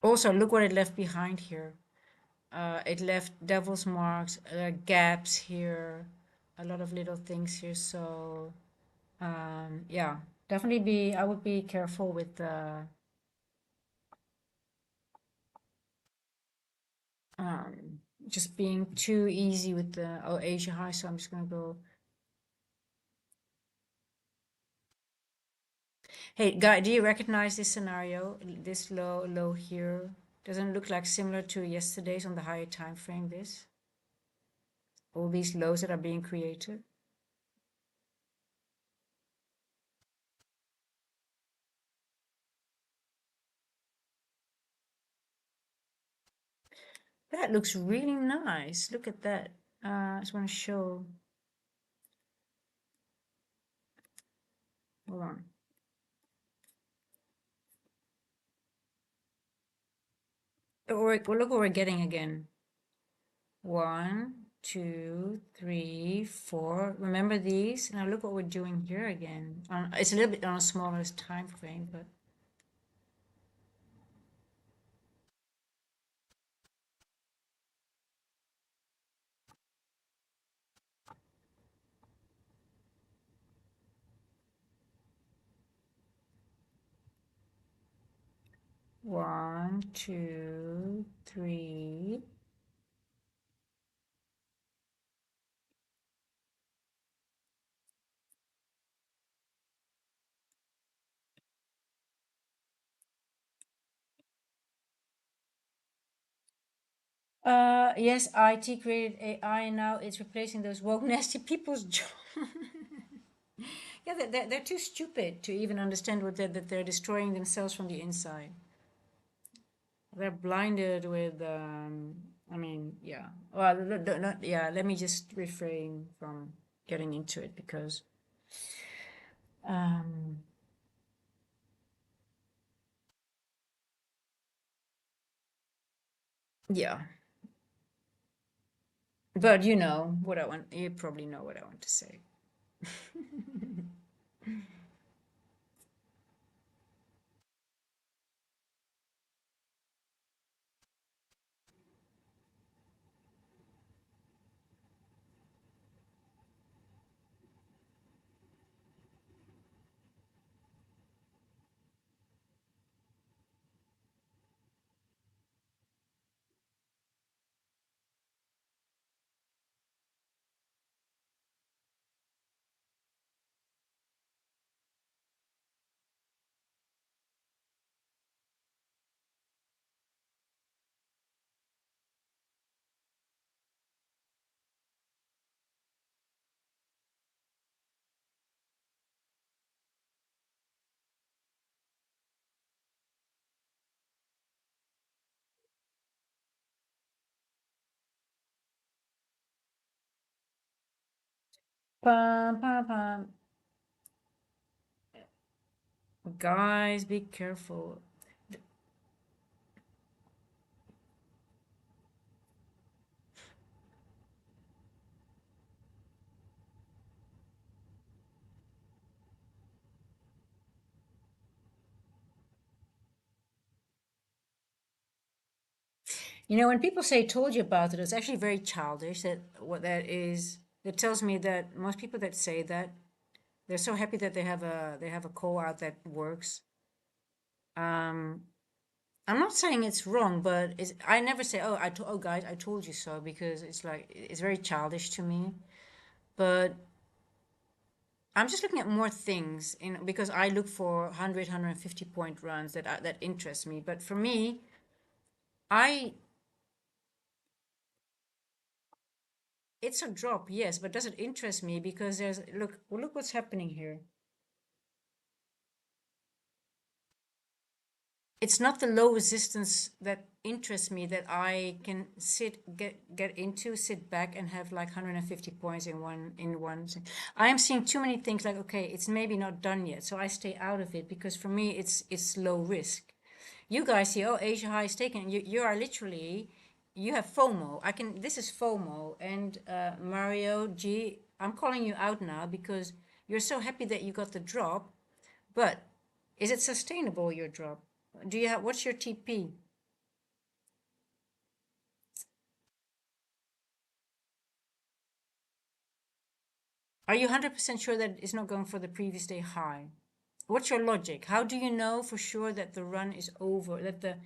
also look what it left behind here. It left devil's marks, gaps here, a lot of little things here. So yeah, definitely I would be careful with um, just being too easy with the Asia high. So I'm just gonna go. Hey, guy, do you recognize this scenario? This low here doesn't look like similar to yesterday's on the higher time frame. This all these lows that are being created. That looks really nice. Look at that. I just want to show. Hold on. Look what we're getting again. 1, 2, 3, 4. Remember these? Now look what we're doing here again. It's a little bit on a smaller time frame, but 1, 2, 3. Yes, IT created AI, and now it's replacing those woke, nasty people's job. Yeah, they're too stupid to even understand that they're destroying themselves from the inside. They're blinded with, I mean, yeah. Well, not, yeah, let me just refrain from getting into it because, um, yeah. But you know what I want, you probably know what I want to say. Pam, pam, pam. Guys, be careful. You know, when people say told you about it, it's actually very childish. That what that is, it tells me that most people that say that, they're so happy that they have a call out that works. Um, I'm not saying it's wrong, but I never say, "Oh, oh guys, I told you so," because it's like it's very childish to me. But I'm just looking at more things in because I look for 100, point runs that interest me. But for me, I it's a drop, yes, but does it interest me? Because there's look what's happening here. It's not the low resistance that interests me that I can get into, sit back and have like 150 points in one. I am seeing too many things like okay, it's maybe not done yet, so I stay out of it because for me it's low risk. You guys see, oh, Asia High is taken. You are literally you have FOMO. I can this is FOMO and Mario G. I'm calling you out now because you're so happy that you got the drop, but is it sustainable your drop? Do you have what's your TP? Are you 100% sure that it's not going for the previous day high? What's your logic? How do you know for sure that the run is over? That that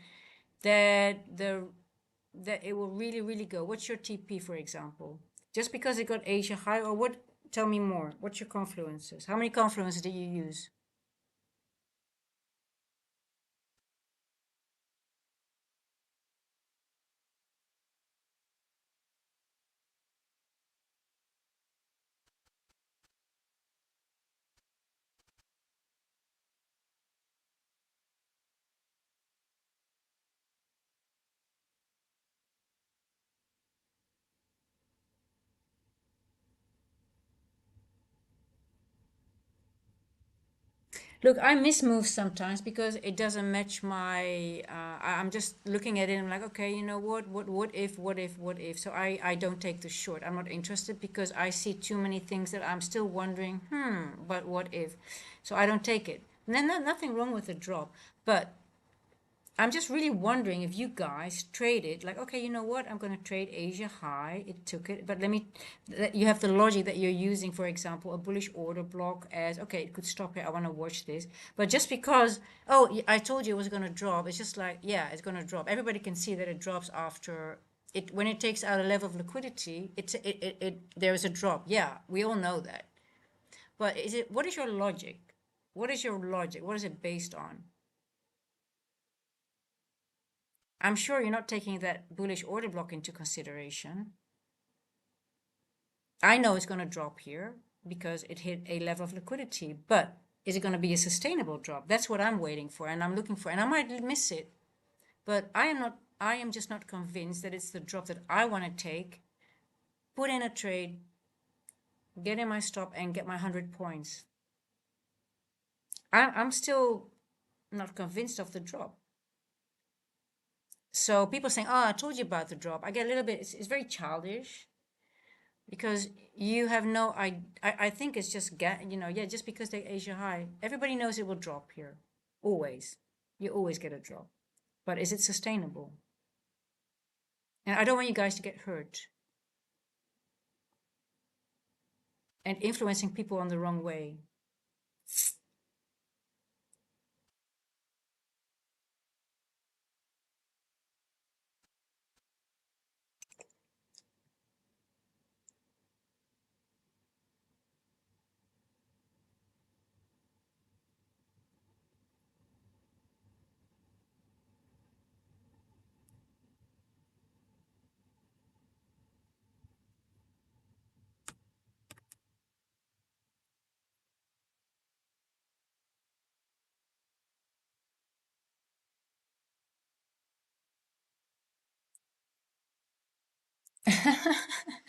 it will really go? What's your TP, for example? Just because it got Asia high, or what? Tell me more. What's your confluences? How many confluences do you use? Look, I miss moves sometimes because it doesn't match my. I'm just looking at it. And I'm like, okay, you know what? What if? So I don't take the short. I'm not interested because I see too many things that I'm still wondering. But what if? So I don't take it. And then nothing wrong with the drop, but I'm just really wondering if you guys traded, like, okay, you know what? I'm going to trade Asia high. It took it. But you have the logic that you're using, for example, a bullish order block as, okay, it could stop here. I want to watch this. But just because, oh, I told you it was going to drop, it's just like, yeah, it's going to drop. Everybody can see that it drops after it, when it takes out a level of liquidity, there is a drop. Yeah, we all know that. But what is your logic? What is your logic? What is it based on? I'm sure you're not taking that bullish order block into consideration. I know it's going to drop here because it hit a level of liquidity, but is it going to be a sustainable drop? That's what I'm waiting for and I'm looking for, and I might miss it, but I am just not convinced that it's the drop that I want to take, put in a trade, get in my stop and get my 100 points. I'm still not convinced of the drop. So people saying, oh, I told you about the drop. I get a little bit, it's very childish because you have no, I think it's just, yeah, just because they Asia high, everybody knows it will drop here. Always. You always get a drop. But is it sustainable? And I don't want you guys to get hurt and influencing people on the wrong way.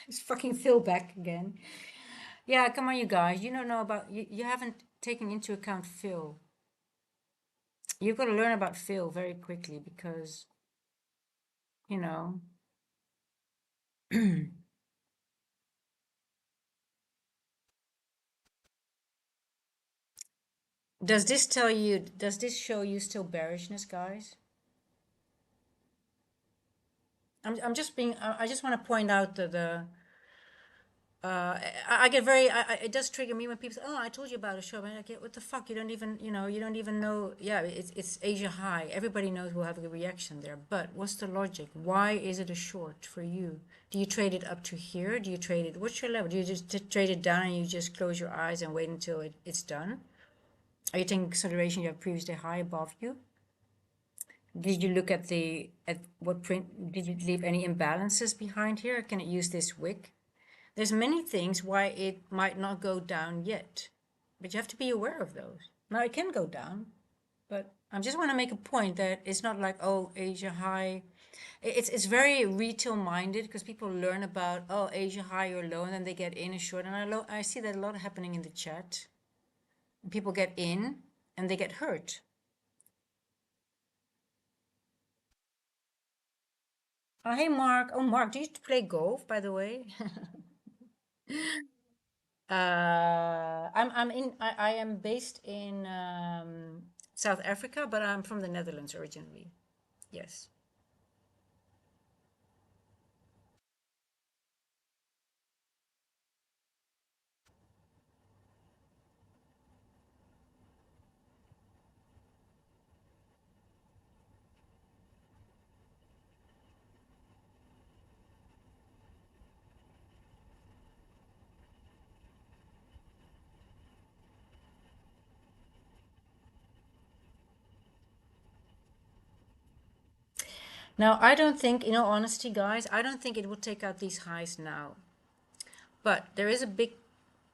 It's fucking Phil back again. Yeah, come on, you guys. You don't know about, you haven't taken into account Phil. You've got to learn about Phil very quickly because, you know, does this show you still bearishness, guys? I'm just being, I just want to point out I get very, it does trigger me when people say, oh, I told you about a show. And I get, what the fuck? You don't even, you don't even know. Yeah, it's Asia high. Everybody knows we'll have a reaction there. But what's the logic? Why is it a short for you? Do you trade it up to here? Do you trade it, what's your level? Do you just trade it down and you just close your eyes and wait until it's done? Are you taking consideration you have previous day high above you? Did you look at what print, did you leave any imbalances behind here? Can it use this wick? There's many things why it might not go down yet, but you have to be aware of those. Now it can go down, but I just want to make a point that it's not like, oh, Asia high. It's very retail minded because people learn about, oh, Asia high or low, and then they get in a short. And I see that a lot happening in the chat. People get in and they get hurt. Oh, hey, Mark. Oh, Mark, do you play golf, by the way? I am based in South Africa, but I'm from the Netherlands originally. Yes. Now, I don't think, in all honesty, guys, I don't think it will take out these highs now. But there is a big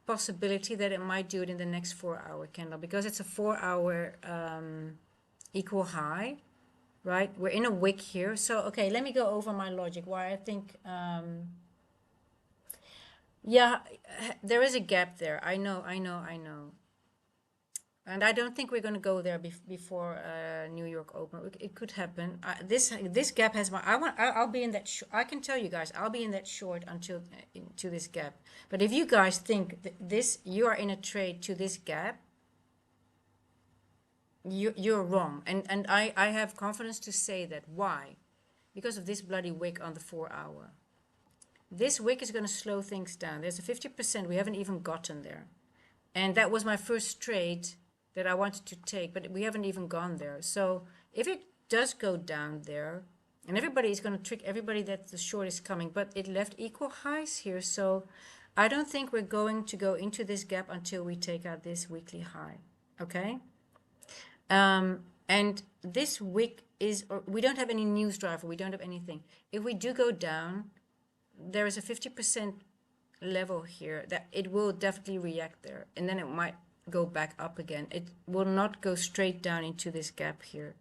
possibility that it might do it in the next 4 hour candle because it's a 4 hour equal high, right? We're in a wick here. So, okay, let me go over my logic why I think, yeah, there is a gap there. I know. And I don't think we're going to go there before New York Open. It could happen. This gap has my. I'll be in that. I can tell you guys, I'll be in that short until to this gap. But if you guys think that you are in a trade to this gap, you're wrong. And I have confidence to say that. Why? Because of this bloody wick on the 4 hour. This wick is going to slow things down. There's a 50%. We haven't even gotten there. And that was my first trade that I wanted to take, but we haven't even gone there. So if it does go down there, and everybody is going to trick everybody that the short is coming, but it left equal highs here. So I don't think we're going to go into this gap until we take out this weekly high. Okay? And this wick is, or we don't have any news driver, we don't have anything. If we do go down, there is a 50% level here that it will definitely react there, and then it might go back up again. It will not go straight down into this gap here.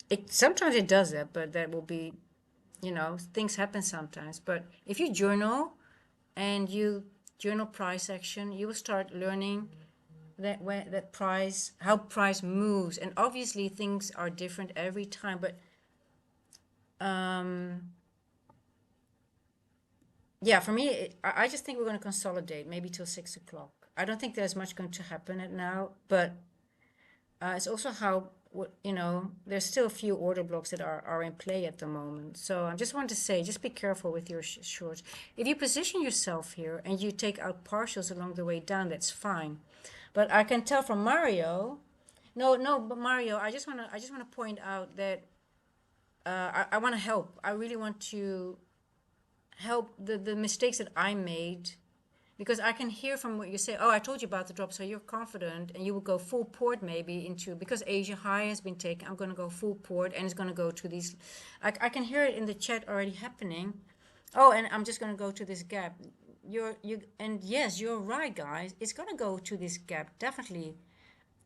It sometimes it does that, but that will be, you know, things happen sometimes. But if you journal and you journal price action, you will start learning that price, how price moves. And obviously things are different every time, but yeah, for me, I just think we're going to consolidate maybe till 6 o'clock. I don't think there's much going to happen at now, but it's also how, you know, there's still a few order blocks that are in play at the moment. So I just want to say, just be careful with your shorts. If you position yourself here and you take out partials along the way down, that's fine. But I can tell from Mario, no, but Mario, I just want to point out that I want to help. I really want to help the mistakes that I made, because I can hear from what you say. Oh, I told you about the drop, so you're confident, and you will go full port maybe into, because Asia high has been taken, I'm going to go full port, and it's going to go to these. I can hear it in the chat already happening. Oh, and I'm just going to go to this gap. And yes, you're right, guys. It's going to go to this gap definitely,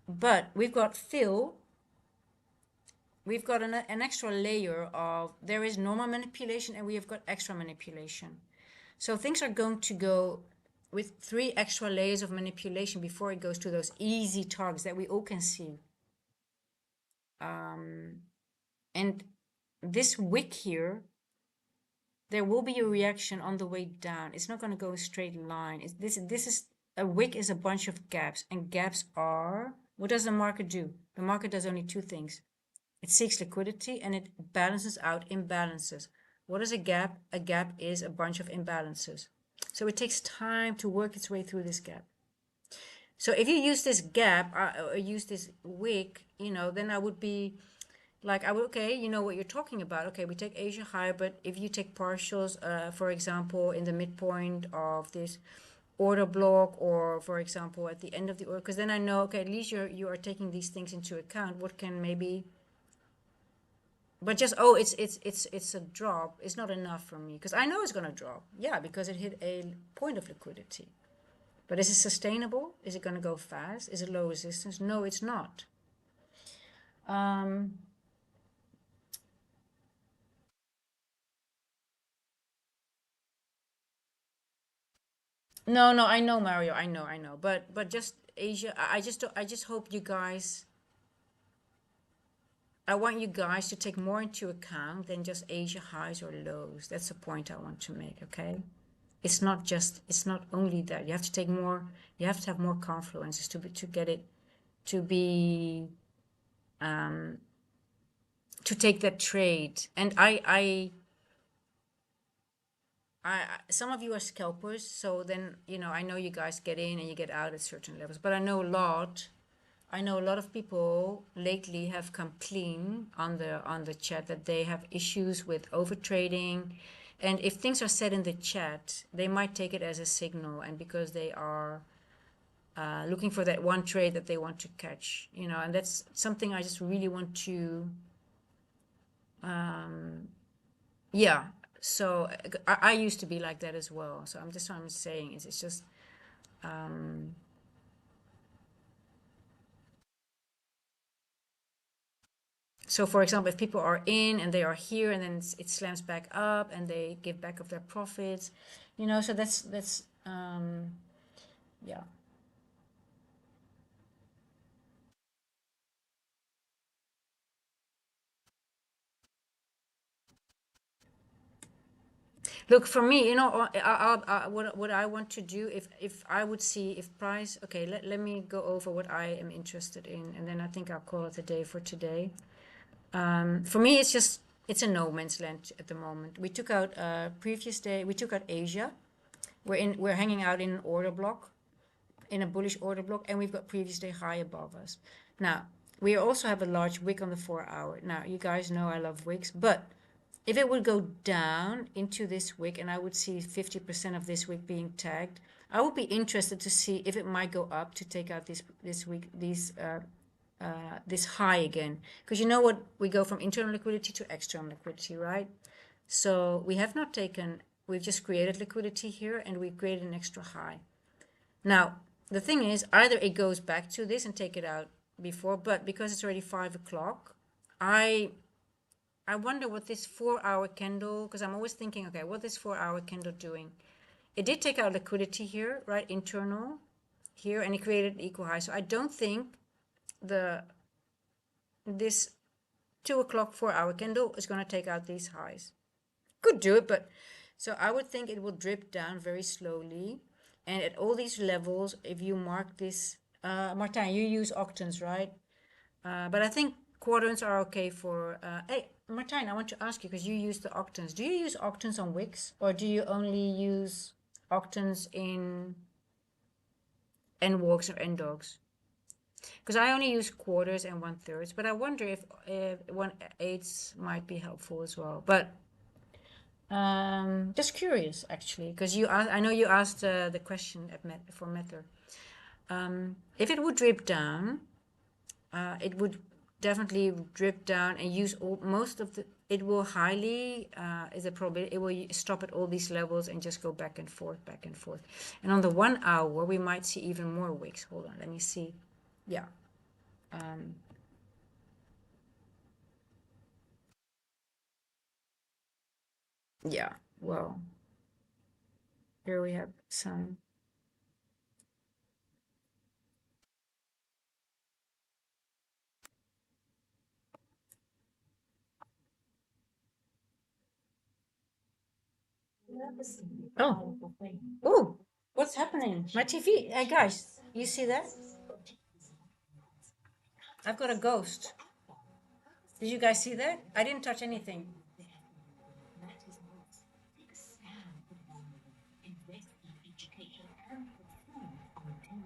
but we've got fill. We've got an extra layer of, there is normal manipulation and we have got extra manipulation. So things are going to go with 3 extra layers of manipulation before it goes to those easy targets that we all can see. And this wick here, there will be a reaction on the way down. It's not going to go a straight line. This is, a wick is a bunch of gaps, and gaps are, what does the market do? The market does only 2 things. It seeks liquidity and it balances out imbalances. What is a gap? A gap is a bunch of imbalances. So it takes time to work its way through this gap. So if you use this gap or use this wick, you know, then I would be like, okay, you know what you're talking about. Okay, we take Asia high, but if you take partials, for example, in the midpoint of this order block, or for example, at the end of the order, because then I know, okay, at least you are taking these things into account. What can maybe, but just, oh, it's a drop, it's not enough for me, because I know it's going to drop. Yeah, because it hit a point of liquidity. But is it sustainable? Is it going to go fast? Is it low resistance? No, it's not. No, I know, Mario, I know, but just Asia, I just hope you guys, I want you guys to take more into account than just Asia highs or lows. That's the point I want to make, okay? It's not only that. You have to take more, you have to have more confluences to get it, to be, to take that trade. And some of you are scalpers, so then, you know, I know you guys get in and you get out at certain levels, but I know a lot of people lately have come clean on the chat that they have issues with over trading. And if things are said in the chat, they might take it as a signal, and because they are looking for that one trade that they want to catch, you know, and that's something I just really want to, yeah. So I used to be like that as well. So I'm saying is, it's just, so for example, if people are in and they are here, and then it slams back up and they give back of their profits, you know, so that's yeah. Look, for me, you know, what I want to do, if I would see if price, okay, let me go over what I am interested in, and then I think I'll call it a day for today. For me, it's a no man's land at the moment. We took out previous day, we took out Asia. We're hanging out in an order block, in a bullish order block, and we've got previous day high above us. Now, we also have a large wick on the 4-hour. Now, you guys know I love wicks, but if it would go down into this wick, and I would see 50% of this wick being tagged, I would be interested to see if it might go up to take out this week, these this high again, because you know what, we go from internal liquidity to external liquidity, right? So we have not taken, we've just created liquidity here and we created an extra high. Now the thing is, either it goes back to this and take it out before, but because it's already 5 o'clock, I wonder what this 4 hour candle, because I'm always thinking, okay, what is 4 hour candle doing? It did take out liquidity here, right? Internal here, and it created an equal high. So I don't think this 2 o'clock 4 hour candle is going to take out these highs. Could do it, but so I would think it will drip down very slowly. And at all these levels, if you mark this, Martijn, you use octans, right? But I think quadrants are okay for. Hey, Martijn, I want to ask you, because you use the octans. Do you use octans on wicks, or do you only use octans in N walks or N dogs? Because I only use quarters and 1/3, but I wonder if 1/8 might be helpful as well. But just curious, actually, because I know you asked the question for Mether. If it would drip down, it would definitely drip down and use most of the. It will highly is a probability. It will stop at all these levels and just go back and forth, back and forth. And on the 1 hour, we might see even more wicks. Hold on, let me see. Yeah. Yeah. Well, here we have some. Oh. Oh, what's happening? My TV. Hey guys, you see that? I've got a ghost. Did you guys see that? I didn't touch anything.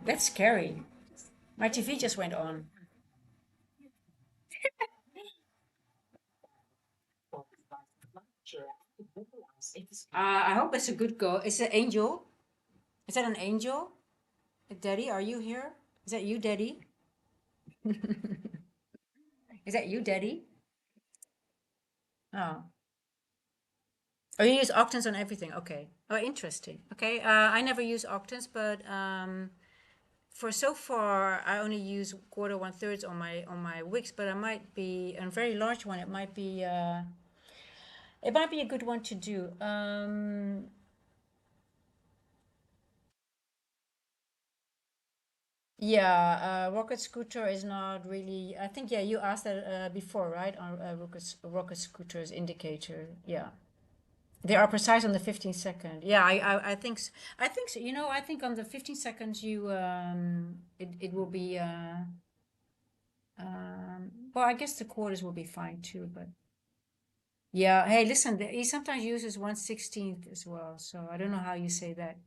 That's scary. My TV just went on. I hope it's a good go. It's an angel. Is that an angel? Daddy, are you here? Is that you, Daddy? Is that you, Daddy? Oh. Oh, you use octans on everything. Okay. Oh, interesting. Okay. I never use octans, but for so far, I only use quarter 1/3 on my wicks. But I might be a very large one. It might be a good one to do. Yeah, rocket scooter is not really. I think, yeah, you asked that before, right? On rocket scooter's indicator. Yeah, they are precise on the 15 second. Yeah, I think I think so. You know, I think on the 15 seconds you it will be well, I guess the quarters will be fine too. But yeah, hey, listen, he sometimes uses 1/16 as well. So I don't know how you say that,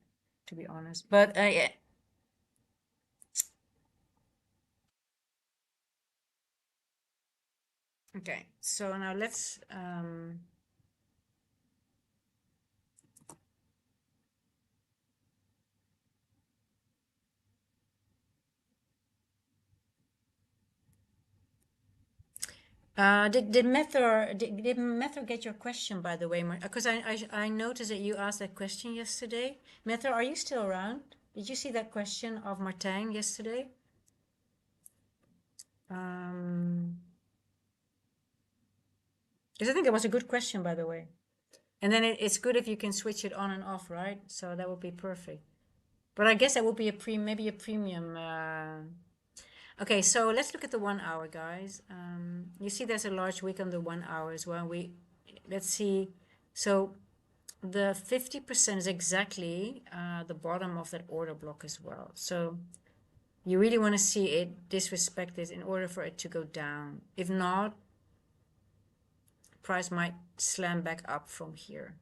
to be honest. But yeah. Okay, so now let's did Mether get your question, by the way? Because I noticed that you asked that question yesterday. Mether, are you still around? Did you see that question of Martijn yesterday? Um, because I think it was a good question, by the way. And then it's good if you can switch it on and off, right? So that would be perfect. But I guess that would be maybe a premium. Okay, so let's look at the 1 hour, guys. You see, there's a large wick on the 1 hour as well. Let's see. So the 50% is exactly the bottom of that order block as well. So you really want to see it disrespected in order for it to go down. If not, price might slam back up from here.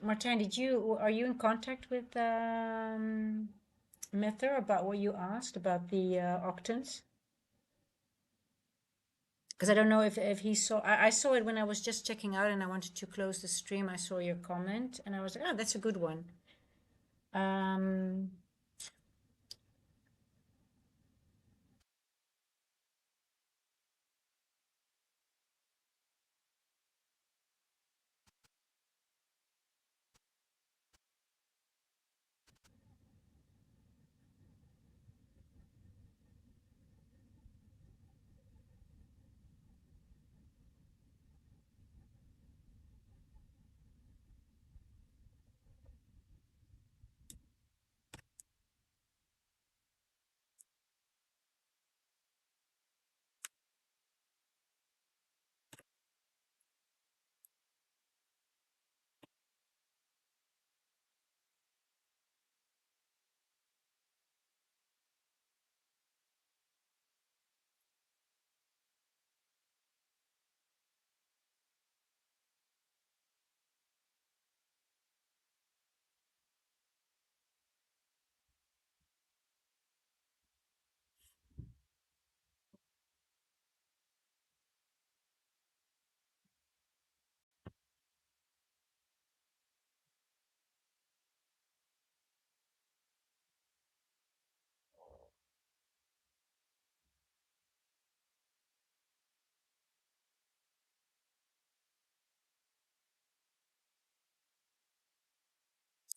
Martijn, are you in contact with Mether about what you asked about the octants? Because I don't know if he saw, I saw it when I was just checking out and I wanted to close the stream. I saw your comment and I was like, oh, that's a good one. Um,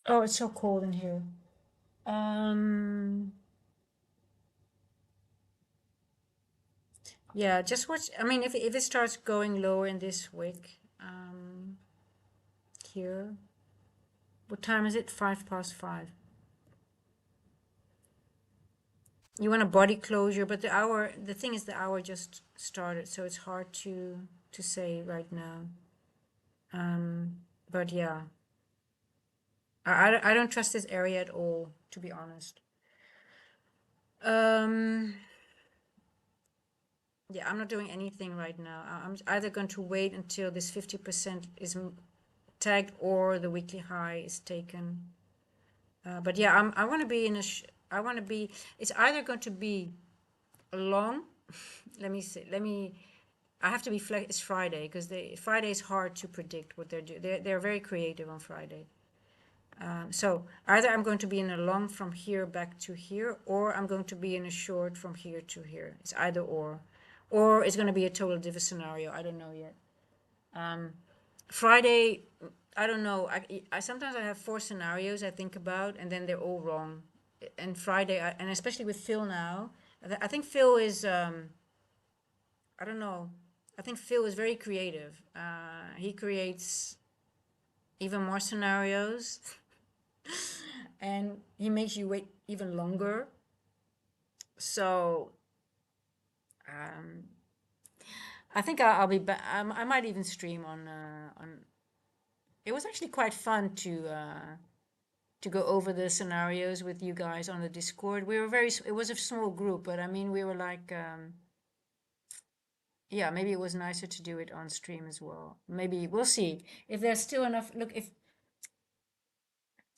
oh, it's so cold in here. Um, yeah, just watch. I mean, if it starts going lower in this wick, here, what time is it? 5 past 5. You want a body closure, but the thing is the hour just started, so it's hard to say right now. But yeah, I don't trust this area at all, to be honest. Um, yeah, I'm not doing anything right now. I'm either going to wait until this 50% is tagged or the weekly high is taken. But yeah, I want to be in a. I want to be. It's either going to be a long. Let me see. Let me. I have to be flex. It's Friday because Friday is hard to predict what they're doing. They're very creative on Friday. So either I'm going to be in a long from here back to here, or I'm going to be in a short from here to here. It's either or it's going to be a total different scenario. I don't know yet. Friday, I don't know. I sometimes I have 4 scenarios I think about, and then they're all wrong. And Friday, and especially with Phil now, I think Phil is. I don't know. I think Phil is very creative. He creates even more scenarios, and he makes you wait even longer. So I think I'll be back. I might even stream on on. It was actually quite fun to go over the scenarios with you guys on the Discord. We were it was a small group, but I mean, we were like, yeah, maybe it was nicer to do it on stream as well. Maybe we'll see if there's still enough. Look,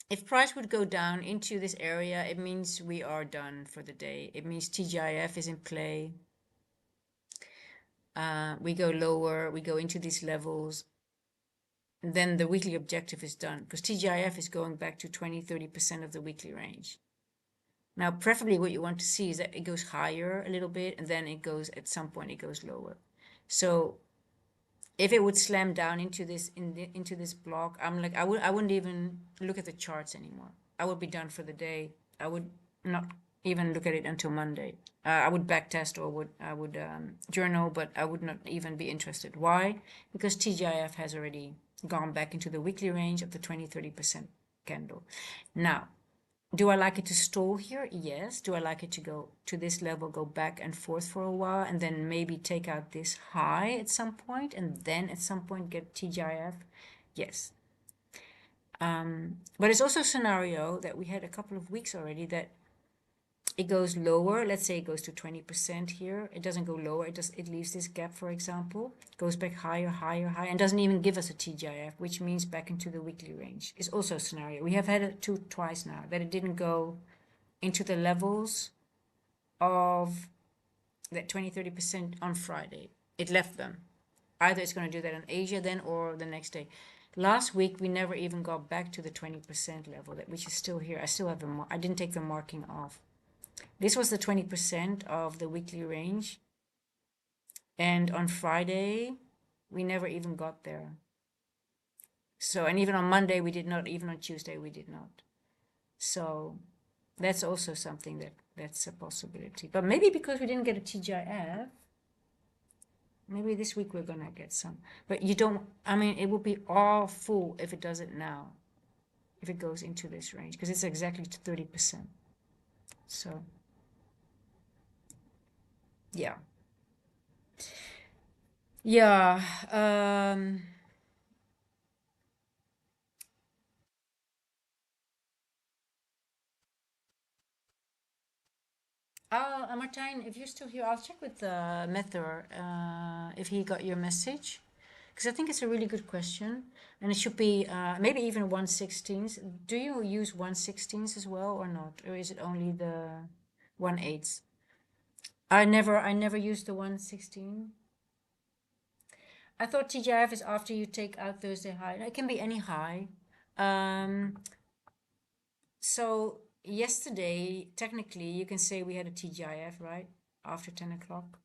if price would go down into this area, it means we are done for the day. It means TGIF is in play. We go lower, we go into these levels, and then the weekly objective is done because TGIF is going back to 20-30% of the weekly range. Now, preferably what you want to see is that it goes higher a little bit and then it goes, at some point, it goes lower. So if it would slam down into this into this block, I wouldn't even look at the charts anymore. I would be done for the day. I would not even look at it until Monday. I would backtest or I would journal, but I would not even be interested. Why? Because TGIF has already gone back into the weekly range of the 20-30% candle. Now, do I like it to stall here? Yes. Do I like it to go to this level, go back and forth for a while, and then maybe take out this high at some point, and then at some point get TGIF? Yes. But it's also a scenario that we had a couple of weeks already that it goes lower. Let's say it goes to 20% here. It doesn't go lower. It leaves this gap, for example, goes back higher, higher, higher, and doesn't even give us a TGIF, which means back into the weekly range. It's also a scenario. We have had it twice now that it didn't go into the levels of that 20-30% on Friday. It left them. Either it's going to do that in Asia then or the next day. Last week we never even got back to the 20% level, which is still here. I still have I didn't take the marking off. This was the 20% of the weekly range. And on Friday, we never even got there. So, and even on Monday, we did not, even on Tuesday, we did not. So that's also something that's a possibility. But maybe because we didn't get a TGIF, maybe this week we're gonna get some. But you don't, I mean, it would be awful if it does it now, if it goes into this range, because it's exactly to 30%. So, yeah. Yeah. Martijn, if you're still here, I'll check with Mether if he got your message. Because I think it's a really good question. And it should be maybe even 1/16. Do you use 1/16 as well or not? Or is it only the 1/8? I never used the 1/16. I thought TGIF is after you take out Thursday high. It can be any high. So yesterday, technically, you can say we had a TGIF, right? After 10 o'clock.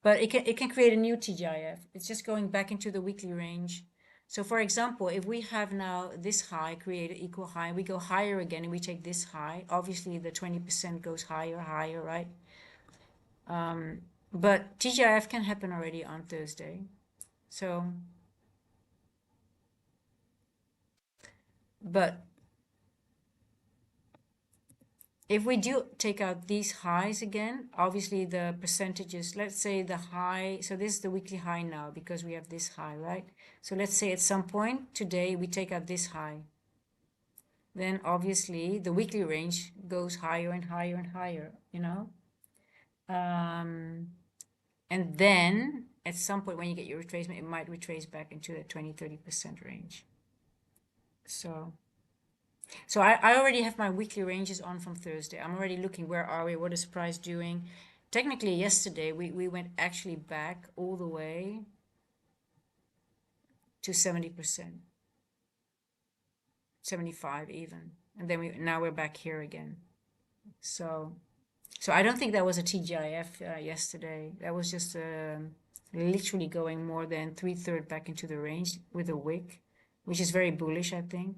But it can create a new TGIF. It's just going back into the weekly range. So for example, if we have now this high, create an equal high, we go higher again and we take this high, obviously the 20% goes higher, higher, right? But TGIF can happen already on Thursday. So, but if we do take out these highs again, obviously the percentages, let's say the high, so this is the weekly high now because we have this high, right? So let's say at some point today we take out this high. Then obviously the weekly range goes higher and higher and higher, you know? And then at some point when you get your retracement, it might retrace back into the 20-30% range. So I already have my weekly ranges on from Thursday. I'm already looking, where are we? What is price doing? Technically, yesterday, we went actually back all the way to 70%, 75 even. And then now we're back here again. So I don't think that was a TGIF yesterday. That was just literally going more than 3/3 back into the range with a wick, which is very bullish, I think.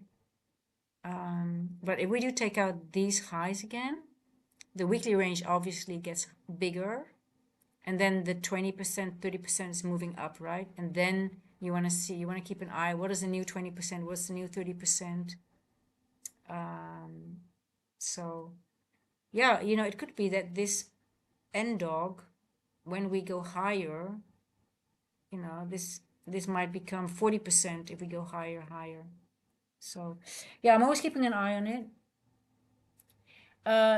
But if we do take out these highs again, the weekly range obviously gets bigger, and then the 20%, 30% is moving up, right? And then you want to keep an eye, what is the new 20%? What's the new 30%? So yeah, it could be that this end dog, when we go higher, this might become 40% if we go higher, higher. So yeah, I'm always keeping an eye on it.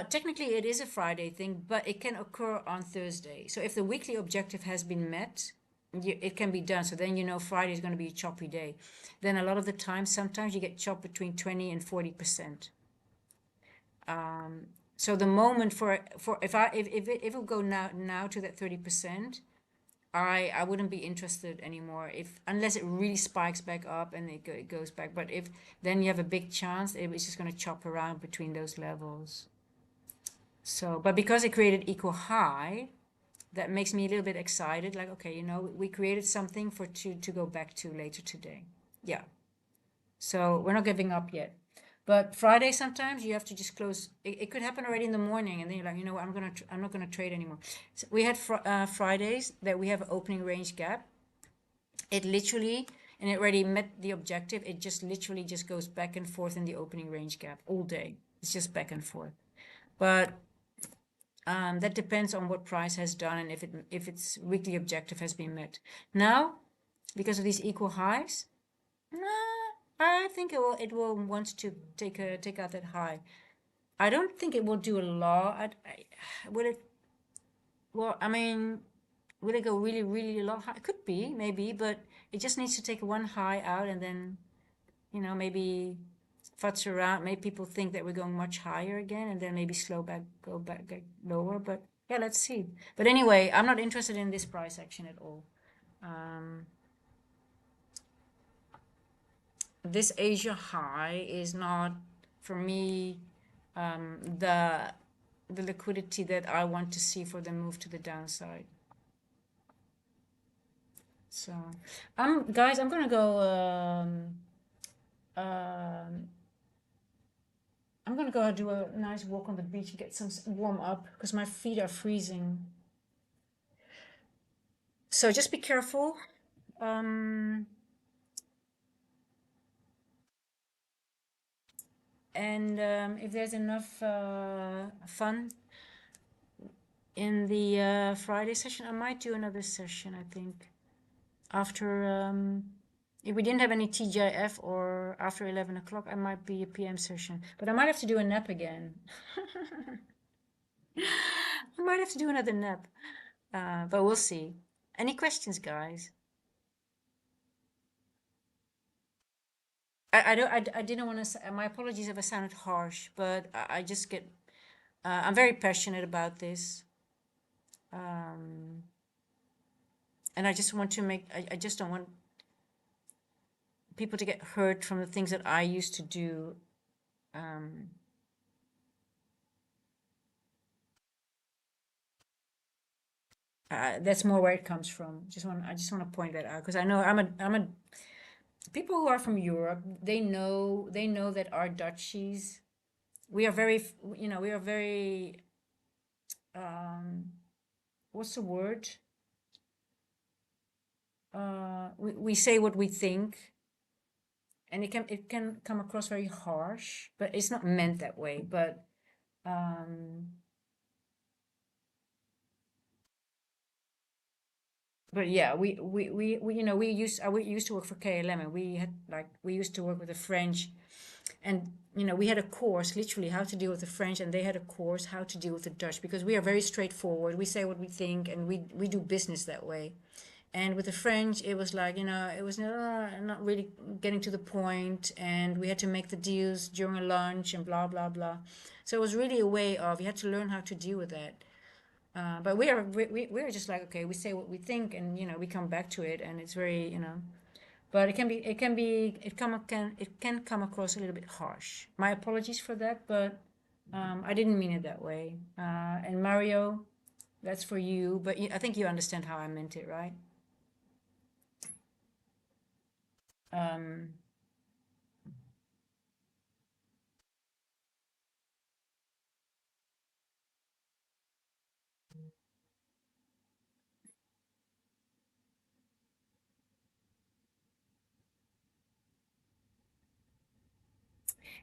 Technically, it is a Friday thing, but it can occur on Thursday. So if the weekly objective has been met, it can be done. So then Friday is going to be a choppy day. Then a lot of the time, sometimes you get chopped between 20 and 40%. So the moment if it will go now to that 30%, I wouldn't be interested anymore unless it really spikes back up and it goes back. But if then you have a big chance it's just going to chop around between those levels. So, but because it created equal high, that makes me a little bit excited. Like, okay, we created something to go back to later today. Yeah. So we're not giving up yet. But Friday sometimes you have to just close. It could happen already in the morning, and then you're like, what, I'm not gonna trade anymore. So we had Fridays that we have an opening range gap. It literally, and it already met the objective. It just literally just goes back and forth in the opening range gap all day. It's just back and forth. But that depends on what price has done and if its weekly objective has been met. Now, because of these equal highs, I think it will want to take out that high. I don't think it will do a lot. Will it? Well, I mean, will it go really, really a lot high? It could be, maybe, but it just needs to take one high out and then, maybe futz around. Maybe people think that we're going much higher again and then maybe slow back, go back, get lower. But yeah, let's see. But anyway, I'm not interested in this price action at all. Um, this Asia high is not, for me, the liquidity that I want to see for the move to the downside. So, guys, I'm gonna go. Um, I'm gonna go do a nice walk on the beach and get some warm up because my feet are freezing. So just be careful. Um, and if there's enough fun in the Friday session, I might do another session. I think after if we didn't have any TGIF or after 11 o'clock, I might be a PM session. But I might have to do a nap again. I might have to do another nap. But we'll see. Any questions, guys? I don't. I didn't want to. My apologies if I sounded harsh, but I just get. I'm very passionate about this, um, and I just want to make. I just don't want people to get hurt from the things that I used to do. Um, that's more where it comes from. I just want to point that out because I know I'm a. People who are from Europe, they know that our Dutchies, we are very, we are very. What's the word? We say what we think, and it can come across very harsh, but it's not meant that way. Um, but yeah, we used to work for KLM, and we used to work with the French, and we had a course literally how to deal with the French, and they had a course how to deal with the Dutch because we are very straightforward. We say what we think, and we do business that way. And with the French, it was like, it was not really getting to the point, and we had to make the deals during a lunch and blah, blah, blah. So it was really a way of, you had to learn how to deal with that. But we are just like, okay, we say what we think, and, we come back to it, and it's very, but it can come across a little bit harsh. My apologies for that, but I didn't mean it that way. And Mario, that's for you, but I think you understand how I meant it, right? Um,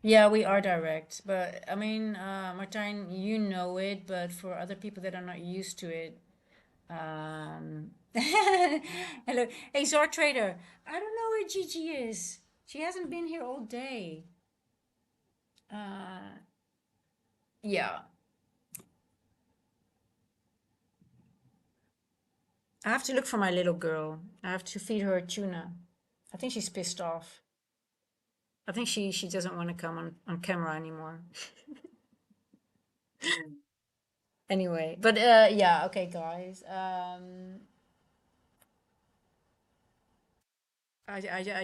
Yeah, we are direct, but I mean, Martijn, you know it, but for other people that are not used to it, hello, hey, Zor Trader, I don't know where Gigi is. She hasn't been here all day. Uh, yeah, I have to look for my little girl. I have to feed her tuna. I think she's pissed off. I think she doesn't want to come on camera anymore. Anyway, but yeah, okay, guys. I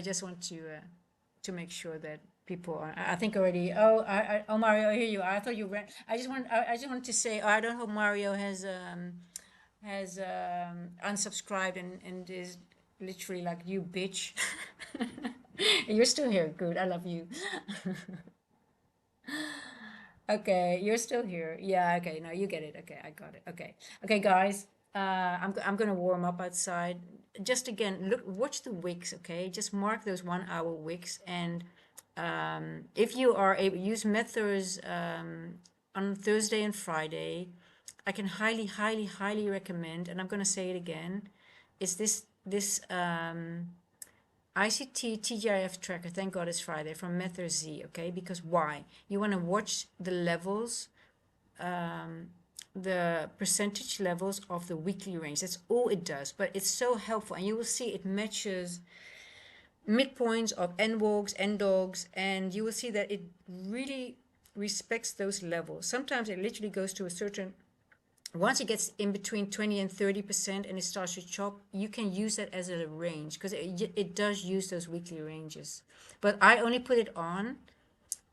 just want to make sure that people are. I think already. Oh Mario, I hear you. I thought you ran. I just wanted to say. I don't hope Mario has unsubscribed and is literally like you bitch. You're still here. Good. I love you. Okay, you're still here. Yeah, okay, no, you get it. Okay, I got it. Okay. Okay, guys. I'm gonna warm up outside. Just again, look, watch the wicks, okay? Just mark those 1 hour wicks, and if you are able use methods on Thursday and Friday, I can highly, highly, highly recommend, and I'm gonna say it again, is this ICT TGIF tracker, thank God it's Friday, from Method Z, okay? Because why? You want to watch the levels, the percentage levels of the weekly range. That's all it does, but it's so helpful. And you will see it matches midpoints of NWOGs, NDOGs, and you will see that it really respects those levels. Sometimes it literally goes to a certain, once it gets in between 20 and 30% and it starts to chop, you can use that as a range because it does use those weekly ranges. But I only put it on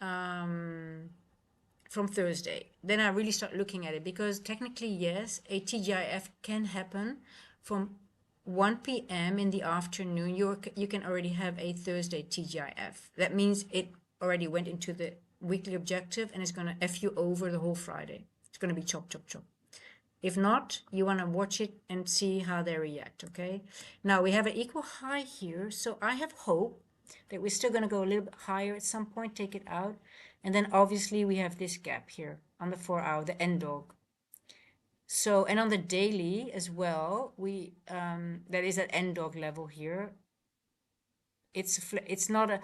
from Thursday. Then I really start looking at it because technically, yes, a TGIF can happen from 1 p.m. in the afternoon. You can already have a Thursday TGIF. That means it already went into the weekly objective and it's going to F you over the whole Friday. It's going to be chop, chop, chop. If not, you want to watch it and see how they react, okay? Now, we have an equal high here, so I have hope that we're still going to go a little bit higher at some point, take it out. And then obviously we have this gap here on the 4 hour, the end dog. So, and on the daily as well, that is at end dog level here. It's not a,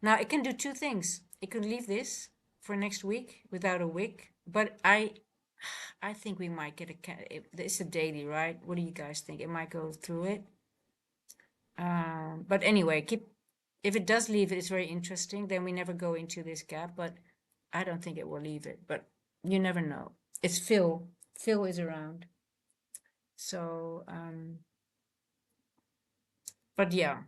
now it can do two things. It could leave this for next week without a wick, but I think we might get it's a daily, right? What do you guys think? It might go through it. But anyway, if it does leave it, it's very interesting. Then we never go into this gap, but I don't think it will leave it. But you never know. It's Phil. Phil is around. So, but yeah.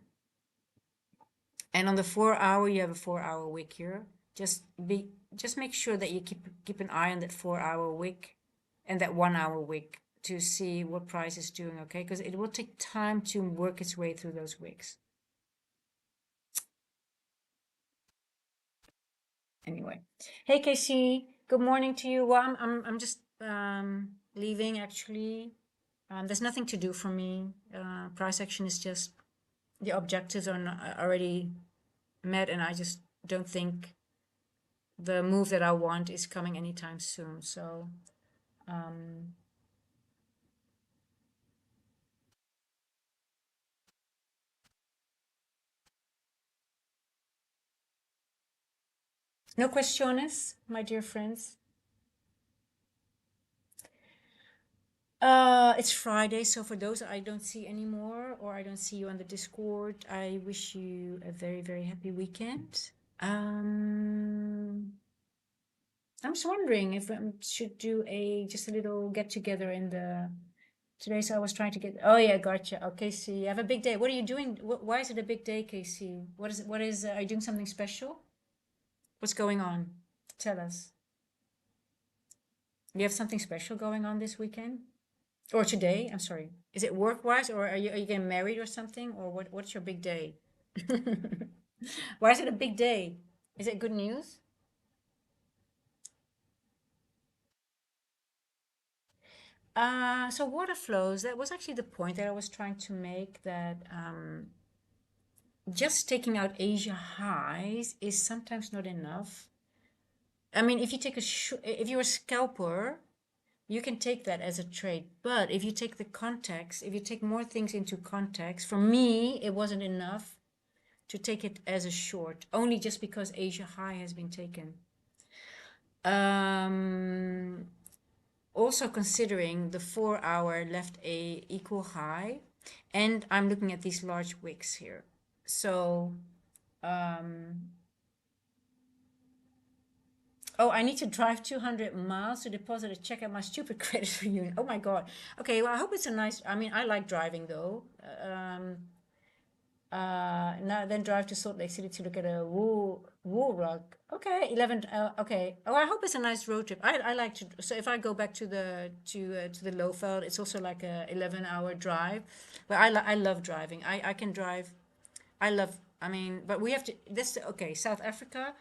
And on the 4 hour, you have a 4 hour wick here. Just make sure that you keep an eye on that 4 hour wick and that 1 hour wick to see what price is doing, okay? Because it will take time to work its way through those wicks. Anyway, hey Casey, good morning to you. Well, I'm just leaving actually. There's nothing to do for me. Price action is just the objectives are already met, and I just don't think the move that I want is coming anytime soon. So, no questiones, my dear friends. It's Friday, so for those I don't see anymore or I don't see you on the Discord, I wish you a very, very happy weekend. I'm just wondering if I should do just a little get together in the today. So I was trying to get. Oh yeah, gotcha. Okay, see, you have a big day. What are you doing? Why is it a big day, Casey? What is it? What is? Are you doing something special? What's going on? Tell us. You have something special going on this weekend or today? I'm sorry. Is it work-wise or are you getting married or something or what's your big day? Why is it a big day? Is it good news? So water flows, that was actually the point that I was trying to make, that just taking out Asia highs is sometimes not enough. I mean, if you take if you're a scalper, you can take that as a trade. But if you take the context, if you take more things into context, for me, it wasn't enough to take it as a short, only just because Asia high has been taken. Also considering the 4 hour left a equal high, and I'm looking at these large wicks here. So, oh, I need to drive 200 miles to deposit a check at my stupid credit union. Oh my God. Okay, well, I hope it's a nice, I mean, I like driving though. Now then drive to Salt Lake City to look at a wool rug. Okay, 11. Okay. Oh, I hope it's a nice road trip. I like to. So if I go back to the Lowveld, it's also like a 11-hour drive. But I love driving. I can drive. I love. I mean, but we have to. This okay. South Africa.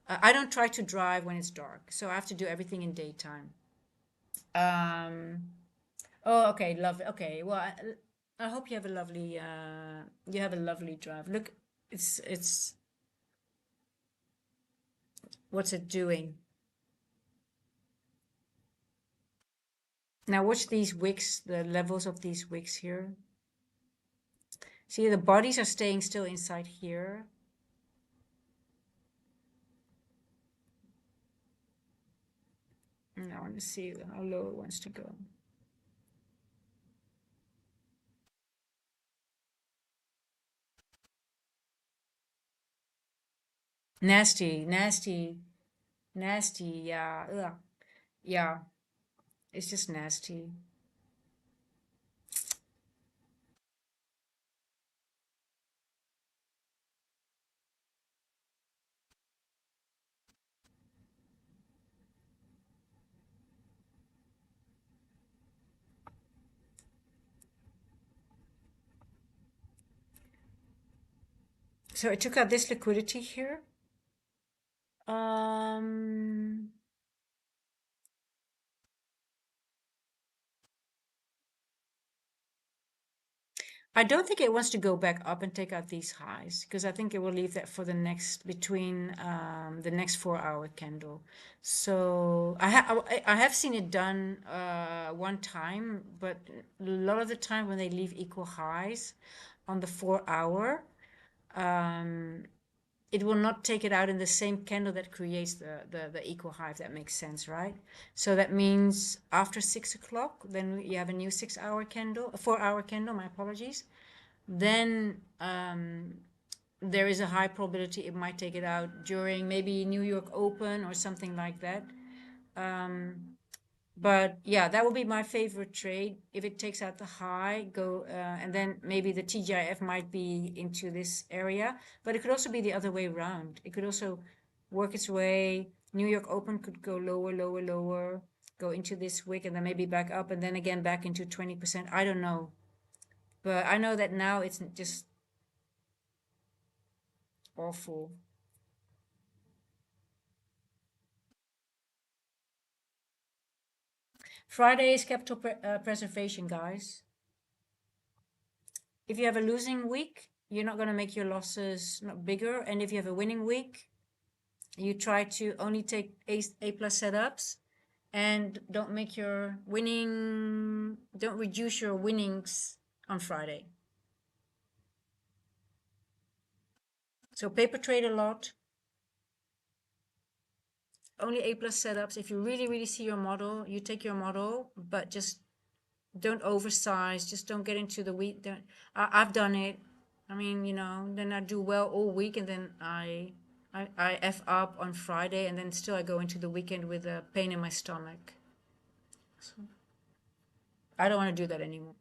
I don't try to drive when it's dark, so I have to do everything in daytime. Um. Oh, okay, lovely. Okay, well, I hope you have a lovely drive. Look, it's what's it doing? Now watch these wicks, the levels of these wicks here. See, the bodies are staying still inside here. And I want to see how low it wants to go. Nasty, nasty, nasty. Yeah, ugh. Yeah, it's just nasty. So I took out this liquidity here. Um, I don't think it wants to go back up and take out these highs because I think it will leave that for the next between the next 4 hour candle. So I have seen it done one time, but a lot of the time when they leave equal highs on the 4 hour, um, it will not take it out in the same candle that creates the equal high, if that makes sense, right? So that means after 6 o'clock, then you have a new 6 hour candle, a 4 hour candle, my apologies. Then there is a high probability it might take it out during maybe New York Open or something like that. Um, but yeah, that would be my favorite trade. If it takes out the high, go and then maybe the TGIF might be into this area, but it could also be the other way around. It could also work its way. New York Open could go lower, lower, lower, go into this wick and then maybe back up and then again back into 20%. I don't know. But I know that now it's just awful. Friday is preservation, guys. If you have a losing week, you're not going to make your losses not bigger. And if you have a winning week, you try to only take A plus setups and don't make your winning, don't reduce your winnings on Friday. So paper trade a lot, only A plus setups. If you really, really see your model, you take your model, but just don't oversize. Just don't get into the week. I've done it. I mean, then I do well all week, and then I f up on Friday, and then still I go into the weekend with a pain in my stomach. So I don't want to do that anymore.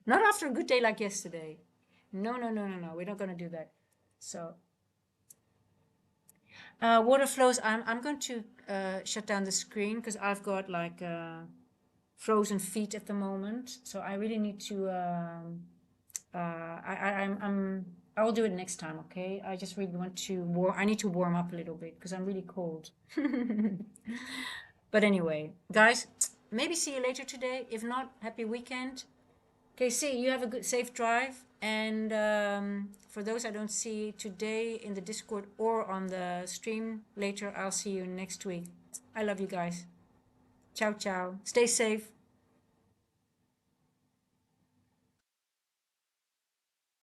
Not after a good day like yesterday. No, no, no, no, no. We're not going to do that. So water flows. I'm going to shut down the screen because I've got like frozen feet at the moment. So I really need to. I will do it next time. Okay. I just really want to warm. I need to warm up a little bit because I'm really cold. But anyway, guys, maybe see you later today. If not, happy weekend. Okay, see, you have a good, safe drive. And for those I don't see today in the Discord or on the stream later, I'll see you next week. I love you guys. Ciao, ciao. Stay safe.